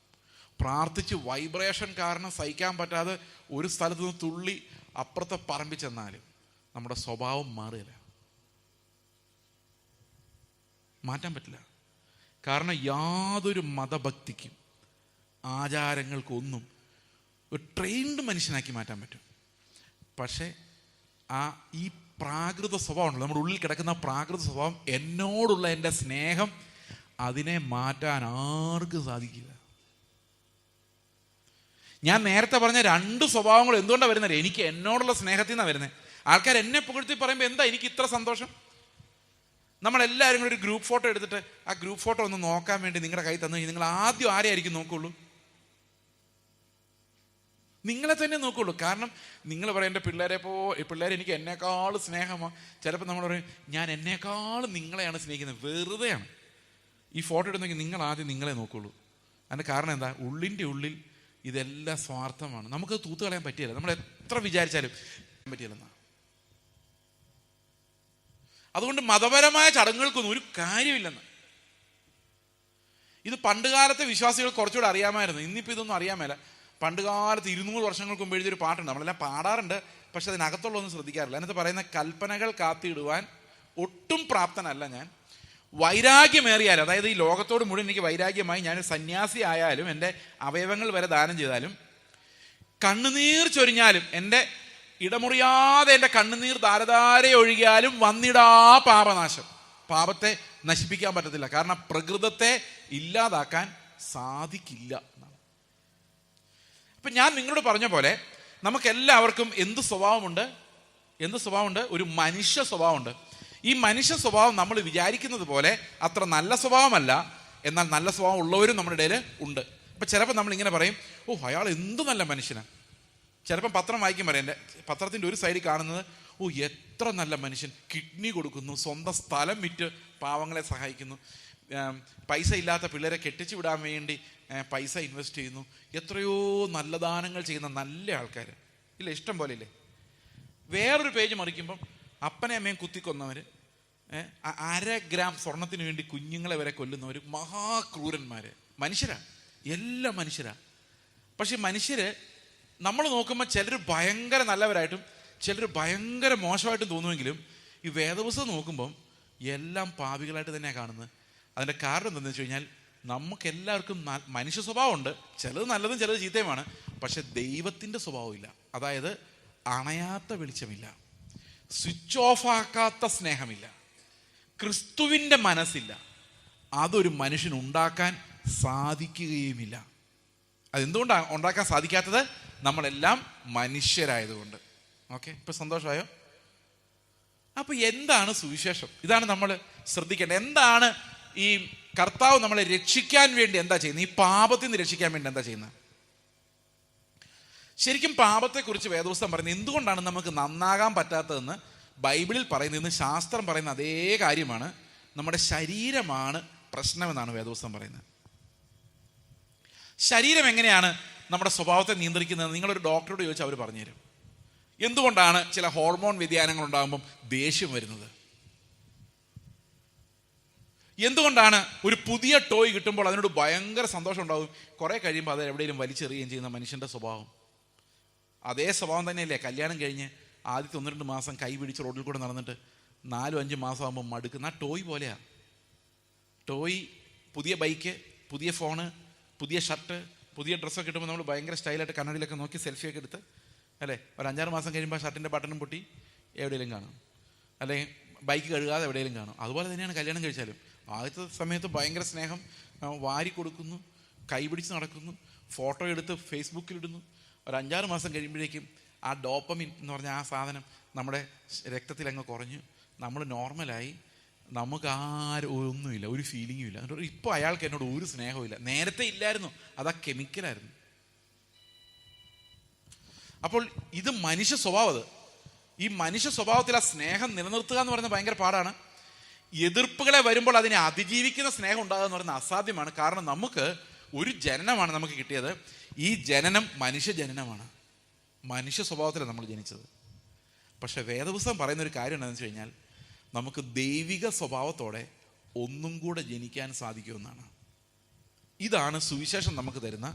പ്രാർത്ഥിച്ച് വൈബ്രേഷൻ കാരണം സഹിക്കാൻ പറ്റാതെ ഒരു സ്ഥലത്ത് നിന്ന് തുള്ളി അപ്പുറത്തെ പറമ്പിൽ ചെന്നാലും നമ്മുടെ സ്വഭാവം മാറില്ല, മാറ്റാൻ പറ്റില്ല. കാരണം യാതൊരു മതഭക്തിക്കും ആചാരങ്ങൾക്കൊന്നും ഒരു ട്രെയിൻഡ് മനുഷ്യനാക്കി മാറ്റാൻ പറ്റും. പക്ഷേ ഈ പ്രാകൃത സ്വഭാവം ഉണ്ടല്ലോ, നമ്മുടെ ഉള്ളിൽ കിടക്കുന്ന പ്രാകൃത സ്വഭാവം, എന്നോടുള്ള എൻ്റെ സ്നേഹം, അതിനെ മാറ്റാൻ ആർക്കും സാധിക്കില്ല. ഞാൻ നേരത്തെ പറഞ്ഞ 2 സ്വഭാവങ്ങൾ എന്തുകൊണ്ടാണ് വരുന്നത്? എനിക്ക് എന്നോടുള്ള സ്നേഹത്തിൽ നിന്നാണ് വരുന്നത്. ആൾക്കാർ എന്നെ പുകഴ്ത്തി പറയുമ്പോൾ എന്താ എനിക്ക് ഇത്ര സന്തോഷം? നമ്മളെല്ലാവരും കൂടി ഒരു ഗ്രൂപ്പ് ഫോട്ടോ എടുത്തിട്ട് ആ ഗ്രൂപ്പ് ഫോട്ടോ ഒന്ന് നോക്കാൻ വേണ്ടി നിങ്ങളുടെ കൈ തന്നു കഴിഞ്ഞാൽ നിങ്ങൾ ആദ്യം ആരെയായിരിക്കും നോക്കുള്ളൂ? നിങ്ങളെ തന്നെ നോക്കുള്ളൂ. കാരണം നിങ്ങൾ പറയും എൻ്റെ പിള്ളേരെ എനിക്ക് എന്നേക്കാൾ സ്നേഹമാണ്. ചിലപ്പോൾ നമ്മൾ പറയും ഞാൻ എന്നേക്കാൾ നിങ്ങളെയാണ് സ്നേഹിക്കുന്നത്. വെറുതെയാണ്. ഈ ഫോട്ടോ എടുത്തെങ്കിൽ നിങ്ങൾ ആദ്യം നിങ്ങളെ നോക്കുള്ളൂ. അതിൻ്റെ കാരണം എന്താ? ഉള്ളിൻ്റെ ഉള്ളിൽ ഇതെല്ലാം സ്വാർത്ഥമാണ്. നമുക്കത് തൂത്ത് കളയാൻ പറ്റിയല്ല. നമ്മൾ എത്ര വിചാരിച്ചാലും പറ്റിയല്ലെന്നാ. അതുകൊണ്ട് മതപരമായ ചടങ്ങുകൾക്കൊന്നും ഒരു കാര്യമില്ലെന്ന്. ഇത് പണ്ടുകാലത്തെ വിശ്വാസികൾ കുറച്ചുകൂടെ അറിയാമായിരുന്നു. ഇന്നിപ്പോൾ ഇതൊന്നും അറിയാൻ മേല. പണ്ടുകാലത്ത് 200 വർഷങ്ങൾക്ക് മുമ്പ് എഴുതിയൊരു പാട്ടുണ്ട്. നമ്മളെല്ലാം പാടാറുണ്ട്, പക്ഷെ അതിനകത്തുള്ളതൊന്നും ശ്രദ്ധിക്കാറില്ല. അതിനകത്ത് പറയുന്ന കൽപ്പനകൾ കാത്തിടുവാൻ ഒട്ടും പ്രാപ്തനല്ല ഞാൻ. വൈരാഗ്യമേറിയാൽ, അതായത് ഈ ലോകത്തോട് മുഴുവൻ എനിക്ക് വൈരാഗ്യമായി ഞാനൊരു സന്യാസി ആയാലും, എൻ്റെ അവയവങ്ങൾ വരെ ദാനം ചെയ്താലും, കണ്ണുനീർ ചൊരിഞ്ഞാലും, എൻ്റെ ഇടമുറിയാതെ എൻ്റെ കണ്ണുനീർ ധാരധാര ഒഴുകിയാലും വന്നിടാ പാപനാശം. പാപത്തെ നശിപ്പിക്കാൻ പറ്റത്തില്ല. കാരണം പ്രകൃതത്തെ ഇല്ലാതാക്കാൻ സാധിക്കില്ല എന്നാണ്. അപ്പം ഞാൻ നിങ്ങളോട് പറഞ്ഞ പോലെ നമുക്കെല്ലാവർക്കും എന്ത് സ്വഭാവമുണ്ട്? ഒരു മനുഷ്യ സ്വഭാവമുണ്ട്. ഈ മനുഷ്യ സ്വഭാവം നമ്മൾ വിചാരിക്കുന്നത് പോലെ അത്ര നല്ല സ്വഭാവമല്ല. എന്നാൽ നല്ല സ്വഭാവം ഉള്ളവരും നമ്മുടെ ഇടയിൽ ഉണ്ട്. അപ്പം ചിലപ്പോൾ നമ്മളിങ്ങനെ പറയും, അയാൾ എന്ത് നല്ല മനുഷ്യനാണ്. ചിലപ്പം പത്രം വായിക്കും പറയാം, എൻ്റെ പത്രത്തിൻ്റെ ഒരു സൈഡിൽ കാണുന്നത്, എത്ര നല്ല മനുഷ്യൻ, കിഡ്നി കൊടുക്കുന്നു, സ്വന്തം സ്ഥലം വിറ്റ് പാവങ്ങളെ സഹായിക്കുന്നു, പൈസ ഇല്ലാത്ത പിള്ളേരെ കെട്ടിച്ചു വിടാൻ വേണ്ടി പൈസ ഇൻവെസ്റ്റ് ചെയ്യുന്നു, എത്രയോ നല്ല ദാനങ്ങൾ ചെയ്യുന്ന നല്ല ആൾക്കാർ ഇല്ല, ഇഷ്ടം പോലെ ഇല്ലേ. വേറൊരു പേജ് മറിക്കുമ്പം അപ്പനെ അമ്മയും കുത്തിക്കൊന്നവർ, 1/2 ഗ്രാം സ്വർണത്തിന് വേണ്ടി കുഞ്ഞുങ്ങളെ വരെ കൊല്ലുന്നവർ, മഹാക്രൂരന്മാർ. മനുഷ്യരാണ്, എല്ലാം മനുഷ്യരാണ്. പക്ഷെ മനുഷ്യർ നമ്മൾ നോക്കുമ്പോൾ ചിലർ ഭയങ്കര നല്ലവരായിട്ടും ചിലർ ഭയങ്കര മോശമായിട്ടും തോന്നുമെങ്കിലും ഈ വേദപുസ്തകം നോക്കുമ്പം എല്ലാം പാപികളായിട്ട് തന്നെയാണ് കാണുന്നത്. അതിൻ്റെ കാരണം എന്താണെന്ന് വെച്ച് കഴിഞ്ഞാൽ നമുക്കെല്ലാവർക്കും മനുഷ്യ സ്വഭാവമുണ്ട്. ചിലത് നല്ലതും ചിലത് ചീത്തയുമാണ്. പക്ഷെ ദൈവത്തിൻ്റെ സ്വഭാവമില്ല. അതായത് അണയാത്ത വെളിച്ചമില്ല, സ്വിച്ച് ഓഫ് ആക്കാത്ത സ്നേഹമില്ല, ക്രിസ്തുവിൻ്റെ മനസ്സില്ല. അതൊരു മനുഷ്യനുണ്ടാക്കാൻ സാധിക്കുകയുമില്ല. അതെന്തുകൊണ്ടാണ് ഉണ്ടാക്കാൻ സാധിക്കാത്തത്? നമ്മളെല്ലാം മനുഷ്യരായതുകൊണ്ട്. ഓക്കെ, ഇപ്പം സന്തോഷമായോ? അപ്പം എന്താണ് സുവിശേഷം? ഇതാണ് നമ്മൾ ശ്രദ്ധിക്കേണ്ടത്. എന്താണ് ഈ കർത്താവ് നമ്മളെ രക്ഷിക്കാൻ വേണ്ടി എന്താ ചെയ്യുന്നത്? ഈ പാപത്തിൽ നിന്ന് രക്ഷിക്കാൻ വേണ്ടി എന്താ ചെയ്യുന്നത്? ശരിക്കും പാപത്തെക്കുറിച്ച് വേദപുസ്തകം പറയുന്നത് എന്തുകൊണ്ടാണ് നമുക്ക് നന്നാകാൻ പറ്റാത്തതെന്ന് ബൈബിളിൽ പറയുന്നത്, ശാസ്ത്രം പറയുന്ന അതേ കാര്യമാണ്. നമ്മുടെ ശരീരമാണ് പ്രശ്നമെന്നാണ് വേദപുസ്തകം പറയുന്നത്. ശരീരം എങ്ങനെയാണ് നമ്മുടെ സ്വഭാവത്തെ നിയന്ത്രിക്കുന്നത്? നിങ്ങളൊരു ഡോക്ടറോട് ചോദിച്ചാൽ അവർ പറഞ്ഞുതരും. എന്തുകൊണ്ടാണ് ചില ഹോർമോൺ വ്യതിയാനങ്ങൾ ഉണ്ടാകുമ്പം ദേഷ്യം വരുന്നത്? എന്തുകൊണ്ടാണ് ഒരു പുതിയ ടോയ് കിട്ടുമ്പോൾ അതിനോട് ഭയങ്കര സന്തോഷം ഉണ്ടാകും, കുറേ കഴിയുമ്പോൾ അത് എവിടെയെങ്കിലും വലിച്ചെറിയുകയും ചെയ്യുന്ന മനുഷ്യൻ്റെ സ്വഭാവം? അതേ സ്വഭാവം തന്നെയല്ലേ കല്യാണം കഴിഞ്ഞ് ആദ്യത്തെ 1-2 മാസം കൈ പിടിച്ച് റോഡിൽ കൂടെ നടന്നിട്ട് 4-5 മാസം ആകുമ്പോൾ മടുക്കുന്ന ആ ടോയ് പോലെയാണ്. ടോയ്, പുതിയ ബൈക്ക്, പുതിയ ഫോണ്, പുതിയ ഷർട്ട്, പുതിയ ഡ്രസ്സൊക്കെ കിട്ടുമ്പോൾ നമ്മൾ ഭയങ്കര സ്റ്റൈലായിട്ട് കണ്ണടിയിലൊക്കെ നോക്കി സെൽഫിയൊക്കെ എടുത്ത് അല്ലേ, ഒരു 5-6 മാസം കഴിയുമ്പോൾ ഷർട്ടിൻ്റെ ബട്ടണും പൊട്ടി എവിടെയെങ്കിലും കാണും, അല്ലെങ്കിൽ ബൈക്ക് കഴുകാതെ എവിടെയെങ്കിലും കാണും. അതുപോലെ തന്നെയാണ് കല്യാണം കഴിച്ചാലും. ആദ്യത്തെ സമയത്ത് ഭയങ്കര സ്നേഹം, വാരി കൊടുക്കുന്നു, കൈ പിടിച്ച് നടക്കുന്നു, ഫോട്ടോ എടുത്ത് ഫേസ്ബുക്കിലിടുന്നു. ഒരു 5-6 മാസം കഴിയുമ്പോഴേക്കും ആ ഡോപ്പമിൻ എന്ന് പറഞ്ഞ ആ സാധനം നമ്മുടെ രക്തത്തിലങ്ങ് കുറഞ്ഞു, നമ്മൾ നോർമലായി, നമുക്ക് ഒന്നുമില്ല, ഒരു ഫീലിങ്ങും ഇല്ല. ഇപ്പോൾ അയാൾക്ക് എന്നോട് ഒരു സ്നേഹവും ഇല്ല. നേരത്തെ ഇല്ലായിരുന്നു, അതാ കെമിക്കലായിരുന്നു. അപ്പോൾ ഇത് മനുഷ്യ സ്വഭാവം. ഈ മനുഷ്യ സ്വഭാവത്തിൽ ആ സ്നേഹം നിലനിർത്തുക എന്ന് പറയുന്നത് ഭയങ്കര പാടാണ്. എതിർപ്പുകളെ വരുമ്പോൾ അതിനെ അതിജീവിക്കുന്ന സ്നേഹം ഉണ്ടാകുക എന്ന് പറയുന്നത് അസാധ്യമാണ്. കാരണം നമുക്ക് ഒരു ജനനമാണ് നമുക്ക് കിട്ടിയത്. ഈ ജനനം മനുഷ്യ ജനനമാണ്, മനുഷ്യ സ്വഭാവത്തിലാണ് നമ്മൾ ജനിച്ചത്. പക്ഷെ വേദപുസ്തകം പറയുന്ന ഒരു കാര്യം എന്താണെന്ന് വെച്ച് കഴിഞ്ഞാൽ, നമുക്ക് ദൈവിക സ്വഭാവത്തോടെ ഒന്നും കൂടെ ജനിക്കാൻ സാധിക്കുമെന്നാണ്. ഇതാണ് സുവിശേഷം നമുക്ക് തരുന്ന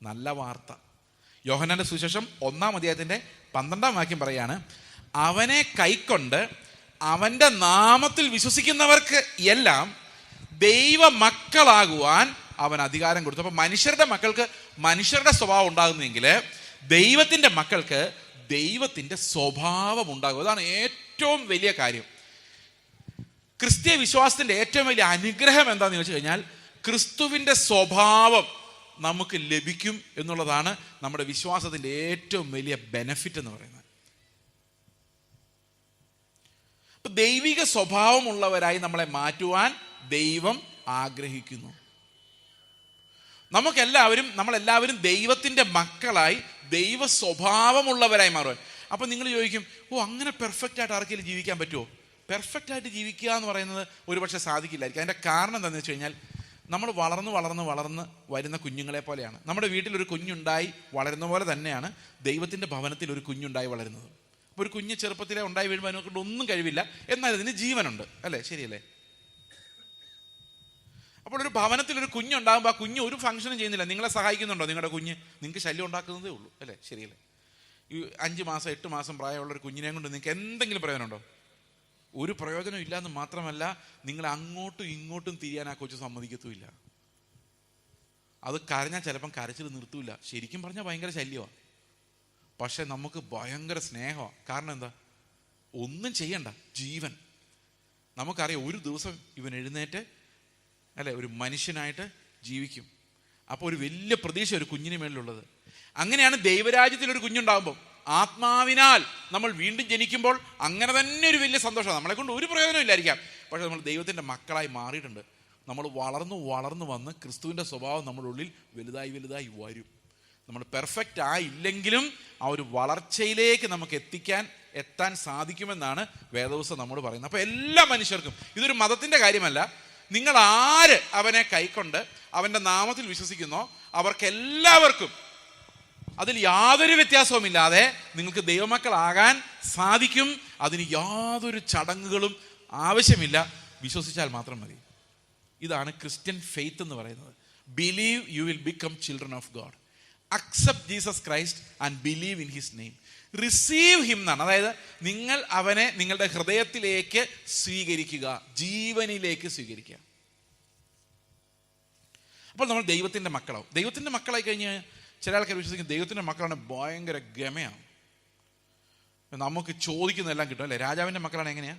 നല്ല വാർത്ത. യോഹന്നാന്റെ സുവിശേഷം 1-ാം അധ്യായത്തിന്റെ 12-ാം വാക്യം പറയാണ്, അവനെ കൈക്കൊണ്ട് അവന്റെ നാമത്തിൽ വിശ്വസിക്കുന്നവർക്ക് എല്ലാം ദൈവ മക്കളാകുവാൻ അവൻ അധികാരം കൊടുത്തു. അപ്പൊ മനുഷ്യരുടെ മക്കൾക്ക് മനുഷ്യരുടെ സ്വഭാവം ഉണ്ടാകുന്നെങ്കിൽ ദൈവത്തിന്റെ മക്കൾക്ക് ദൈവത്തിന്റെ സ്വഭാവം ഉണ്ടാകും. അതാണ് ഏറ്റവും വലിയ കാര്യം. ക്രിസ്തീയ വിശ്വാസത്തിന്റെ ഏറ്റവും വലിയ അനുഗ്രഹം എന്താണെന്ന് ചോദിച്ചു കഴിഞ്ഞാൽ, ക്രിസ്തുവിന്റെ സ്വഭാവം നമുക്ക് ലഭിക്കും എന്നുള്ളതാണ് നമ്മുടെ വിശ്വാസത്തിന്റെ ഏറ്റവും വലിയ ബെനഫിറ്റ് എന്ന് പറയുന്നത്. അപ്പൊ ദൈവിക സ്വഭാവമുള്ളവരായി നമ്മളെ മാറ്റുവാൻ ദൈവം ആഗ്രഹിക്കുന്നു. നമ്മളെല്ലാവരും ദൈവത്തിന്റെ മക്കളായി ദൈവ സ്വഭാവമുള്ളവരായി മാറുവാൻ. അപ്പൊ നിങ്ങൾ ചോദിക്കും, അങ്ങനെ പെർഫെക്റ്റ് ആയിട്ട് ആർക്കെങ്കിലും ജീവിക്കാൻ പറ്റുമോ? പെർഫെക്റ്റ് ആയിട്ട് ജീവിക്കുക എന്ന് പറയുന്നത് ഒരുപക്ഷെ സാധിക്കില്ലായിരിക്കും. അതിന്റെ കാരണം എന്താണെന്ന് വെച്ച് കഴിഞ്ഞാൽ, നമ്മൾ വളർന്ന് വരുന്ന കുഞ്ഞുങ്ങളെ പോലെയാണ്. നമ്മുടെ വീട്ടിലൊരു കുഞ്ഞുണ്ടായി വളരുന്ന പോലെ തന്നെയാണ് ദൈവത്തിൻ്റെ ഭവനത്തിൽ ഒരു കുഞ്ഞുണ്ടായി വളരുന്നത്. അപ്പോൾ ഒരു കുഞ്ഞ് ചെറുപ്പത്തിലെ ഉണ്ടായി വീഴുമ്പോൾ അതിനെക്കൊണ്ട് ഒന്നും കഴിവില്ല, എന്നാൽ അതിന് ജീവനുണ്ട്, അല്ലേ? ശരിയല്ലേ? അപ്പോൾ ഒരു ഭവനത്തിൽ ഒരു കുഞ്ഞുണ്ടാകുമ്പോൾ ആ കുഞ്ഞ് ഒരു ഫംഗ്ഷനും ചെയ്യുന്നില്ല. നിങ്ങളെ സഹായിക്കുന്നുണ്ടോ? നിങ്ങളുടെ കുഞ്ഞ് നിങ്ങൾക്ക് ശല്യം ഉണ്ടാക്കുന്നതേ ഉള്ളൂ, അല്ലേ? ശരിയല്ലേ? ഈ 5 മാസം 8 മാസം പ്രായമുള്ളൊരു കുഞ്ഞിനെ കൊണ്ട് നിങ്ങൾക്ക് എന്തെങ്കിലും പ്രയോജനമുണ്ടോ? ഒരു പ്രയോജനം ഇല്ലയെന്ന് മാത്രമല്ല, നിങ്ങൾ അങ്ങോട്ടും ഇങ്ങോട്ടും തിരിയാൻ ആ കൊച്ചു സമ്മതിക്കത്തുമില്ല. അത് കരഞ്ഞാൽ ചിലപ്പം കരച്ചിൽ നിർത്തൂല. ശരിക്കും പറഞ്ഞാൽ ഭയങ്കര ശല്യമാണ്. പക്ഷെ നമുക്ക് ഭയങ്കര സ്നേഹമാണ്. കാരണം എന്താ? ഒന്നും ചെയ്യണ്ട, ജീവൻ. നമുക്കറിയാം ഒരു ദിവസം ഇവൻ എഴുന്നേറ്റ് അല്ലെ ഒരു മനുഷ്യനായിട്ട് ജീവിക്കും. അപ്പോൾ ഒരു വലിയ പ്രതീക്ഷ ഒരു കുഞ്ഞിന് മേളിലുള്ളത്. അങ്ങനെയാണ് ദൈവരാജ്യത്തിൽ ഒരു കുഞ്ഞുണ്ടാകുമ്പോൾ, ആത്മാവിനാൽ നമ്മൾ വീണ്ടും ജനിക്കുമ്പോൾ അങ്ങനെ തന്നെ ഒരു വലിയ സന്തോഷമാണ്. നമ്മളെ കൊണ്ട് ഒരു പ്രയോജനം ഇല്ലായിരിക്കാം, പക്ഷെ നമ്മൾ ദൈവത്തിൻ്റെ മക്കളായി മാറിയിട്ടുണ്ട്. നമ്മൾ വളർന്നു വന്ന് ക്രിസ്തുവിൻ്റെ സ്വഭാവം നമ്മുടെ ഉള്ളിൽ വലുതായി വരും. നമ്മൾ പെർഫെക്റ്റ് ആയില്ലെങ്കിലും ആ ഒരു വളർച്ചയിലേക്ക് നമുക്ക് എത്താൻ സാധിക്കുമെന്നാണ് വേദപുസ്തകം നമ്മോട് പറയുന്നത്. അപ്പോൾ എല്ലാ മനുഷ്യർക്കും, ഇതൊരു മതത്തിൻ്റെ കാര്യമല്ല, നിങ്ങൾ ആര് അവനെ കൈക്കൊണ്ട് അവൻ്റെ നാമത്തിൽ വിശ്വസിക്കുന്നോ അവർക്കെല്ലാവർക്കും അതിൽ യാതൊരു വ്യത്യാസവുമില്ലാതെ നിങ്ങൾക്ക് ദൈവമക്കളാകാൻ സാധിക്കും. അതിന് യാതൊരു ചടങ്ങുകളും ആവശ്യമില്ല, വിശ്വസിച്ചാൽ മാത്രം മതി. ഇതാണ് ക്രിസ്ത്യൻ ഫെയ്ത്ത് എന്ന് പറയുന്നത്. Believe you will become children of God. Accept Jesus Christ and believe in his name. Receive him എന്നാണ്. അതായത് നിങ്ങൾ അവനെ നിങ്ങളുടെ ഹൃദയത്തിലേക്ക് സ്വീകരിക്കുക, ജീവനിലേക്ക് സ്വീകരിക്കുക. അപ്പോൾ നമ്മൾ ദൈവത്തിൻ്റെ മക്കളാവും. ദൈവത്തിൻ്റെ മക്കളായി കഴിഞ്ഞ് ചില ആൾക്കാർ വിശ്വസിക്കും ദൈവത്തിൻ്റെ മക്കളാണ് ഭയങ്കര ഗമയാണ്, നമുക്ക് ചോദിക്കുന്നതെല്ലാം കിട്ടും അല്ലേ. രാജാവിൻ്റെ മക്കളാണ് എങ്ങനെയാ?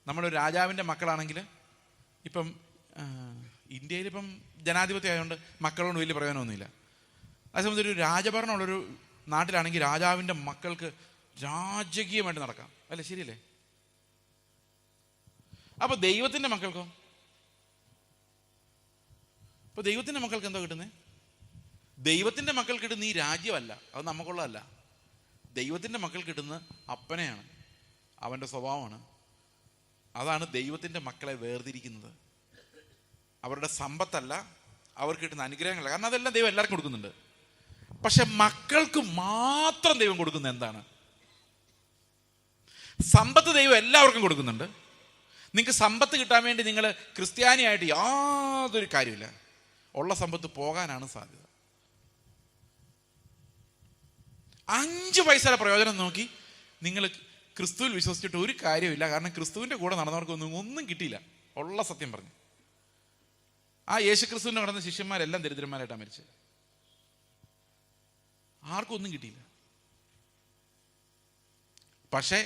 നമ്മളൊരു രാജാവിൻ്റെ മക്കളാണെങ്കിൽ, ഇപ്പം ഇന്ത്യയിലിപ്പം ജനാധിപത്യം ആയതുകൊണ്ട് മക്കളോട് വലിയ പ്രയോജനമൊന്നുമില്ല. അതേസമയത്ത് ഒരു രാജഭരണമുള്ളൊരു നാട്ടിലാണെങ്കിൽ രാജാവിൻ്റെ മക്കൾക്ക് രാജകീയമായിട്ട് നടക്കാം അല്ലേ, ശരിയല്ലേ? അപ്പൊ ദൈവത്തിൻ്റെ മക്കൾക്കോ? ഇപ്പൊ ദൈവത്തിൻ്റെ മക്കൾക്ക് എന്താ കിട്ടുന്നത്? ദൈവത്തിൻ്റെ മക്കൾ കിട്ടുന്ന ഈ രാജ്യമല്ല, അത് നമുക്കുള്ളതല്ല. ദൈവത്തിൻ്റെ മക്കൾ കിട്ടുന്ന അപ്പനെയാണ്, അവൻ്റെ സ്വഭാവമാണ്. അതാണ് ദൈവത്തിൻ്റെ മക്കളെ വേർതിരിക്കുന്നത്. അവരുടെ സമ്പത്തല്ല, അവർക്ക് കിട്ടുന്ന അനുഗ്രഹങ്ങളല്ല. കാരണം അതെല്ലാം ദൈവം എല്ലാവർക്കും കൊടുക്കുന്നുണ്ട്. പക്ഷെ മക്കൾക്ക് മാത്രം ദൈവം കൊടുക്കുന്നത് എന്താണ്? സമ്പത്ത് ദൈവം എല്ലാവർക്കും കൊടുക്കുന്നുണ്ട്. നിങ്ങൾക്ക് സമ്പത്ത് കിട്ടാൻ വേണ്ടി നിങ്ങൾ ക്രിസ്ത്യാനിയായിട്ട് യാതൊരു കാര്യമില്ല. ഉള്ള സമ്പത്ത് പോകാനാണ് സാധ്യത. 5 പൈസയുടെ പ്രയോജനം നോക്കി നിങ്ങൾ ക്രിസ്തുവിൽ വിശ്വസിച്ചിട്ട് ഒരു കാര്യമില്ല. കാരണം ക്രിസ്തുവിൻ്റെ കൂടെ നടന്നവർക്കൊന്നും കിട്ടിയില്ല, ഉള്ള സത്യം പറഞ്ഞു. ആ യേശു ക്രിസ്തുവിനെ നടന്ന ശിഷ്യന്മാരെല്ലാം ദരിദ്രന്മാരായിട്ടാണ് മരിച്ചത്. ആർക്കും ഒന്നും കിട്ടിയില്ല. പക്ഷേ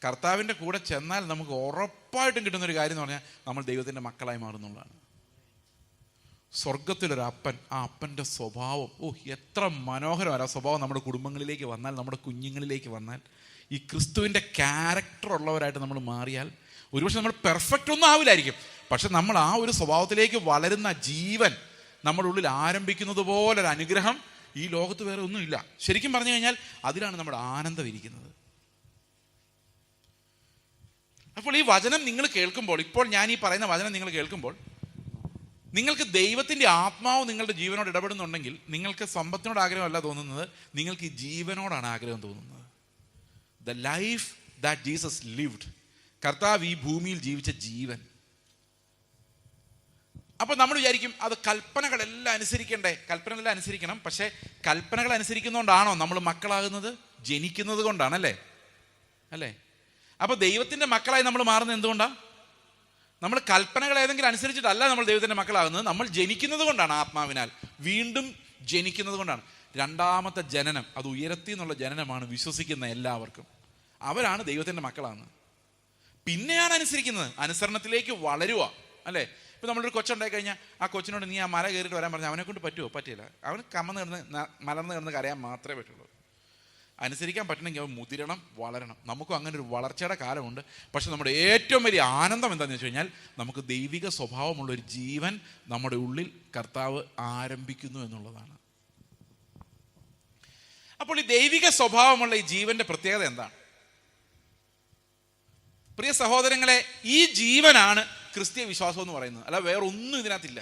കർത്താവിൻ്റെ കൂടെ ചെന്നാൽ നമുക്ക് ഉറപ്പായിട്ടും കിട്ടുന്നൊരു കാര്യം എന്ന് പറഞ്ഞാൽ നമ്മൾ ദൈവത്തിൻ്റെ മക്കളായി മാറുന്നുള്ളതാണ്. സ്വർഗത്തിലൊരു അപ്പൻ, ആ അപ്പൻ്റെ സ്വഭാവം, എത്ര മനോഹരമാണ് ആ സ്വഭാവം. നമ്മുടെ കുടുംബങ്ങളിലേക്ക് വന്നാൽ, നമ്മുടെ കുഞ്ഞുങ്ങളിലേക്ക് വന്നാൽ, ഈ ക്രിസ്തുവിൻ്റെ ക്യാരക്ടർ ഉള്ളവരായിട്ട് നമ്മൾ മാറിയാൽ, ഒരുപക്ഷെ നമ്മൾ പെർഫെക്റ്റ് ഒന്നും ആവില്ലായിരിക്കും, പക്ഷെ നമ്മൾ ആ ഒരു സ്വഭാവത്തിലേക്ക് വളരുന്ന ജീവൻ നമ്മുടെ ഉള്ളിൽ ആരംഭിക്കുന്നത് പോലൊരു അനുഗ്രഹം ഈ ലോകത്ത് വേറെ ഒന്നുമില്ല. ശരിക്കും പറഞ്ഞു കഴിഞ്ഞാൽ അതിലാണ് നമ്മുടെ ആനന്ദം ഇരിക്കുന്നത്. അപ്പോൾ ഈ വചനം നിങ്ങൾ കേൾക്കുമ്പോൾ, ഇപ്പോൾ ഞാൻ ഈ പറയുന്ന വചനം നിങ്ങൾ കേൾക്കുമ്പോൾ, നിങ്ങൾക്ക് ദൈവത്തിൻ്റെ ആത്മാവ് നിങ്ങളുടെ ജീവനോട് ഇടപെടുന്നുണ്ടെങ്കിൽ നിങ്ങൾക്ക് സമ്പത്തിനോട് ആഗ്രഹമല്ല തോന്നുന്നത്, നിങ്ങൾക്ക് ഈ ജീവനോടാണ് ആഗ്രഹം തോന്നുന്നത്. The life that Jesus lived, കർത്താവ് ഈ ഭൂമിയിൽ ജീവിച്ച ജീവൻ. അപ്പൊ നമ്മൾ വിചാരിക്കും അത് കൽപ്പനകളെല്ലാം അനുസരിക്കണ്ടേ? കൽപ്പനകളെല്ലാം അനുസരിക്കണം. പക്ഷെ കൽപ്പനകൾ അനുസരിക്കുന്നതുകൊണ്ടാണോ നമ്മൾ മക്കളാകുന്നത്? ജനിക്കുന്നത് കൊണ്ടാണല്ലേ, അല്ലേ? അപ്പൊ ദൈവത്തിന്റെ മക്കളായി നമ്മൾ മാറുന്നത് എന്തുകൊണ്ടാണ്? നമ്മൾ കൽപ്പനകൾ ഏതെങ്കിലും അനുസരിച്ചിട്ടല്ല നമ്മൾ ദൈവത്തിന്റെ മക്കളാകുന്നത്. നമ്മൾ ജനിക്കുന്നത് കൊണ്ടാണ്, ആത്മാവിനാൽ വീണ്ടും ജനിക്കുന്നത് കൊണ്ടാണ്. രണ്ടാമത്തെ ജനനം, അത് ഉയരത്തിൽ നിന്നുള്ള ജനനമാണ് വിശ്വസിക്കുന്ന എല്ലാവർക്കും. അവരാണ് ദൈവത്തിന്റെ മക്കളാകുന്നത്. പിന്നെയാണ് അനുസരിക്കുന്നത്, അനുസരണത്തിലേക്ക് വളരുക, അല്ലേ? ഇപ്പം നമ്മളൊരു കൊച്ചുണ്ടായി കഴിഞ്ഞാൽ ആ കൊച്ചിനോട് നീ ആ മല കയറിയിട്ട് വരാൻ പറഞ്ഞാൽ അവനെ കൊണ്ട് പറ്റുമോ? പറ്റില്ല. അവന് മലർന്ന് കിടന്ന് കരയാൻ മാത്രമേ പറ്റുള്ളൂ. അനുസരിക്കാൻ പറ്റണമെങ്കിൽ അവൻ മുതിരണം, വളരണം. നമുക്കും അങ്ങനെ ഒരു വളർച്ചയുടെ കാലമുണ്ട്. പക്ഷെ നമ്മുടെ ഏറ്റവും വലിയ ആനന്ദം എന്താണെന്ന് വെച്ച് കഴിഞ്ഞാൽ നമുക്ക് ദൈവിക സ്വഭാവമുള്ളൊരു ജീവൻ നമ്മുടെ ഉള്ളിൽ കർത്താവ് ആരംഭിക്കുന്നു എന്നുള്ളതാണ്. അപ്പോൾ ഈ ദൈവിക സ്വഭാവമുള്ള ഈ ജീവന്റെ പ്രത്യേകത എന്താണ്? പ്രിയ സഹോദരങ്ങളെ, ഈ ജീവനാണ് ക്രിസ്തീയ വിശ്വാസം എന്ന് പറയുന്നത്, അല്ല വേറെ ഒന്നും ഇതിനകത്തില്ല.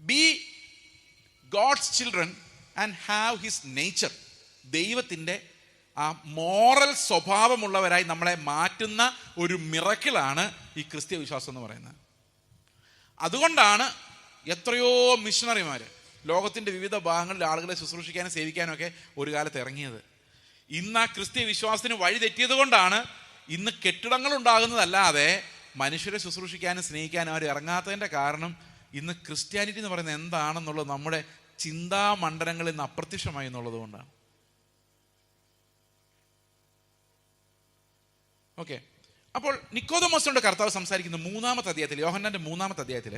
Be God's children and have his nature. ദൈവത്തിൻ്റെ ആ മോറൽ സ്വഭാവമുള്ളവരായി നമ്മളെ മാറ്റുന്ന ഒരു മിറക്കിളാണ് ഈ ക്രിസ്തീയ വിശ്വാസം എന്ന് പറയുന്നത്. അതുകൊണ്ടാണ് എത്രയോ മിഷണറിമാർ ലോകത്തിൻ്റെ വിവിധ ഭാഗങ്ങളിൽ ആളുകളെ ശുശ്രൂഷിക്കാനും സേവിക്കാനും ഒക്കെ ഒരു കാലത്ത് ഇറങ്ങിയത്. ഇന്ന് ആ ക്രിസ്തീയ വിശ്വാസത്തിന് വഴി തെറ്റിയത് കൊണ്ടാണ് ഇന്ന് കെട്ടിടങ്ങൾ ഉണ്ടാകുന്നതല്ലാതെ മനുഷ്യരെ ശുശ്രൂഷിക്കാനും സ്നേഹിക്കാനും അവർ ഇറങ്ങാത്തതിൻ്റെ കാരണം ഇന്ന് ക്രിസ്ത്യാനിറ്റി എന്ന് പറയുന്നത് എന്താണെന്നുള്ളത് നമ്മുടെ ചിന്താമണ്ഡലങ്ങളിൽ നിന്ന് അപ്രത്യക്ഷമായി എന്നുള്ളത് കൊണ്ടാണ്. ഓക്കെ, അപ്പോൾ നിക്കോദെമോസിനോട് കർത്താവ് സംസാരിക്കുന്ന 3-ാമത്തെ അധ്യായത്തിൽ, യോഹന്നാന്റെ 3-ാമത്തെ അധ്യായത്തിൽ,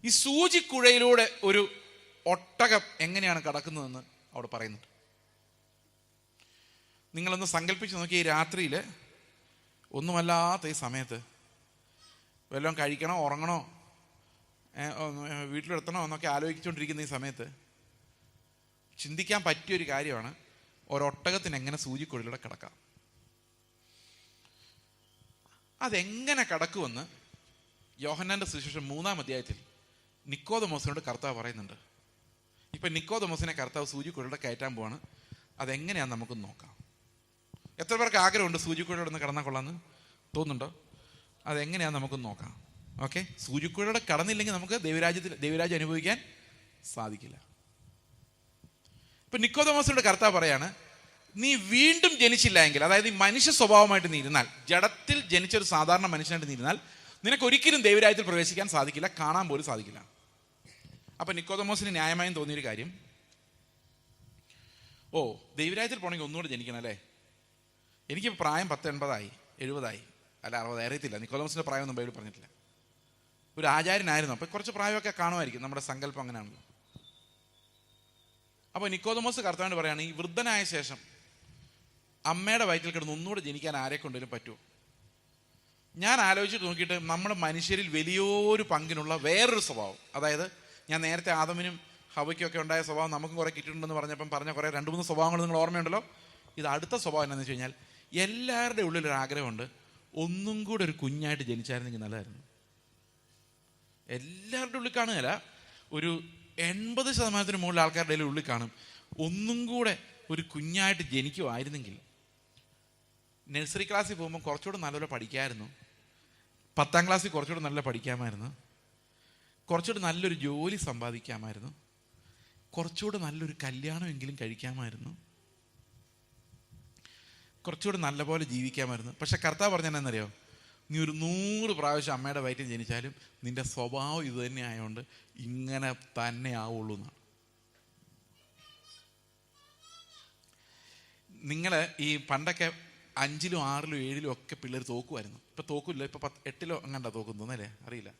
ഈ സൂചിക്കുഴയിലൂടെ ഒരു ഒട്ടകം എങ്ങനെയാണ് കടക്കുന്നതെന്ന് അവിടെ പറയുന്നുണ്ട്. നിങ്ങളൊന്ന് സങ്കല്പിച്ച് നോക്കി, ഈ രാത്രിയിൽ ഒന്നുമല്ലാത്ത ഈ സമയത്ത് വല്ലതും കഴിക്കണോ, ഉറങ്ങണോ, വീട്ടിലെത്തണോ എന്നൊക്കെ ആലോചിച്ചുകൊണ്ടിരിക്കുന്ന ഈ സമയത്ത് ചിന്തിക്കാൻ പറ്റിയൊരു കാര്യമാണ് ഒരൊട്ടകത്തിന് എങ്ങനെ സൂചിക്കുഴയിലൂടെ കിടക്കാം. അതെങ്ങനെ കടക്കുമെന്ന് യോഹന്നാന്റെ സുവിശേഷം 3-ാം അധ്യായത്തിൽ നിക്കോദെമോസിനോട് കർത്താവ് പറയുന്നുണ്ട്. ഇപ്പം നിക്കോദെമോസിനെ കർത്താവ് സൂചിക്കുഴയിലൂടെ കയറ്റാൻ പോവാണ്. അതെങ്ങനെയാണെന്ന് നമുക്കൊന്ന് നോക്കാം. എത്ര പേർക്ക് ആഗ്രഹമുണ്ട് സൂചിക്കുഴയിലൂടെ ഒന്ന് കടന്നാൽ കൊള്ളാമെന്ന് തോന്നുന്നുണ്ടോ? അതെങ്ങനെയാണെന്ന് നമുക്കൊന്ന് നോക്കാം. ഓക്കെ, സൂചിക്കുഴയിലൂടെ കടന്നില്ലെങ്കിൽ നമുക്ക് ദൈവരാജ്യം അനുഭവിക്കാൻ സാധിക്കില്ല. ഇപ്പൊ നിക്കോദെമോസിനോട് കർത്താവ് പറയാണ്, നീ വീണ്ടും ജനിച്ചില്ല എങ്കിൽ, അതായത് ഈ മനുഷ്യ സ്വഭാവമായിട്ട് നീ ഇരുന്നാൽ, ജഡത്തിൽ ജനിച്ചൊരു സാധാരണ മനുഷ്യനായിട്ട് നീ ഇരുന്നാൽ നിനക്ക് ഒരിക്കലും ദൈവരാജ്യത്തിൽ പ്രവേശിക്കാൻ സാധിക്കില്ല, കാണാൻ പോലും സാധിക്കില്ല. അപ്പൊ നിക്കോദെമോസിന് ന്യായമായും തോന്നിയൊരു കാര്യം, ഓ ദൈവരാജ്യത്തിൽ പോകണമെങ്കിൽ ഒന്നുകൂടെ ജനിക്കണം അല്ലേ, എനിക്ക് പ്രായം 80 70 അല്ല 60, അറിയത്തില്ല. നിക്കോദെമോസിന്റെ പ്രായമൊന്നും ബൈബിൾ പറഞ്ഞിട്ടില്ല. ഒരു ആചാര്യനായിരുന്നു, അപ്പൊ കുറച്ച് പ്രായമൊക്കെ കാണുമായിരിക്കും, നമ്മുടെ സങ്കല്പം അങ്ങനെയാണല്ലോ. അപ്പോൾ നിക്കോദെമോസ് കർത്താവിനോട് പറയാണ്, ഈ വൃദ്ധനായ ശേഷം അമ്മയുടെ വയറ്റിൽ കിടന്ന് ഒന്നുകൂടെ ജനിക്കാൻ ആരെ കൊണ്ടേലും പറ്റുമോ? ഞാൻ ആലോചിച്ചിട്ട് നോക്കിയിട്ട് നമ്മുടെ മനുഷ്യരിൽ വലിയൊരു പങ്കിനുള്ള വേറൊരു സ്വഭാവം, അതായത് ഞാൻ നേരത്തെ ആദമിനും ഹവയ്ക്കൊക്കെ ഉണ്ടായ സ്വഭാവം നമുക്കും കുറേ കിട്ടിയിട്ടുണ്ടെന്ന് പറഞ്ഞപ്പം പറഞ്ഞ കുറേ 2-3 സ്വഭാവങ്ങൾ നിങ്ങൾ ഓർമ്മയുണ്ടല്ലോ. ഇത് അടുത്ത സ്വഭാവം എന്താണെന്ന് വെച്ച് കഴിഞ്ഞാൽ, എല്ലാവരുടെ ഉള്ളിലൊരു ആഗ്രഹമുണ്ട്, ഒന്നും കൂടെ ഒരു കുഞ്ഞായിട്ട് ജനിച്ചായിരുന്നെങ്കിൽ നല്ലതായിരുന്നു. എല്ലാവരുടെ ഉള്ളിൽ കാണുകയല്ല, ഒരു 80% മുകളിൽ ആൾക്കാരുടെ ഉള്ളിൽ കാണും, ഒന്നും കൂടെ ഒരു കുഞ്ഞായിട്ട് ജനിക്കുമായിരുന്നെങ്കിൽ. നഴ്സറി ക്ലാസ്സിൽ പോകുമ്പോൾ കുറച്ചുകൂടെ നല്ലപോലെ പഠിക്കാമായിരുന്നു, 10ാം ക്ലാസ്സിൽ കുറച്ചുകൂടെ നല്ല പഠിക്കാമായിരുന്നു, കുറച്ചുകൂടെ നല്ലൊരു ജോലി സമ്പാദിക്കാമായിരുന്നു, കുറച്ചുകൂടെ നല്ലൊരു കല്യാണമെങ്കിലും കഴിക്കാമായിരുന്നു, കുറച്ചുകൂടെ നല്ലപോലെ ജീവിക്കാമായിരുന്നു. പക്ഷെ കർത്താവ് പറഞ്ഞാൽ എന്നറിയോ, നീ ഒരു 100 പ്രാവശ്യം അമ്മയുടെ വയറ്റിൽ ജനിച്ചാലും നിന്റെ സ്വഭാവം ഇത് തന്നെ ആയതുകൊണ്ട് ഇങ്ങനെ തന്നെ ആവുള്ളൂ എന്നാണ്. നിങ്ങൾ ഈ പണ്ടൊക്കെ 5ലും 6ലും 7ലും ഒക്കെ പിള്ളേർ തോക്കുമായിരുന്നു. ഇപ്പം തോക്കില്ല, ഇപ്പം 8ലോ അങ്ങാണ്ടാ തോക്കുന്നല്ലേ, അറിയില്ല.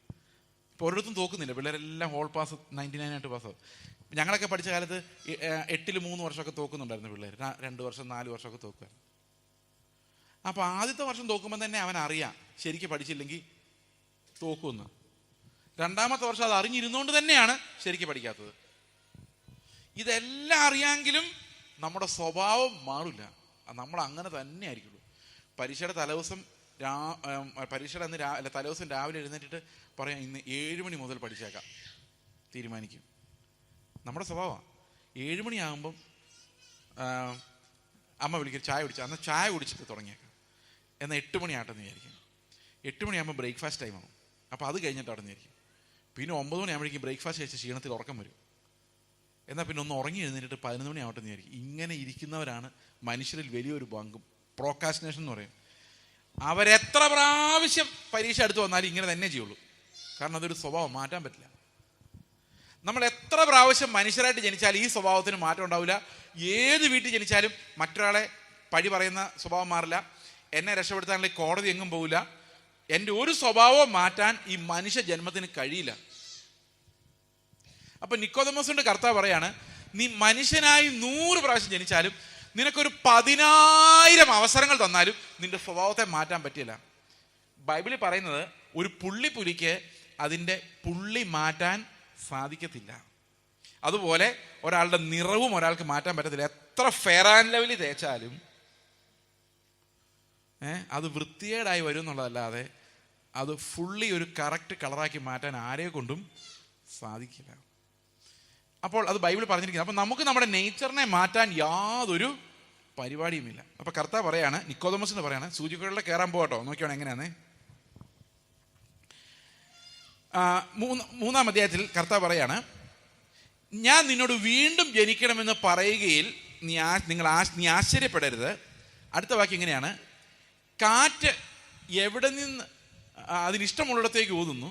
ഇപ്പോൾ ഒരിടത്തും തോക്കുന്നില്ല, പിള്ളേരെല്ലാം ഹോൾ പാസ് 99 പാസ്സാവും. ഞങ്ങളൊക്കെ പഠിച്ച കാലത്ത് 8ൽ 3 വർഷമൊക്കെ തോക്കുന്നുണ്ടായിരുന്നു പിള്ളേർ, 2 വർഷം 4 വർഷമൊക്കെ തോക്കുമായിരുന്നു. അപ്പോൾ ആദ്യത്തെ വർഷം തോക്കുമ്പോൾ തന്നെ അവൻ അറിയാം ശരിക്കും പഠിച്ചില്ലെങ്കിൽ തോക്കുമെന്ന്. 2ാമത്തെ വർഷം അത് അറിഞ്ഞിരുന്നുകൊണ്ട് തന്നെയാണ് ശരിക്കും പഠിക്കാത്തത്. ഇതെല്ലാം അറിയാമെങ്കിലും നമ്മുടെ സ്വഭാവം മാറില്ല, നമ്മൾ അങ്ങനെ തന്നെ ആയിരിക്കുള്ളൂ. പരീക്ഷയുടെ തലേദിവസം പരീക്ഷയുടെ അന്ന് തലേദിവസം രാവിലെ എഴുന്നേറ്റിട്ട് പറയാം, ഇന്ന് 7 മണി മുതൽ പഠിച്ചേക്കാം തീരുമാനിക്കും. നമ്മുടെ സ്വഭാവമാണ്. 7 മണിയാകുമ്പം അമ്മ വിളിക്കും, ചായ കുടിച്ചാൽ, അന്ന് ചായ കുടിച്ചിട്ട് തുടങ്ങിയേക്കാം, എന്നാൽ 8 മണിയാട്ടെന്ന് വിചാരിക്കും. 8 മണിയാകുമ്പോൾ ബ്രേക്ക്ഫാസ്റ്റ് ടൈമാകും, അപ്പോൾ അത് കഴിഞ്ഞിട്ട് അവിടെ നിന്ന് വിചാരിക്കും. പിന്നെ 9 മണിയാകുമ്പോഴേക്കും ബ്രേക്ക്ഫാസ്റ്റ് കഴിച്ച ക്ഷീണത്തിൽ ഉറക്കം വരും, എന്നാൽ പിന്നെ ഒന്ന് ഉറങ്ങി എഴുന്നേറ്റിട്ട് 11 മണിയാവട്ടെന്ന് വിചാരിക്കും. ഇങ്ങനെ ഇരിക്കുന്നവരാണ് മനുഷ്യരിൽ വലിയൊരു പങ്കും. പ്രോക്കാസ്റ്റിനേഷൻ എന്ന് പറയും. അവരെത്ര പ്രാവശ്യം പരീക്ഷ അടുത്ത് വന്നാലും ഇങ്ങനെ തന്നെ ചെയ്യുള്ളൂ, കാരണം അതൊരു സ്വഭാവം, മാറ്റാൻ പറ്റില്ല. നമ്മൾ എത്ര പ്രാവശ്യം മനുഷ്യരായിട്ട് ജനിച്ചാലും ഈ സ്വഭാവത്തിന് മാറ്റം ഉണ്ടാവില്ല. ഏത് വീട്ടിൽ ജനിച്ചാലും മറ്റൊരാളെ പഴി പറയുന്ന സ്വഭാവം മാറില്ല, എന്നെ രക്ഷപ്പെടുത്താനുള്ള കോടതി എങ്ങും പോവില്ല. എൻ്റെ ഒരു സ്വഭാവം മാറ്റാൻ ഈ മനുഷ്യ ജന്മത്തിന് കഴിയില്ല. അപ്പൊ നിക്കോദെമോസിന്റെ കർത്താവ് പറയാണ്, നീ മനുഷ്യനായി 100 പ്രാവശ്യം ജനിച്ചാലും നിനക്കൊരു 10,000 അവസരങ്ങൾ തന്നാലും നിന്റെ സ്വഭാവത്തെ മാറ്റാൻ പറ്റില്ല. ബൈബിളിൽ പറയുന്നത് ഒരു പുള്ളിക്ക് അതിൻ്റെ പുള്ളി മാറ്റാൻ സാധിക്കത്തില്ല. അതുപോലെ ഒരാളുടെ നിറവും ഒരാൾക്ക് മാറ്റാൻ പറ്റത്തില്ല. എത്ര ഫെയർ ആൻഡ് ലവ്ലി തേച്ചാലും അത് വൃത്തികേടായി വരും എന്നുള്ളതല്ലാതെ അത് ഫുള്ളി ഒരു കറക്റ്റ് കളറാക്കി മാറ്റാൻ ആരെ കൊണ്ടും സാധിക്കില്ല. അപ്പോൾ അത് ബൈബിൾ പറഞ്ഞിരിക്കുന്നത്. അപ്പം നമുക്ക് നമ്മുടെ നേച്ചറിനെ മാറ്റാൻ യാതൊരു പരിപാടിയുമില്ല. അപ്പം കർത്താവ് പറയാണ്, നിക്കോദെമോസിന് പറയാണ്, സൂചിക്കകളിൽ കയറാൻ പോകട്ടോ, നോക്കിയാണ് എങ്ങനെയാണേ. 3-ാം അധ്യായത്തിൽ കർത്താവ് പറയാണ്, ഞാൻ നിന്നോട് വീണ്ടും ജനിക്കണമെന്ന് പറയുകയിൽ നീ ആശ്ചര്യപ്പെടരുത്. അടുത്ത വാക്യം ഇങ്ങനെയാണ്, കാറ്റ് എവിടെ നിന്ന് അതിനിഷ്ടമുള്ളിടത്തേക്ക് ഊതുന്നു,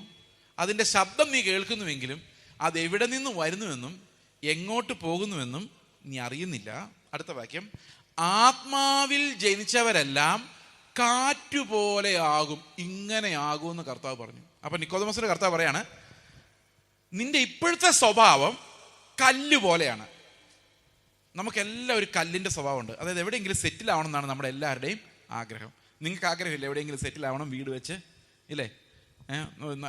അതിൻ്റെ ശബ്ദം നീ കേൾക്കുന്നുവെങ്കിലും അതെവിടെ നിന്ന് വരുന്നുവെന്നും എങ്ങോട്ട് പോകുന്നുവെന്നും നീ അറിയുന്നില്ല. അടുത്ത വാക്യം, ആത്മാവിൽ ജനിച്ചവരെല്ലാം കാറ്റുപോലെ ആകും, ഇങ്ങനെ ആകുമെന്ന് കർത്താവ് പറഞ്ഞു. അപ്പൊ നിക്കോദെമോസിന്റെ കർത്താവ് പറയാണ്, നിന്റെ ഇപ്പോഴത്തെ സ്വഭാവം കല്ല് പോലെയാണ്. നമുക്കെല്ലാം ഒരു കല്ലിൻ്റെ സ്വഭാവമുണ്ട്. അതായത് എവിടെയെങ്കിലും സെറ്റിൽ ആവണം എന്നാണ് നമ്മുടെ എല്ലാവരുടെയും ആഗ്രഹം. നിങ്ങൾക്ക് ആഗ്രഹമില്ല എവിടെയെങ്കിലും സെറ്റിൽ ആവണം, വീട് വെച്ച് ഇല്ലേ,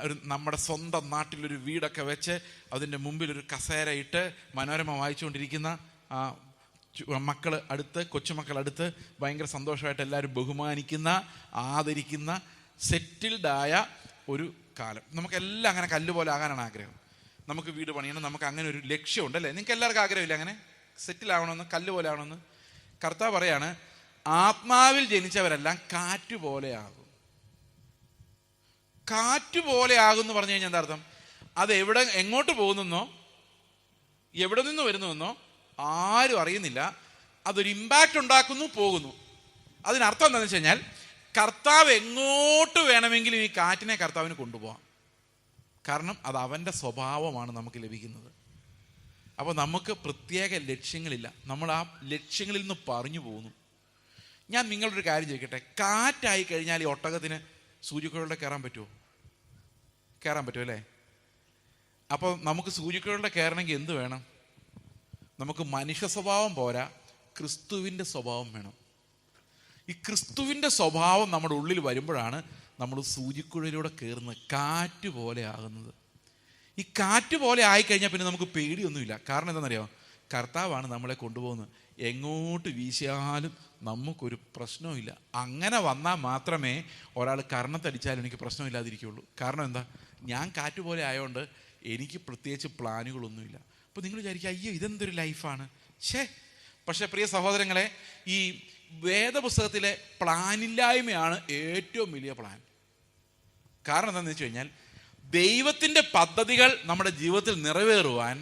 ഒരു നമ്മുടെ സ്വന്തം നാട്ടിലൊരു വീടൊക്കെ വെച്ച് അതിൻ്റെ മുമ്പിൽ ഒരു കസേര ഇട്ട് മനോരമ വായിച്ചുകൊണ്ടിരിക്കുന്ന മക്കൾ അടുത്ത്, കൊച്ചുമക്കൾ അടുത്ത് ഭയങ്കര സന്തോഷമായിട്ട് എല്ലാവരും ബഹുമാനിക്കുന്ന, ആദരിക്കുന്ന, സെറ്റിൽഡായ ഒരു കാലം. നമുക്കെല്ലാം അങ്ങനെ കല്ലുപോലെ ആകാനാണ് ആഗ്രഹം. നമുക്ക് വീട് പണിയണം, നമുക്ക് അങ്ങനെ ഒരു ലക്ഷ്യമുണ്ട് അല്ലേ? നിങ്ങൾക്ക് എല്ലാവർക്കും ആഗ്രഹമില്ല അങ്ങനെ സെറ്റിലാവണമെന്ന്, കല്ലുപോലെ ആവണമെന്ന്? കർത്താവ് പറയാണ്, ആത്മാവിൽ ജനിച്ചവരെല്ലാം കാറ്റുപോലെയാകും. കാറ്റുപോലെ ആകും എന്ന് പറഞ്ഞു കഴിഞ്ഞാൽ എന്താ അർത്ഥം? അത് എങ്ങോട്ട് പോകുന്നെന്നോ എവിടെ നിന്ന് വരുന്നുവെന്നോ ആരും അറിയുന്നില്ല. അതൊരു ഇമ്പാക്റ്റ് ഉണ്ടാക്കുന്നു, പോകുന്നു. അതിനർത്ഥം എന്താണെന്ന് വെച്ച് കഴിഞ്ഞാൽ കർത്താവ് എങ്ങോട്ട് വേണമെങ്കിലും ഈ കാറ്റിനെ കർത്താവിന് കൊണ്ടുപോകാം. കാരണം അത് അവൻ്റെ സ്വഭാവമാണ് നമുക്ക് ലഭിക്കുന്നത്. അപ്പോൾ നമുക്ക് പ്രത്യേക ലക്ഷ്യങ്ങളില്ല, നമ്മൾ ആ ലക്ഷ്യങ്ങളിൽ നിന്ന് പറഞ്ഞു പോകുന്നു. ഞാൻ നിങ്ങളൊരു കാര്യം ചോദിക്കട്ടെ, കാറ്റായി കഴിഞ്ഞാൽ ഈ ഒട്ടകത്തിന് സൂചിക്കുഴലിൽ കയറാൻ പറ്റുമോ? കയറാൻ പറ്റുമോ അല്ലേ? അപ്പോൾ നമുക്ക് സൂചിക്കുഴലിൽ കയറണമെങ്കിൽ എന്ത് വേണം? നമുക്ക് മനുഷ്യ സ്വഭാവം പോരാ, ക്രിസ്തുവിൻ്റെ സ്വഭാവം വേണം. ഈ ക്രിസ്തുവിൻ്റെ സ്വഭാവം നമ്മുടെ ഉള്ളിൽ വരുമ്പോഴാണ് നമ്മൾ സൂചിക്കുഴലിലൂടെ കയറുന്നത്, കാറ്റ് പോലെ ആകുന്നത്. ഈ കാറ്റ് പോലെ ആയിക്കഴിഞ്ഞാൽ പിന്നെ നമുക്ക് പേടിയൊന്നുമില്ല. കാരണം എന്താണെന്നറിയാമോ? കർത്താവാണ് നമ്മളെ കൊണ്ടുപോകുന്നത്. എങ്ങോട്ട് വീശിയാലും നമുക്കൊരു പ്രശ്നവുമില്ല. അങ്ങനെ വന്നാൽ മാത്രമേ ഒരാൾ കർണത്തടിച്ചാലും എനിക്ക് പ്രശ്നമില്ലാതിരിക്കുള്ളൂ. കാരണം എന്താ? ഞാൻ കാറ്റ് പോലെ ആയതുകൊണ്ട് എനിക്ക് പ്രത്യേകിച്ച് പ്ലാനുകളൊന്നുമില്ല. അപ്പോൾ നിങ്ങൾ വിചാരിക്കുക, അയ്യോ ഇതെന്തൊരു ലൈഫാണ്. പക്ഷേ പ്രിയ സഹോദരങ്ങളെ, ഈ വേദപുസ്തകത്തിലെ പ്ലാനില്ലായ്മയാണ് ഏറ്റവും വലിയ പ്ലാൻ. കാരണം എന്താണെന്ന് വെച്ച് കഴിഞ്ഞാൽ ദൈവത്തിൻ്റെ പദ്ധതികൾ നമ്മുടെ ജീവിതത്തിൽ നിറവേറുവാൻ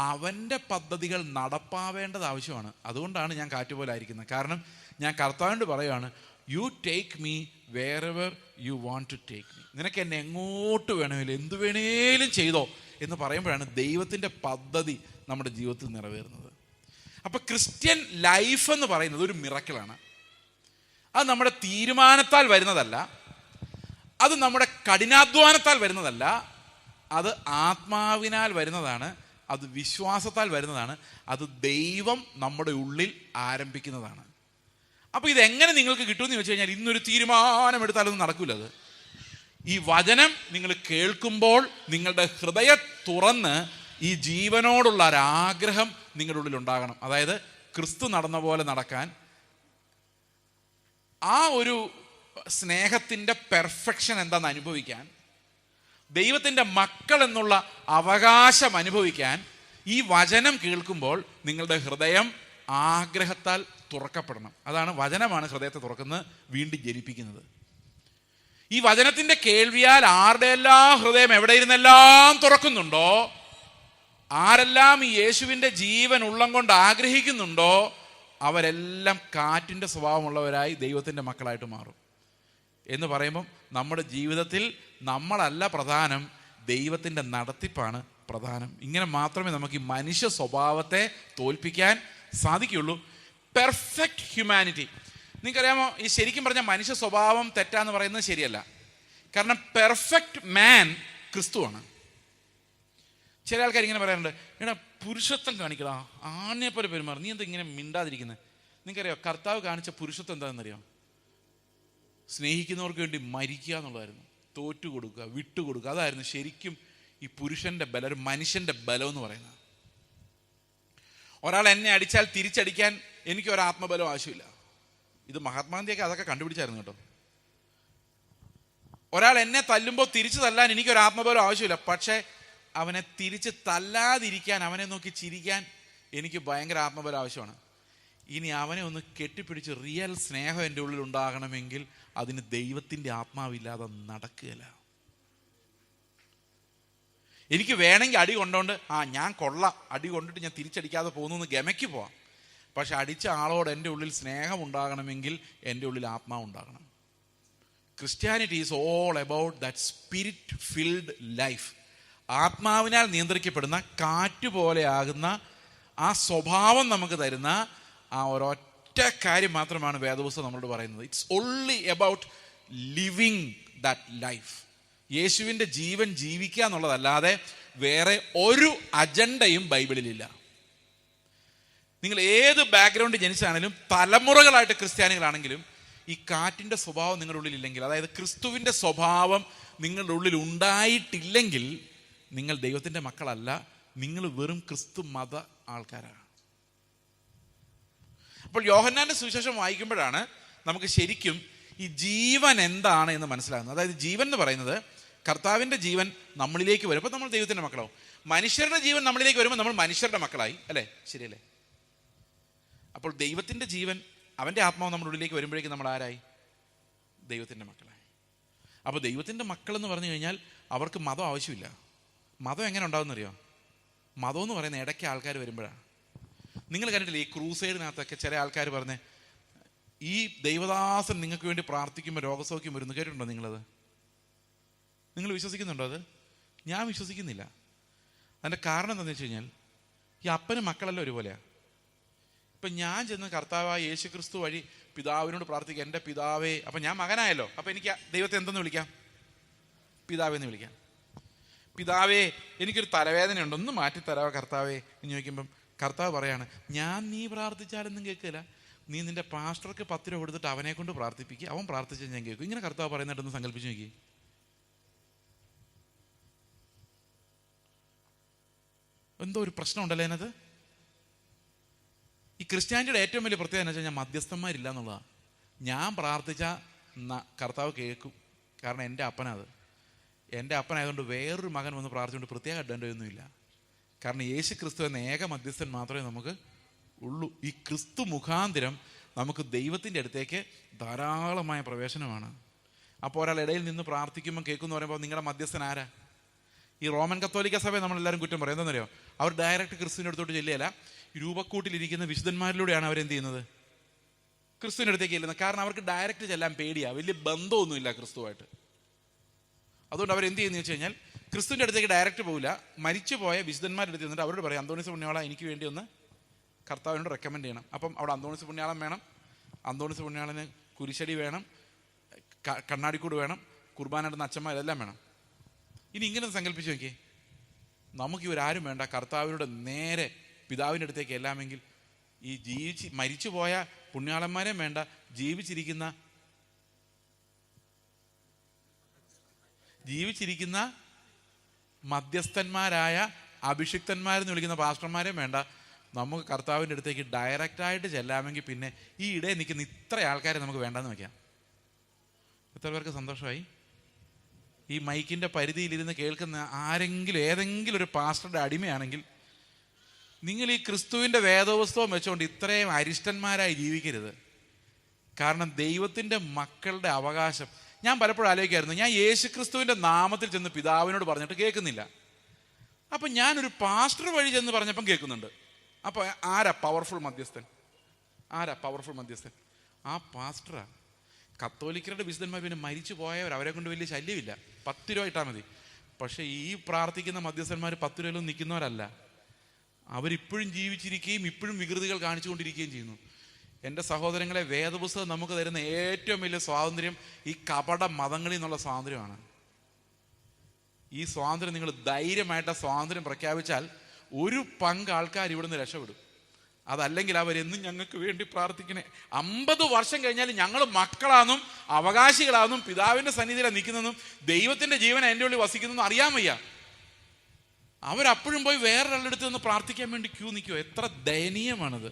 അവൻ്റെ പദ്ധതികൾ നടപ്പാവേണ്ടത് ആവശ്യമാണ്. അതുകൊണ്ടാണ് ഞാൻ കാറ്റുപോലെ ആയിരിക്കുന്നത്. കാരണം ഞാൻ കർത്താവിനോട് പറയുകയാണ്, you take me wherever you want to take me. നിനക്ക് എന്നെ എങ്ങോട്ട് വേണമെങ്കിലും എന്ത് വേണേലും ചെയ്തോ എന്ന് പറയുമ്പോഴാണ് ദൈവത്തിൻ്റെ പദ്ധതി നമ്മുടെ ജീവിതത്തിൽ നിറവേറുന്നത്. അപ്പോൾ ക്രിസ്ത്യൻ ലൈഫ് എന്ന് പറയുന്നത് ഒരു മിറക്കിളാണ്. അത് നമ്മുടെ തീരുമാനത്താൽ വരുന്നതല്ല, അത് നമ്മുടെ കഠിനാധ്വാനത്താൽ വരുന്നതല്ല, അത് ആത്മാവിനാൽ വരുന്നതാണ്, അത് വിശ്വാസത്താൽ വരുന്നതാണ്, അത് ദൈവം നമ്മുടെ ഉള്ളിൽ ആരംഭിക്കുന്നതാണ്. അപ്പോൾ ഇതെങ്ങനെ നിങ്ങൾക്ക് കിട്ടുമെന്ന് ചോദിച്ചു കഴിഞ്ഞാൽ ഇന്നൊരു തീരുമാനമെടുത്താലൊന്നും നടക്കില്ല. അത് ഈ വചനം നിങ്ങൾ കേൾക്കുമ്പോൾ നിങ്ങളുടെ ഹൃദയം തുറന്ന് ഈ ജീവനോടുള്ള ഒരാഗ്രഹം നിങ്ങളുടെ ഉള്ളിൽ ഉണ്ടാകണം. അതായത് ക്രിസ്തു നടന്ന പോലെ നടക്കാൻ, ആ ഒരു സ്നേഹത്തിൻ്റെ പെർഫെക്ഷൻ എന്താണെന്ന് അനുഭവിക്കാൻ, ദൈവത്തിൻ്റെ മക്കൾ എന്നുള്ള അവകാശം അനുഭവിക്കാൻ ഈ വചനം കേൾക്കുമ്പോൾ നിങ്ങളുടെ ഹൃദയം ആഗ്രഹത്താൽ തുറക്കപ്പെടണം. അതാണ് വചനമാണ് ഹൃദയത്തെ തുറക്കുന്നത്, വീണ്ടും ജനിപ്പിക്കുന്നത്. ഈ വചനത്തിൻ്റെ കേൾവിയാൽ ആരുടെ എല്ലാം ഹൃദയം എവിടെ ഇരുന്നെല്ലാം തുറക്കുന്നുണ്ടോ, ആരെല്ലാം ഈ യേശുവിൻ്റെ ജീവൻ ഉള്ളം കൊണ്ട് ആഗ്രഹിക്കുന്നുണ്ടോ, അവരെല്ലാം കാറ്റിൻ്റെ സ്വഭാവമുള്ളവരായി ദൈവത്തിൻ്റെ മക്കളായിട്ട് മാറും. എന്ന് പറയുമ്പം നമ്മുടെ ജീവിതത്തിൽ നമ്മളല്ല പ്രധാനം, ദൈവത്തിൻ്റെ നടത്തിപ്പാണ് പ്രധാനം. ഇങ്ങനെ മാത്രമേ നമുക്ക് ഈ മനുഷ്യ സ്വഭാവത്തെ തോൽപ്പിക്കാൻ സാധിക്കുകയുള്ളൂ. Perfect humanity. നിങ്ങൾക്കറിയാമോ, ഈ ശരിക്കും പറഞ്ഞാൽ മനുഷ്യ സ്വഭാവം തെറ്റാന്ന് പറയുന്നത് ശരിയല്ല. കാരണം പെർഫെക്റ്റ് മാൻ ക്രിസ്തുവാണ്. ചില ആൾക്കാർ ഇങ്ങനെ പറയാറുണ്ട്, എടാ പുരുഷത്വം കാണിക്കടാ, ആണിനെ പോലെ പെരുമാറും, നീ എന്താ ഇങ്ങനെ മിണ്ടാതിരിക്കുന്നത്? നിങ്ങൾക്കറിയോ കർത്താവ് കാണിച്ച പുരുഷത്വം എന്താണെന്നറിയാം? സ്നേഹിക്കുന്നവർക്ക് വേണ്ടി മരിക്കുക എന്നുള്ളതായിരുന്നു. തോറ്റുകൊടുക്കുക, വിട്ടുകൊടുക്കുക. അതായിരുന്നു ശരിക്കും ഈ പുരുഷൻ്റെ ബലം, ഒരു മനുഷ്യൻ്റെ ബലം എന്ന് പറയുന്നത്. ഒരാൾ എന്നെ അടിച്ചാൽ തിരിച്ചടിക്കാൻ എനിക്ക് ഒരു ആത്മബലം ആവശ്യമില്ല. ഇത് മഹാത്മാഗാന്ധിയൊക്കെ അതൊക്കെ കണ്ടുപിടിച്ചായിരുന്നു കേട്ടോ. ഒരാൾ എന്നെ തല്ലുമ്പോൾ തിരിച്ചു തല്ലാൻ എനിക്കൊരു ആത്മബലം ആവശ്യമില്ല. പക്ഷേ അവനെ തിരിച്ച് തല്ലാതിരിക്കാൻ, അവനെ നോക്കി ചിരിക്കാൻ എനിക്ക് ഭയങ്കര ആത്മബലം ആവശ്യമാണ്. ഇനി അവനെ ഒന്ന് കെട്ടിപ്പിടിച്ച് റിയൽ സ്നേഹം എൻ്റെ ഉള്ളിൽ ഉണ്ടാകണമെങ്കിൽ അതിന് ദൈവത്തിൻ്റെ ആത്മാവില്ലാതെ നടക്കുകയില്ല. എനിക്ക് വേണമെങ്കിൽ അടി കൊണ്ടോണ്ട് ഞാൻ കൊള്ളാം, അടി കൊണ്ടിട്ട് ഞാൻ തിരിച്ചടിക്കാതെ പോകുന്നു എന്ന് ഗമയ്ക്ക് പോവാം. പക്ഷെ അടിച്ച ആളോട് എൻ്റെ ഉള്ളിൽ സ്നേഹം ഉണ്ടാകണമെങ്കിൽ എൻ്റെ ഉള്ളിൽ ആത്മാവ് ഉണ്ടാകണം. Christianity is all about that spirit filled life. ആത്മാവിനാൽ നിയന്ത്രിക്കപ്പെടുന്ന കാറ്റ് പോലെയാകുന്ന ആ സ്വഭാവം നമുക്ക് തരുന്ന ആ ഒരൊറ്റ കാര്യം മാത്രമാണ് വേദപുസ്തകം നമ്മളോട് പറയുന്നത്. It's only about living that life. യേശുവിൻ്റെ ജീവൻ ജീവിക്കുക എന്നുള്ളതല്ലാതെ വേറെ ഒരു അജണ്ടയും ബൈബിളിലില്ല. നിങ്ങൾ ഏത് ബാക്ക്ഗ്രൗണ്ടിൽ ജനിച്ചാണെങ്കിലും, തലമുറകളായിട്ട് ക്രിസ്ത്യാനികളാണെങ്കിലും, ഈ കാറ്റിൻ്റെ സ്വഭാവം നിങ്ങളുടെ ഉള്ളിലില്ലെങ്കിൽ, അതായത് ക്രിസ്തുവിൻ്റെ സ്വഭാവം നിങ്ങളുടെ ഉള്ളിൽ ഉണ്ടായിട്ടില്ലെങ്കിൽ നിങ്ങൾ ദൈവത്തിൻ്റെ മക്കളല്ല, നിങ്ങൾ വെറും ക്രിസ്തു മത ആൾക്കാരാണ്. അപ്പോൾ യോഹന്നാൻ്റെ സുവിശേഷം വായിക്കുമ്പോഴാണ് നമുക്ക് ശരിക്കും ഈ ജീവൻ എന്താണ് എന്ന് മനസ്സിലാകുന്നത്. അതായത് ജീവൻ എന്ന് പറയുന്നത് കർത്താവിൻ്റെ ജീവൻ നമ്മളിലേക്ക് വരുമ്പോൾ നമ്മൾ ദൈവത്തിൻ്റെ മക്കളാവും. മനുഷ്യരുടെ ജീവൻ നമ്മളിലേക്ക് വരുമ്പോൾ നമ്മൾ മനുഷ്യരുടെ മക്കളായി, അല്ലേ? ശരിയല്ലേ? അപ്പോൾ ദൈവത്തിൻ്റെ ജീവൻ, അവൻ്റെ ആത്മാവ് നമ്മുടെ ഉള്ളിലേക്ക് വരുമ്പോഴേക്കും നമ്മൾ ആരായി? ദൈവത്തിൻ്റെ മക്കളായി. അപ്പോൾ ദൈവത്തിൻ്റെ മക്കളെന്ന് പറഞ്ഞു കഴിഞ്ഞാൽ അവർക്ക് മതം ആവശ്യമില്ല. മതം എങ്ങനെ ഉണ്ടാകുമെന്നറിയോ? മതം എന്ന് പറയുന്ന ഇടയ്ക്ക് ആൾക്കാർ വരുമ്പോഴാണ്. നിങ്ങൾ കണ്ടിട്ടില്ലേ ഈ ക്രൂസൈഡിനകത്തൊക്കെ ചില ആൾക്കാർ പറഞ്ഞേ, ഈ ദൈവദാസൻ നിങ്ങൾക്ക് വേണ്ടി പ്രാർത്ഥിക്കുമ്പോൾ രോഗസൗഖ്യം വരുന്നു. കേട്ടിട്ടുണ്ടോ നിങ്ങളത്? നിങ്ങൾ വിശ്വസിക്കുന്നുണ്ടോ അത്? ഞാൻ വിശ്വസിക്കുന്നില്ല. അതിൻ്റെ കാരണം എന്താണെന്ന് വെച്ച് കഴിഞ്ഞാൽ, ഈ അപ്പനും മക്കളെല്ലാം ഒരുപോലെയാണ്. ഇപ്പം ഞാൻ ചെന്ന് കർത്താവായ യേശു ക്രിസ്തു വഴി പിതാവിനോട് പ്രാർത്ഥിക്കുക, എൻ്റെ പിതാവേ. അപ്പം ഞാൻ മകനായല്ലോ, അപ്പം എനിക്ക് ദൈവത്തെ എന്തെന്ന് വിളിക്കാം? പിതാവേ എന്ന് വിളിക്കാം. പിതാവേ, എനിക്കൊരു തലവേദനയുണ്ട്, ഒന്ന് മാറ്റിത്തരാവോ കർത്താവേ എന്ന് ചോദിക്കുമ്പം കർത്താവ് പറയാണ്, നീ പ്രാർത്ഥിച്ചാലൊന്നും കേൾക്കില്ല, നീ നിൻ്റെ പാസ്റ്റർക്ക് 10 രൂപ കൊടുത്തിട്ട് അവനെ കൊണ്ട് പ്രാർത്ഥിപ്പിക്കുക, അവൻ പ്രാർത്ഥിച്ചാൽ ഞാൻ കേൾക്കും. ഇങ്ങനെ കർത്താവ് പറയുന്നിട്ടൊന്ന് സങ്കല്പിച്ച് നോക്കി. എന്തോ ഒരു പ്രശ്നം ഉണ്ടല്ലോ അതിനകത്ത്. ഈ ക്രിസ്ത്യാനിറ്റിയുടെ ഏറ്റവും വലിയ പ്രത്യേകത എന്ന് വെച്ചാൽ ഞാൻ മധ്യസ്ഥന്മാരില്ല എന്നുള്ളതാണ്. ഞാൻ പ്രാർത്ഥിച്ച കർത്താവ് കേൾക്കും, കാരണം എൻ്റെ അപ്പനത്. എൻ്റെ അപ്പനായതുകൊണ്ട് വേറൊരു മകൻ വന്ന് പ്രാർത്ഥിച്ചുകൊണ്ട് പ്രത്യേക അഡ്വാൻറ്റേജൊന്നുമില്ല. കാരണം യേശു ക്രിസ്തു എന്ന ഏക മധ്യസ്ഥൻ മാത്രമേ നമുക്ക് ഉള്ളൂ. ഈ ക്രിസ്തു മുഖാന്തരം നമുക്ക് ദൈവത്തിൻ്റെ അടുത്തേക്ക് ധാരാളമായ പ്രവേശനമാണ്. അപ്പോൾ ഒരാൾ ഇടയിൽ നിന്ന് പ്രാർത്ഥിക്കുമ്പോൾ കേൾക്കുമെന്ന് പറയുമ്പോൾ നിങ്ങളുടെ മധ്യസ്ഥൻ ആരാ? ഈ റോമൻ കത്തോലിക്ക സഭയെ നമ്മളെല്ലാവരും കുറ്റം പറയും. എന്താണെന്നറിയോ? അവർ ഡയറക്റ്റ് ക്രിസ്തുവിൻ്റെ അടുത്തോട്ട് ചെല്ലുകയില്ല, രൂപക്കൂട്ടിലിരിക്കുന്ന വിശുദ്ധന്മാരിലൂടെയാണ് അവരെന്ത് ചെയ്യുന്നത്? ക്രിസ്തുവിൻ്റെ അടുത്തേക്ക് ചെല്ലുന്നത്. കാരണം അവർക്ക് ഡയറക്റ്റ് ചെല്ലാൻ പേടിയാണ്, വലിയ ബന്ധമൊന്നുമില്ല ക്രിസ്തുവായിട്ട്. അതുകൊണ്ട് അവരെന്ത് ചെയ്യുന്നത് വെച്ച് കഴിഞ്ഞാൽ, ക്രിസ്തുവിൻ്റെ അടുത്തേക്ക് ഡയറക്റ്റ് പോകില്ല, മരിച്ചു പോയ വിശുദ്ധന്മാരുടെ അടുത്ത് നിന്നിട്ട് അവരോട് പറയും, അന്തോണീസ് പുണ്യാള എനിക്ക് വേണ്ടി ഒന്ന് കർത്താവിനോട് റെക്കമെൻഡ് ചെയ്യണം. അപ്പം അവിടെ അന്തോണീസ് പുണ്യാളം വേണം, അന്തോണീസ് പുണ്യാളന് കുരിശടി വേണം, കണ്ണാടിക്കൂട് വേണം, കുർബാനയുടെ അച്ഛന്മാരെല്ലാം വേണം. ഇനി ഇങ്ങനെ സങ്കല്പിച്ച് നോക്കിയേ, നമുക്ക് ഇവരാരും വേണ്ട, കർത്താവിനോട് നേരെ പിതാവിൻ്റെ അടുത്തേക്ക് എല്ലാമെങ്കിൽ ഈ മരിച്ചു പോയ പുണ്യാളന്മാരെയും വേണ്ട, ജീവിച്ചിരിക്കുന്ന മധ്യസ്ഥന്മാരായ അഭിഷിക്തന്മാരെന്ന് വിളിക്കുന്ന പാസ്റ്റർമാരെയും വേണ്ട, നമുക്ക് കർത്താവിൻ്റെ അടുത്തേക്ക് ഡയറക്റ്റായിട്ട് ചെല്ലാമെങ്കിൽ പിന്നെ ഈ ഇടയിൽ നിൽക്കുന്ന ഇത്ര ആൾക്കാരെ നമുക്ക് വേണ്ടെന്ന് വയ്ക്കാം. എത്ര പേർക്ക് സന്തോഷമായി? ഈ മൈക്കിൻ്റെ പരിധിയിലിരുന്ന് കേൾക്കുന്ന ആരെങ്കിലും ഏതെങ്കിലും ഒരു പാസ്റ്ററുടെ അടിമയാണെങ്കിൽ നിങ്ങൾ ഈ ക്രിസ്തുവിൻ്റെ വേദപുസ്തകം വെച്ചുകൊണ്ട് ഇത്രയും അരിഷ്ടന്മാരായി ജീവിക്കരുത്. കാരണം ദൈവത്തിൻ്റെ മക്കളുടെ അവകാശം, ഞാൻ പലപ്പോഴും ആലോചിക്കായിരുന്നു, ഞാൻ യേശു ക്രിസ്തുവിൻ്റെ നാമത്തിൽ ചെന്ന് പിതാവിനോട് പറഞ്ഞിട്ട് കേൾക്കുന്നില്ല. അപ്പം ഞാനൊരു പാസ്റ്റർ വഴി ചെന്ന് പറഞ്ഞപ്പം കേൾക്കുന്നുണ്ട്. അപ്പോൾ ആരാ പവർഫുൾ മധ്യസ്ഥൻ? ആ പാസ്റ്ററാ. കത്തോലിക്കരുടെ വിശുദ്ധന്മാർ പിന്നെ മരിച്ചു പോയവർ, അവരെ കൊണ്ട് വലിയ ശല്യമില്ല, 10 രൂപ ഇട്ടാൽ മതി. പക്ഷേ ഈ പ്രാർത്ഥിക്കുന്ന മധ്യസ്ഥന്മാർ 10 രൂപയിലൊന്നും നിൽക്കുന്നവരല്ല. അവരിപ്പോഴും ജീവിച്ചിരിക്കുകയും ഇപ്പോഴും വികൃതികൾ കാണിച്ചുകൊണ്ടിരിക്കുകയും ചെയ്യുന്നു. എൻ്റെ സഹോദരങ്ങളെ, വേദപുസ്തകം നമുക്ക് തരുന്ന ഏറ്റവും വലിയ സ്വാതന്ത്ര്യം ഈ കപട മതങ്ങളിൽ നിന്നുള്ള സ്വാതന്ത്ര്യമാണ്. ഈ സ്വാതന്ത്ര്യം നിങ്ങൾ ധൈര്യമായിട്ട് സ്വാതന്ത്ര്യം പ്രഖ്യാപിച്ചാൽ ഒരു പങ്ക് ആൾക്കാർ ഇവിടുന്ന് രക്ഷപ്പെടും. അതല്ലെങ്കിൽ അവരെന്നും ഞങ്ങൾക്ക് വേണ്ടി പ്രാർത്ഥിക്കണേ, 50 വർഷം കഴിഞ്ഞാലും ഞങ്ങൾ മക്കളാണെന്നും അവകാശികളാണെന്നും പിതാവിൻ്റെ സന്നിധിയിലാണ് നിൽക്കുന്നതെന്നും ദൈവത്തിൻ്റെ ജീവൻ എൻ്റെ ഉള്ളിൽ വസിക്കുന്നതെന്നും അറിയാൻ വയ്യ. അവരപ്പോഴും പോയി വേറൊരാളുടെ നിന്ന് പ്രാർത്ഥിക്കാൻ വേണ്ടി ക്യൂ നിൽക്കുമോ? എത്ര ദയനീയമാണത്.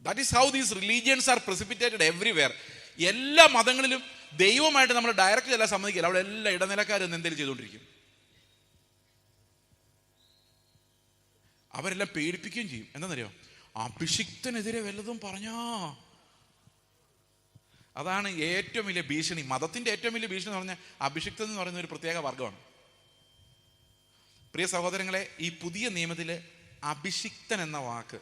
That is how these religions are precipitated everywhere. എല്ലാ മതങ്ങളിലും ദൈവമായിട്ട് നമ്മൾ ഡയറക്റ്റ് ചെല്ലാൻ സമ്മതിക്കില്ല. അവിടെ എല്ലാ ഇടനിലക്കാരും എന്തെങ്കിലും ചെയ്തുകൊണ്ടിരിക്കും. അവരെല്ലാം പേടിപ്പിക്കുകയും ചെയ്യും. എന്താണെന്നറിയോ? അഭിഷിക്തനെതിരെ വല്ലതും പറഞ്ഞാ അതാണ് ഏറ്റവും വലിയ ഭീഷണി. മതത്തിൻ്റെ ഏറ്റവും വലിയ ഭീഷണി എന്ന് പറഞ്ഞാൽ അഭിഷിക്തൻ എന്ന് പറയുന്ന ഒരു പ്രത്യേക വർഗമാണ്. പ്രിയ സഹോദരങ്ങളെ, ഈ പുതിയ നിയമത്തിൽ അഭിഷിക്തൻ എന്ന വാക്ക്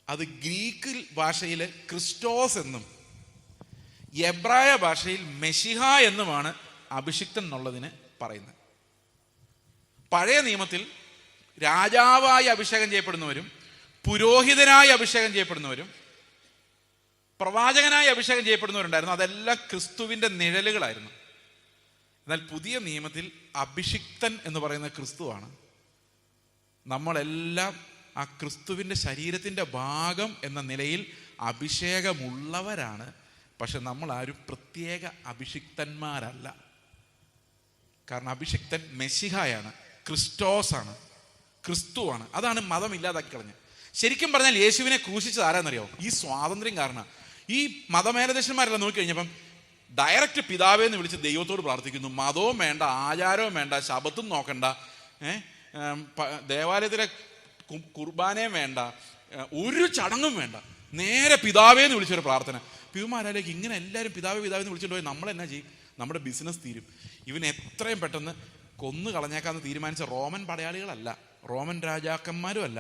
അത് ഗ്രീക്ക് ഭാഷയിൽ ക്രിസ്റ്റോസ് എന്നും എബ്രായ ഭാഷയിൽ മെഷിഹ എന്നുമാണ് അഭിഷിക്തൻ എന്നുള്ളതിന് പറയുന്നത്. പഴയ നിയമത്തിൽ രാജാവായി അഭിഷേകം ചെയ്യപ്പെടുന്നവരും പുരോഹിതനായി അഭിഷേകം ചെയ്യപ്പെടുന്നവരും പ്രവാചകനായി അഭിഷേകം ചെയ്യപ്പെടുന്നവരുണ്ടായിരുന്നു. അതെല്ലാം ക്രിസ്തുവിൻ്റെ നിഴലുകളായിരുന്നു. എന്നാൽ പുതിയ നിയമത്തിൽ അഭിഷിക്തൻ എന്ന് പറയുന്ന ക്രിസ്തുവാണ്. നമ്മളെല്ലാം ആ ക്രിസ്തുവിൻ്റെ ശരീരത്തിൻ്റെ ഭാഗം എന്ന നിലയിൽ അഭിഷേകമുള്ളവരാണ്. പക്ഷെ നമ്മൾ ആരും പ്രത്യേക അഭിഷിക്തന്മാരല്ല. കാരണം അഭിഷിക്തൻ മെസ്സിഹായാണ്, ക്രിസ്റ്റോസാണ്, ക്രിസ്തുവാണ്. അതാണ് മതം ഇല്ലാതാക്കി കളഞ്ഞത്. ശരിക്കും പറഞ്ഞാൽ യേശുവിനെ ക്രൂശിച്ചത് ആരാന്നറിയോ? ഈ സ്വാതന്ത്ര്യം കാരണം. ഈ മതമേലധ്യക്ഷന്മാരെല്ലാം നോക്കിക്കഴിഞ്ഞപ്പം ഡയറക്റ്റ് പിതാവേ എന്ന് വിളിച്ച് ദൈവത്തോട് പ്രാർത്ഥിക്കുന്നു. മതവും വേണ്ട, ആചാരവും വേണ്ട, ശബത്തും നോക്കണ്ട, ദേവാലയത്തിലെ കുർബാനയും വേണ്ട, ഒരു ചടങ്ങും വേണ്ട, നേരെ പിതാവേ എന്ന് വിളിച്ചൊരു പ്രാർത്ഥന. പിതാമാരാലേക്ക് ഇങ്ങനെ എല്ലാവരും പിതാവേ പിതാവെന്ന് വിളിച്ചിട്ട് പോയി നമ്മളെന്നാ ചെയ്യും? നമ്മുടെ ബിസിനസ് തീരും. ഇവൻ എത്രയും പെട്ടെന്ന് കൊന്നു കളഞ്ഞേക്കാന്ന് തീരുമാനിച്ച റോമൻ പടയാളികളല്ല. റോമൻ രാജാക്കന്മാരും അല്ല,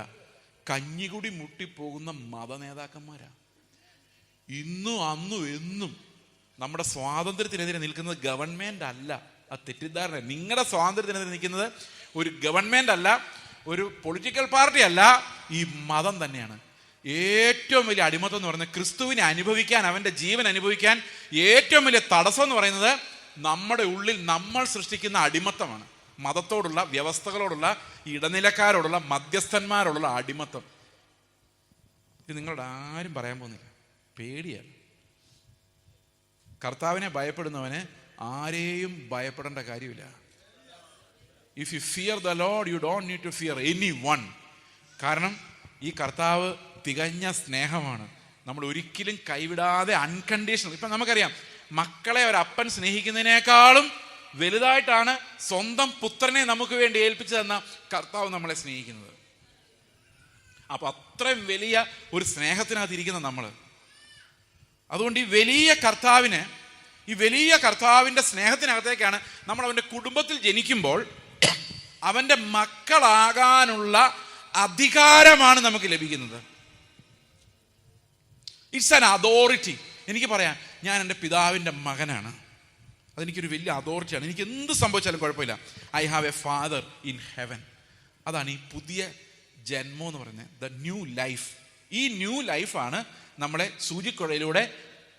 കഞ്ഞികുടി മുട്ടിപ്പോകുന്ന മത നേതാക്കന്മാരാ. ഇന്നും അന്നും എന്നും നമ്മുടെ സ്വാതന്ത്ര്യത്തിനെതിരെ നിൽക്കുന്നത് ഗവൺമെന്റ് അല്ല. അത് തെറ്റിദ്ധാരണ. നിങ്ങളുടെ സ്വാതന്ത്ര്യത്തിനെതിരെ നിൽക്കുന്നത് ഒരു ഗവൺമെന്റ് അല്ല, ഒരു പൊളിറ്റിക്കൽ പാർട്ടി അല്ല, ഈ മതം തന്നെയാണ്. ഏറ്റവും വലിയ അടിമത്തം എന്ന് പറയുന്നത് ക്രിസ്തുവിനെ അനുഭവിക്കാൻ, അവന്റെ ജീവൻ അനുഭവിക്കാൻ ഏറ്റവും വലിയ തടസ്സം എന്ന് പറയുന്നത് നമ്മുടെ ഉള്ളിൽ നമ്മൾ സൃഷ്ടിക്കുന്ന അടിമത്തമാണ്. മതത്തോടുള്ള, വ്യവസ്ഥകളോടുള്ള, ഇടനിലക്കാരോടുള്ള, മധ്യസ്ഥന്മാരോടുള്ള അടിമത്തം. ഇത് നിങ്ങളോട് ആരും പറയാൻ പോകുന്നില്ല, പേടിയാണ്. കർത്താവിനെ ഭയപ്പെടുന്നവന് ആരെയും ഭയപ്പെടേണ്ട കാര്യമില്ല. If you fear the Lord you don't need to fear anyone. കാരണം ഈ കർത്താവ് തികഞ്ഞ സ്നേഹമാണ്. നമ്മൾ ഒരിക്കലും കൈവിടാതെ അൺകണ്ടീഷണൽ. ഇപ്പം നമുക്കറിയാം, മക്കളെ ഒരപ്പൻ സ്നേഹിക്കുന്നതിനേക്കാളും വലുതായിട്ടാണ് സ്വന്തം പുത്രനെ നമുക്ക് വേണ്ടി ഏൽപ്പിച്ചു തന്ന കർത്താവ് നമ്മളെ സ്നേഹിക്കുന്നത്. അപ്പൊ അത്രയും വലിയ ഒരു സ്നേഹത്തിനകത്ത് ഇരിക്കുന്ന നമ്മൾ. അതുകൊണ്ട് ഈ വലിയ കർത്താവിന്റെ സ്നേഹത്തിനകത്തേക്കാണ് നമ്മൾ അവന്റെ കുടുംബത്തിൽ ജനിക്കുമ്പോൾ അവന്റെ മക്കളാകാനുള്ള അധികാരമാണ് നമുക്ക് ലഭിക്കുന്നത്. It's an authority. എനിക്ക് പറയാം, ഞാൻ എൻ്റെ പിതാവിൻ്റെ മകനാണ്. അതെനിക്കൊരു വലിയ അതോറിറ്റിയാണ്. എനിക്ക് എന്ത് സംഭവിച്ചാലും കുഴപ്പമില്ല. I have A father in heaven. അതാണ് ഈ പുതിയ ജന്മം എന്ന് പറയുന്നത്, ദ ന്യൂ ലൈഫ്. ഈ ന്യൂ ലൈഫാണ് നമ്മളെ സൂചിക്കുഴയിലൂടെ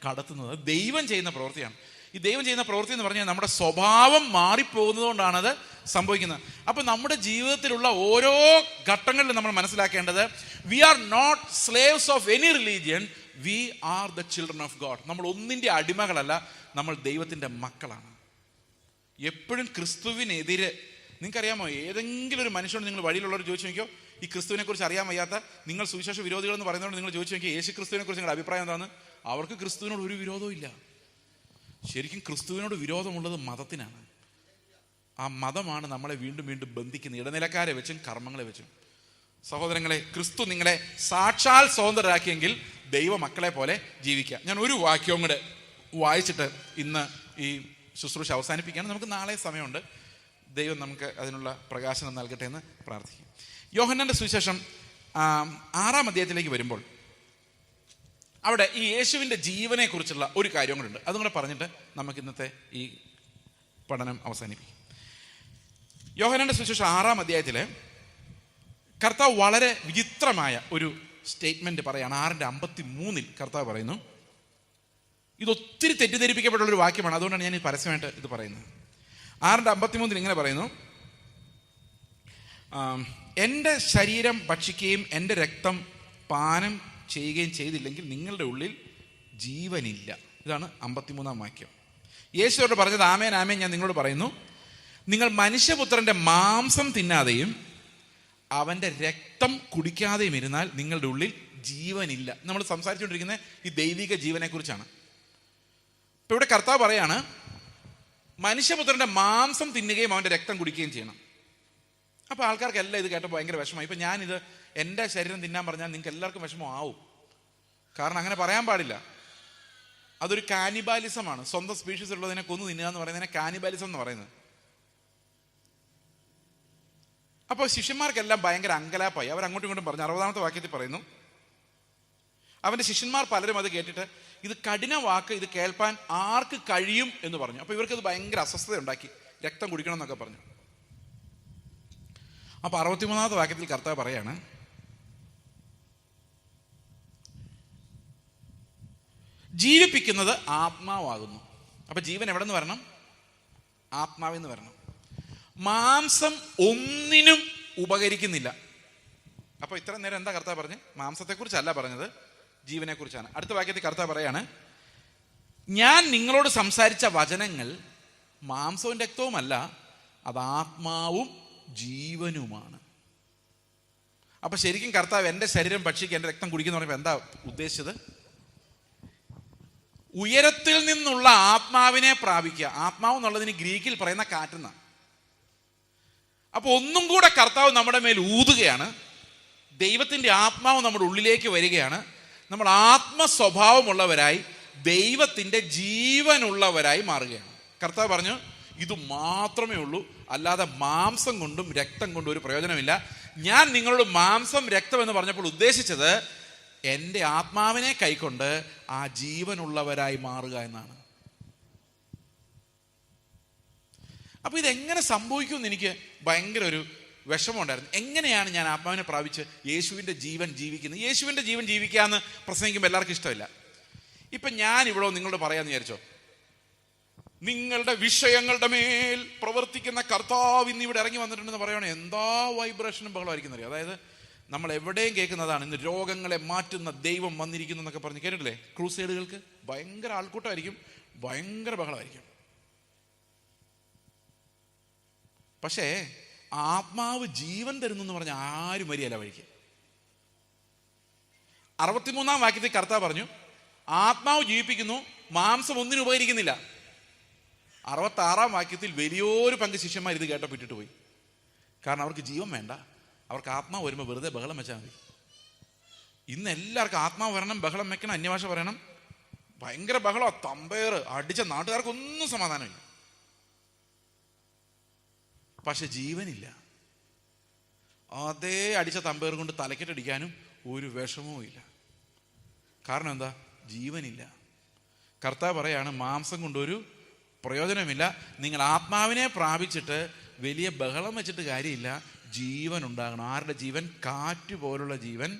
കടത്തുന്നത്. ദൈവം ചെയ്യുന്ന പ്രവൃത്തിയാണ്. ഈ ദൈവം ചെയ്യുന്ന പ്രവൃത്തി എന്ന് പറഞ്ഞാൽ നമ്മുടെ സ്വഭാവം മാറിപ്പോകുന്നത് കൊണ്ടാണത് സംഭവിക്കുന്നത്. അപ്പം നമ്മുടെ ജീവിതത്തിലുള്ള ഓരോ ഘട്ടങ്ങളിലും നമ്മൾ മനസ്സിലാക്കേണ്ടത്, we are not slaves of any religion, we are the children of God. നമ്മൾ ഒന്നിൻ്റെ അടിമകളല്ല, നമ്മൾ ദൈവത്തിൻ്റെ മക്കളാണ്. എപ്പോഴും ക്രിസ്തുവിനെതിരെ, നിങ്ങൾക്കറിയാമോ, ഏതെങ്കിലും ഒരു മനുഷ്യനോട് നിങ്ങൾ വഴിയിലുള്ളവർ ചോദിച്ചു നോക്കിയോ, ഈ ക്രിസ്തുവിനെ കുറിച്ച് അറിയാൻ വയ്യാത്ത നിങ്ങൾ സുവിശേഷ വിരോധികൾ എന്ന് പറയുന്നതുകൊണ്ട് നിങ്ങൾ ചോദിച്ചു നോക്കിയോ, യേശു ക്രിസ്തുവിനെ കുറിച്ച് നിങ്ങളുടെ അഭിപ്രായം എന്താണ്? അവർക്ക് ക്രിസ്തുവിനോട് ഒരു വിരോധവും ഇല്ല. ശരിക്കും ക്രിസ്തുവിനോട് വിരോധമുള്ളത് മതത്തിനാണ്. ആ മതമാണ് നമ്മളെ വീണ്ടും വീണ്ടും ബന്ധിക്കുന്നത്, ഇടനിലക്കാരെ വെച്ചും കർമ്മങ്ങളെ വെച്ചും. സഹോദരങ്ങളെ, ക്രിസ്തു നിങ്ങളെ സാക്ഷാൽ സ്വതന്ത്രരാക്കിയെങ്കിൽ ദൈവ മക്കളെ പോലെ ജീവിക്കുക. ഞാൻ ഒരു വാക്യവും കൂടെ വായിച്ചിട്ട് ഇന്ന് ഈ ശുശ്രൂഷ അവസാനിപ്പിക്കുകയാണ്. നമുക്ക് നാളെ സമയമുണ്ട്. ദൈവം നമുക്ക് അതിനുള്ള പ്രകാശനം നൽകട്ടെ എന്ന് പ്രാർത്ഥിക്കും. യോഹന്നാന്റെ സുവിശേഷം 6-ാം അധ്യായത്തിലേക്ക് വരുമ്പോൾ അവിടെ ഈ യേശുവിൻ്റെ ജീവനെ കുറിച്ചുള്ള ഒരു കാര്യം കൂടെ ഉണ്ട്. അതും കൂടെ പറഞ്ഞിട്ട് നമുക്ക് ഇന്നത്തെ ഈ പഠനം അവസാനിപ്പിക്കും. യോഹന്നാന്റെ സുവിശേഷം 6-ാം അധ്യായത്തിലെ കർത്താവ് വളരെ വിചിത്രമായ ഒരു സ്റ്റേറ്റ്മെന്റ് പറയാണ്. 6:53 കർത്താവ് പറയുന്നു, ഇതൊത്തിരി തെറ്റിദ്ധരിപ്പിക്കപ്പെട്ടുള്ളൊരു വാക്യമാണ്, അതുകൊണ്ടാണ് ഞാൻ ഈ പരസ്യമായിട്ട് ഇത് പറയുന്നത്. 6:53 ഇങ്ങനെ പറയുന്നു, എൻ്റെ ശരീരം ഭക്ഷിക്കുകയും എൻ്റെ രക്തം പാനം ചെയ്യുകയും ചെയ്തില്ലെങ്കിൽ നിങ്ങളുടെ ഉള്ളിൽ ജീവനില്ല. ഇതാണ് 53-ാം വാക്യം. യേശുവോട് പറഞ്ഞത്, ആമേൻ ആമേൻ ഞാൻ നിങ്ങളോട് പറയുന്നു, നിങ്ങൾ മനുഷ്യപുത്രന്റെ മാംസം തിന്നാതെയും അവൻ്റെ രക്തം കുടിക്കാതെയും ഇരുന്നാൽ നിങ്ങളുടെ ഉള്ളിൽ ജീവനില്ല. നമ്മൾ സംസാരിച്ചുകൊണ്ടിരിക്കുന്നത് ഈ ദൈവിക ജീവനെ കുറിച്ചാണ്. ഇപ്പൊ ഇവിടെ കർത്താവ് പറയാണ്, മനുഷ്യപുത്രന്റെ മാംസം തിന്നുകയും അവൻ്റെ രക്തം കുടിക്കുകയും ചെയ്യണം. അപ്പോൾ ആൾക്കാർക്കെല്ലാം ഇത് കേട്ടപ്പോൾ ഭയങ്കര വിഷമമായി. ഇപ്പം ഞാനിത് എൻ്റെ ശരീരം തിന്നാൻ പറഞ്ഞാൽ നിങ്ങൾക്ക് എല്ലാവർക്കും വിഷമമാവും. കാരണം അങ്ങനെ പറയാൻ പാടില്ല. അതൊരു കാനിബാലിസമാണ്. സ്വന്തം സ്പീഷീസ് ഉള്ളതിനെ കൊന്നു തിന്നുക എന്ന് പറയുന്നതിനെ കാനിബാലിസം എന്ന് പറയുന്നത്. അപ്പോൾ ശിഷ്യന്മാർക്കെല്ലാം ഭയങ്കര അങ്കലാപ്പായി. അവർ അങ്ങോട്ടും ഇങ്ങോട്ടും പറഞ്ഞു. 60-ാമത്തെ വാക്യത്തിൽ പറയുന്നു, അവൻ്റെ ശിഷ്യന്മാർ പലരും അത് കേട്ടിട്ട്, ഇത് കഠിന വാക്ക്, ഇത് കേൾപ്പാൻ ആർക്ക് കഴിയും എന്ന് പറഞ്ഞു. അപ്പോൾ ഇവർക്കത് ഭയങ്കര അസ്വസ്ഥത ഉണ്ടാക്കി. രക്തം കുടിക്കണം എന്നൊക്കെ പറഞ്ഞു. അപ്പോൾ 63-ാമത്തെ വാക്യത്തിൽ കർത്താവ് പറയാണ്, ജീവിപ്പിക്കുന്നത് ആത്മാവാകുന്നു. അപ്പൊ ജീവൻ എവിടെ നിന്ന് വരണം? ആത്മാവിൽ നിന്ന് വരണം. മാംസം ഒന്നിനും ഉപകരിക്കുന്നില്ല. അപ്പൊ ഇത്ര നേരം എന്താ കർത്താവ് പറഞ്ഞ്? മാംസത്തെക്കുറിച്ചല്ല പറഞ്ഞത്, ജീവനെ കുറിച്ചാണ്. അടുത്ത വാക്യത്തിൽ കർത്താവ് പറയാണ്, ഞാൻ നിങ്ങളോട് സംസാരിച്ച വചനങ്ങൾ മാംസവും രക്തവുമല്ല, അത് ആത്മാവും ജീവനുമാണ്. അപ്പൊ ശരിക്കും കർത്താവ് എൻ്റെ ശരീരം ഭക്ഷിക്കുക, എൻ്റെ രക്തം കുടിക്കുന്ന പറയുമ്പോൾ എന്താ ഉദ്ദേശിച്ചത്? ഉയരത്തിൽ നിന്നുള്ള ആത്മാവിനെ പ്രാപിക്കുക. ആത്മാവ് എന്നുള്ളതിന് ഗ്രീക്കിൽ പറയുന്ന കാറ്റെന്നാണ്. അപ്പൊ ഒന്നും കൂടെ കർത്താവ് നമ്മുടെ മേൽ ഊതുകയാണ്. ദൈവത്തിൻ്റെ ആത്മാവ് നമ്മുടെ ഉള്ളിലേക്ക് വരികയാണ്. നമ്മൾ ആത്മസ്വഭാവമുള്ളവരായി ദൈവത്തിൻ്റെ ജീവനുള്ളവരായി മാറുകയാണ്. കർത്താവ് പറഞ്ഞു, ഇത് മാത്രമേ ഉള്ളൂ, അല്ലാതെ മാംസം കൊണ്ടും രക്തം കൊണ്ടും ഒരു പ്രയോജനമില്ല. ഞാൻ നിങ്ങളോട് മാംസം രക്തം എന്ന് പറഞ്ഞപ്പോൾ ഉദ്ദേശിച്ചത് എൻ്റെ ആത്മാവിനെ കൈക്കൊണ്ട് ആ ജീവനുള്ളവരായി മാറുക എന്നാണ്. അപ്പൊ ഇതെങ്ങനെ സംഭവിക്കുമെന്ന് എനിക്ക് ഭയങ്കര ഒരു വിഷമമുണ്ടായിരുന്നു. എങ്ങനെയാണ് ഞാൻ ആത്മാവിനെ പ്രാപിച്ച് യേശുവിൻ്റെ ജീവൻ ജീവിക്കുന്നത്? യേശുവിൻ്റെ ജീവൻ ജീവിക്കുക എന്ന് പ്രസംഗിക്കുമ്പോൾ എല്ലാവർക്കും ഇഷ്ടമില്ല. ഇപ്പം ഞാൻ ഇവിടെ നിങ്ങളോട് പറയാമെന്ന് വിചാരിച്ചോ, നിങ്ങളുടെ വിഷയങ്ങളുടെ മേൽ പ്രവർത്തിക്കുന്ന കർത്താവ് ഇന്ന് ഇവിടെ ഇറങ്ങി വന്നിട്ടുണ്ടെന്ന് പറയുകയാണെങ്കിൽ എന്താ വൈബ്രേഷനും ബഹളമായിരിക്കും അറിയാം. അതായത് നമ്മൾ എവിടെയും കേൾക്കുന്നതാണ്, ഇന്ന് രോഗങ്ങളെ മാറ്റുന്ന ദൈവം വന്നിരിക്കുന്നു എന്നൊക്കെ പറഞ്ഞ് കേട്ടിട്ടില്ലേ? ക്രൂസൈഡുകൾക്ക് ഭയങ്കര ആൾക്കൂട്ടമായിരിക്കും, ഭയങ്കര ബഹളമായിരിക്കും. പക്ഷേ ആത്മാവ് ജീവൻ തരുന്നു എന്ന് പറഞ്ഞാൽ ആരും വരികയല്ല വഴിക്ക്. 63-ാം വാക്യത്തിൽ കർത്താവ് പറഞ്ഞു, ആത്മാവ് ജീവിപ്പിക്കുന്നു, മാംസം ഒന്നിനും ഉപകരിക്കുന്നില്ല. 66-ാം വാക്യത്തിൽ വലിയൊരു പങ്ക് ശിഷ്യന്മാർ ഇത് കേട്ടപ്പോൾ ഇട്ടിട്ട് പോയി. കാരണം അവർക്ക് ജീവൻ വേണ്ട, അവർക്ക് ആത്മാവ് വരുമ്പോൾ വെറുതെ ബഹളം വെച്ചാൽ മതി. ഇന്ന് എല്ലാവർക്കും ആത്മാവ് വരണം, ബഹളം വെക്കണം, അന്യഭാഷ പറയണം, ഭയങ്കര ബഹളം, തമ്പേർ അടിച്ച നാട്ടുകാർക്കൊന്നും സമാധാനമില്ല. പക്ഷെ ജീവനില്ല. അതേ അടിച്ച തമ്പേർ കൊണ്ട് തലക്കെട്ടടിക്കാനും ഒരു വിഷമവും ഇല്ല. കാരണം എന്താ? ജീവനില്ല. കർത്താവ് പറയാണ്, മാംസം കൊണ്ടൊരു പ്രയോജനമില്ല. നിങ്ങൾ ആത്മാവിനെ പ്രാപിച്ചിട്ട് വലിയ ബഹളം വെച്ചിട്ട് കാര്യമില്ല, ജീവൻ ഉണ്ടാകണം. ആരുടെ ജീവൻ? കാറ്റ് പോലുള്ള ജീവൻ,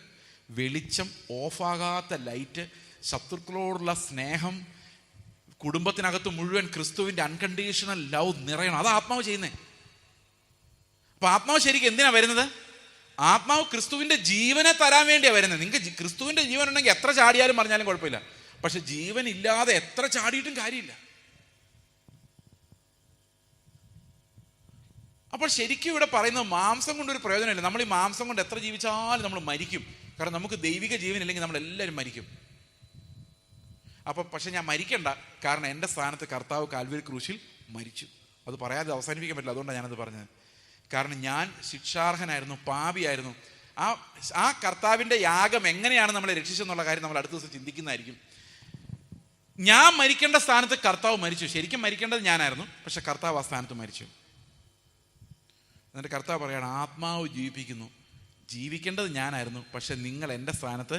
വെളിച്ചം, ഓഫാകാത്ത ലൈറ്റ്, ശത്രുക്കളോടുള്ള സ്നേഹം, കുടുംബത്തിനകത്ത് മുഴുവൻ ക്രിസ്തുവിൻ്റെ അൺകണ്ടീഷണൽ ലവ് നിറയണം. അത് ആത്മാവ് ചെയ്യുന്നേ. അപ്പൊ ആത്മാവ് ശരിക്കും എന്തിനാ വരുന്നത്? ആത്മാവ് ക്രിസ്തുവിന്റെ ജീവനെ തരാൻ വേണ്ടിയാ വരുന്നത്. നിങ്ങൾക്ക് ക്രിസ്തുവിന്റെ ജീവൻ ഉണ്ടെങ്കിൽ എത്ര ചാടിയാലും പറഞ്ഞാലും കുഴപ്പമില്ല. പക്ഷെ ജീവൻ ഇല്ലാതെ എത്ര ചാടിയിട്ടും കാര്യമില്ല. അപ്പോൾ ശരിക്കും ഇവിടെ പറയുന്നത് മാംസം കൊണ്ടൊരു പ്രയോജനമില്ല. നമ്മൾ ഈ മാംസം കൊണ്ട് എത്ര ജീവിച്ചാലും നമ്മൾ മരിക്കും. കാരണം നമുക്ക് ദൈവിക ജീവൻ ഇല്ലെങ്കിൽ നമ്മളെല്ലാവരും മരിക്കും. അപ്പൊ പക്ഷെ ഞാൻ മരിക്കണ്ട, കാരണം എൻ്റെ സ്ഥാനത്ത് കർത്താവ് കാൽവരി ക്രൂശിൽ മരിച്ചു. അത് പറയാതെ അവസാനിപ്പിക്കാൻ പറ്റില്ല. അതുകൊണ്ടാണ് ഞാനത് പറഞ്ഞത്. കാരണം ഞാൻ ശിക്ഷാർഹനായിരുന്നു, പാപിയായിരുന്നു. ആ കർത്താവിൻ്റെ യാഗം എങ്ങനെയാണ് നമ്മളെ രക്ഷിച്ചെന്നുള്ള കാര്യം നമ്മൾ അടുത്ത ദിവസം ചിന്തിക്കുന്നതായിരിക്കും. ഞാൻ മരിക്കേണ്ട സ്ഥാനത്ത് കർത്താവ് മരിച്ചു. ശരിക്കും മരിക്കേണ്ടത് ഞാനായിരുന്നു, പക്ഷെ കർത്താവ് ആ സ്ഥാനത്ത് മരിച്ചു. എന്നിട്ട് കർത്താവ് പറയാണ്, ആത്മാവ് ജീവിപ്പിക്കുന്നു. ജീവിക്കേണ്ടത് ഞാനായിരുന്നു, പക്ഷെ നിങ്ങൾ എൻ്റെ സ്ഥാനത്ത്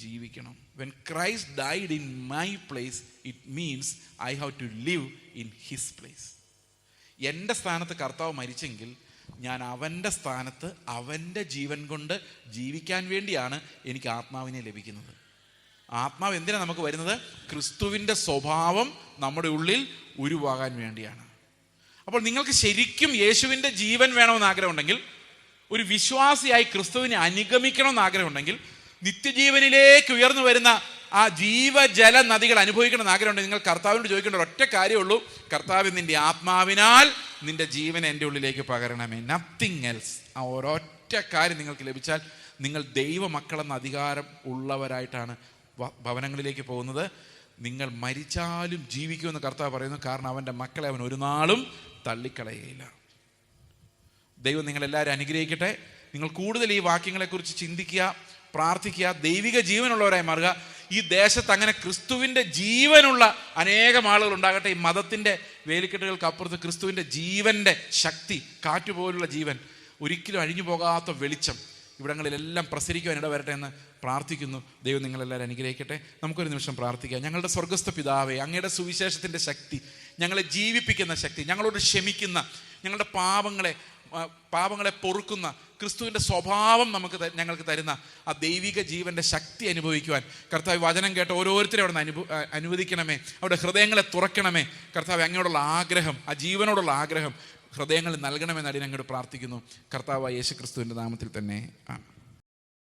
ജീവിക്കണം. When Christ died in my place, it means I have to live in his place. എൻ്റെ സ്ഥാനത്ത് കർത്താവ് മരിച്ചെങ്കിൽ ഞാൻ അവൻ്റെ സ്ഥാനത്ത് അവൻ്റെ ജീവൻ കൊണ്ട് ജീവിക്കാൻ വേണ്ടിയാണ് എനിക്ക് ആത്മാവിനെ ലഭിക്കുന്നത്. ആത്മാവ് എന്തിനാണ് നമുക്ക് വരുന്നത്? ക്രിസ്തുവിൻ്റെ സ്വഭാവം നമ്മുടെ ഉള്ളിൽ ഉരുവാകാൻ വേണ്ടിയാണ്. അപ്പോൾ നിങ്ങൾക്ക് ശരിക്കും യേശുവിൻ്റെ ജീവൻ വേണമെന്ന് ആഗ്രഹമുണ്ടെങ്കിൽ, ഒരു വിശ്വാസിയായി ക്രിസ്തുവിനെ അനുഗമിക്കണമെന്ന് ആഗ്രഹമുണ്ടെങ്കിൽ, നിത്യജീവനിലേക്ക് ഉയർന്നു വരുന്ന ആ ജീവജല നദികൾ അനുഭവിക്കണമെന്ന് ആഗ്രഹമുണ്ടെങ്കിൽ നിങ്ങൾ കർത്താവിനോട് ചോദിക്കേണ്ട ഒറ്റ കാര്യമുള്ളൂ, കർത്താവ് നിന്റെ ആത്മാവിനാൽ നിന്റെ ജീവൻ എൻ്റെ ഉള്ളിലേക്ക് പകരണമേ. Nothing else. ആ ഒരൊറ്റ കാര്യം നിങ്ങൾക്ക് ലഭിച്ചാൽ നിങ്ങൾ ദൈവമക്കളെന്ന അധികാരം ഉള്ളവരായിട്ടാണ് ഭവനങ്ങളിലേക്ക് പോകുന്നത്. നിങ്ങൾ മരിച്ചാലും ജീവിക്കുമെന്ന് കർത്താവ് പറയുന്നു. കാരണം അവൻ്റെ മക്കളെ അവൻ ഒരു നാളും തള്ളിക്കളയുകയില്ല. ദൈവം നിങ്ങളെല്ലാവരും അനുഗ്രഹിക്കട്ടെ. നിങ്ങൾ കൂടുതൽ ഈ വാക്യങ്ങളെക്കുറിച്ച് ചിന്തിക്കുക, പ്രാർത്ഥിക്കുക, ദൈവിക ജീവനുള്ളവരായി മാറുക. ഈ ദേശത്ത് അങ്ങനെ ക്രിസ്തുവിൻ്റെ ജീവനുള്ള അനേകം ആളുകൾ ഉണ്ടാകട്ടെ. ഈ മതത്തിൻ്റെ വേലിക്കെട്ടുകൾക്ക് അപ്പുറത്ത് ക്രിസ്തുവിൻ്റെ ജീവൻ്റെ ശക്തി, കാറ്റുപോലുള്ള ജീവൻ, ഒരിക്കലും അഴിഞ്ഞു പോകാത്ത വെളിച്ചം ഇവിടങ്ങളിലെല്ലാം പ്രസരിക്കുവാൻ ഇടവരട്ടെ എന്ന് പ്രാർത്ഥിക്കുന്നു. ദൈവം നിങ്ങളെല്ലാവരും അനുഗ്രഹിക്കട്ടെ. നമുക്കൊരു നിമിഷം പ്രാർത്ഥിക്കാം. ഞങ്ങളുടെ സ്വർഗ്ഗസ്ഥ പിതാവേ, അങ്ങയുടെ സുവിശേഷത്തിൻ്റെ ശക്തി, ഞങ്ങളെ ജീവിപ്പിക്കുന്ന ശക്തി, ഞങ്ങളോട് ക്ഷമിക്കുന്ന, ഞങ്ങളുടെ പാപങ്ങളെ പൊറുക്കുന്ന ക്രിസ്തുവിൻ്റെ സ്വഭാവം ഞങ്ങൾക്ക് തരുന്ന ആ ദൈവിക ജീവൻ്റെ ശക്തി അനുഭവിക്കുവാൻ കർത്താവ് വചനം കേട്ട ഓരോരുത്തരും അവിടെ നിന്ന് അനുവദിക്കണമേ. അവിടെ ഹൃദയങ്ങളെ തുറക്കണമേ. കർത്താവ് അങ്ങോട്ടുള്ള ആഗ്രഹം, ആ ജീവനോടുള്ള ആഗ്രഹം ഹൃദയങ്ങളിൽ നൽകണമെന്ന് അടിയൻ അങ്ങോട്ട് പ്രാർത്ഥിക്കുന്നു. കർത്താവായ യേശു ക്രിസ്തുവിൻ്റെ നാമത്തിൽ തന്നെ.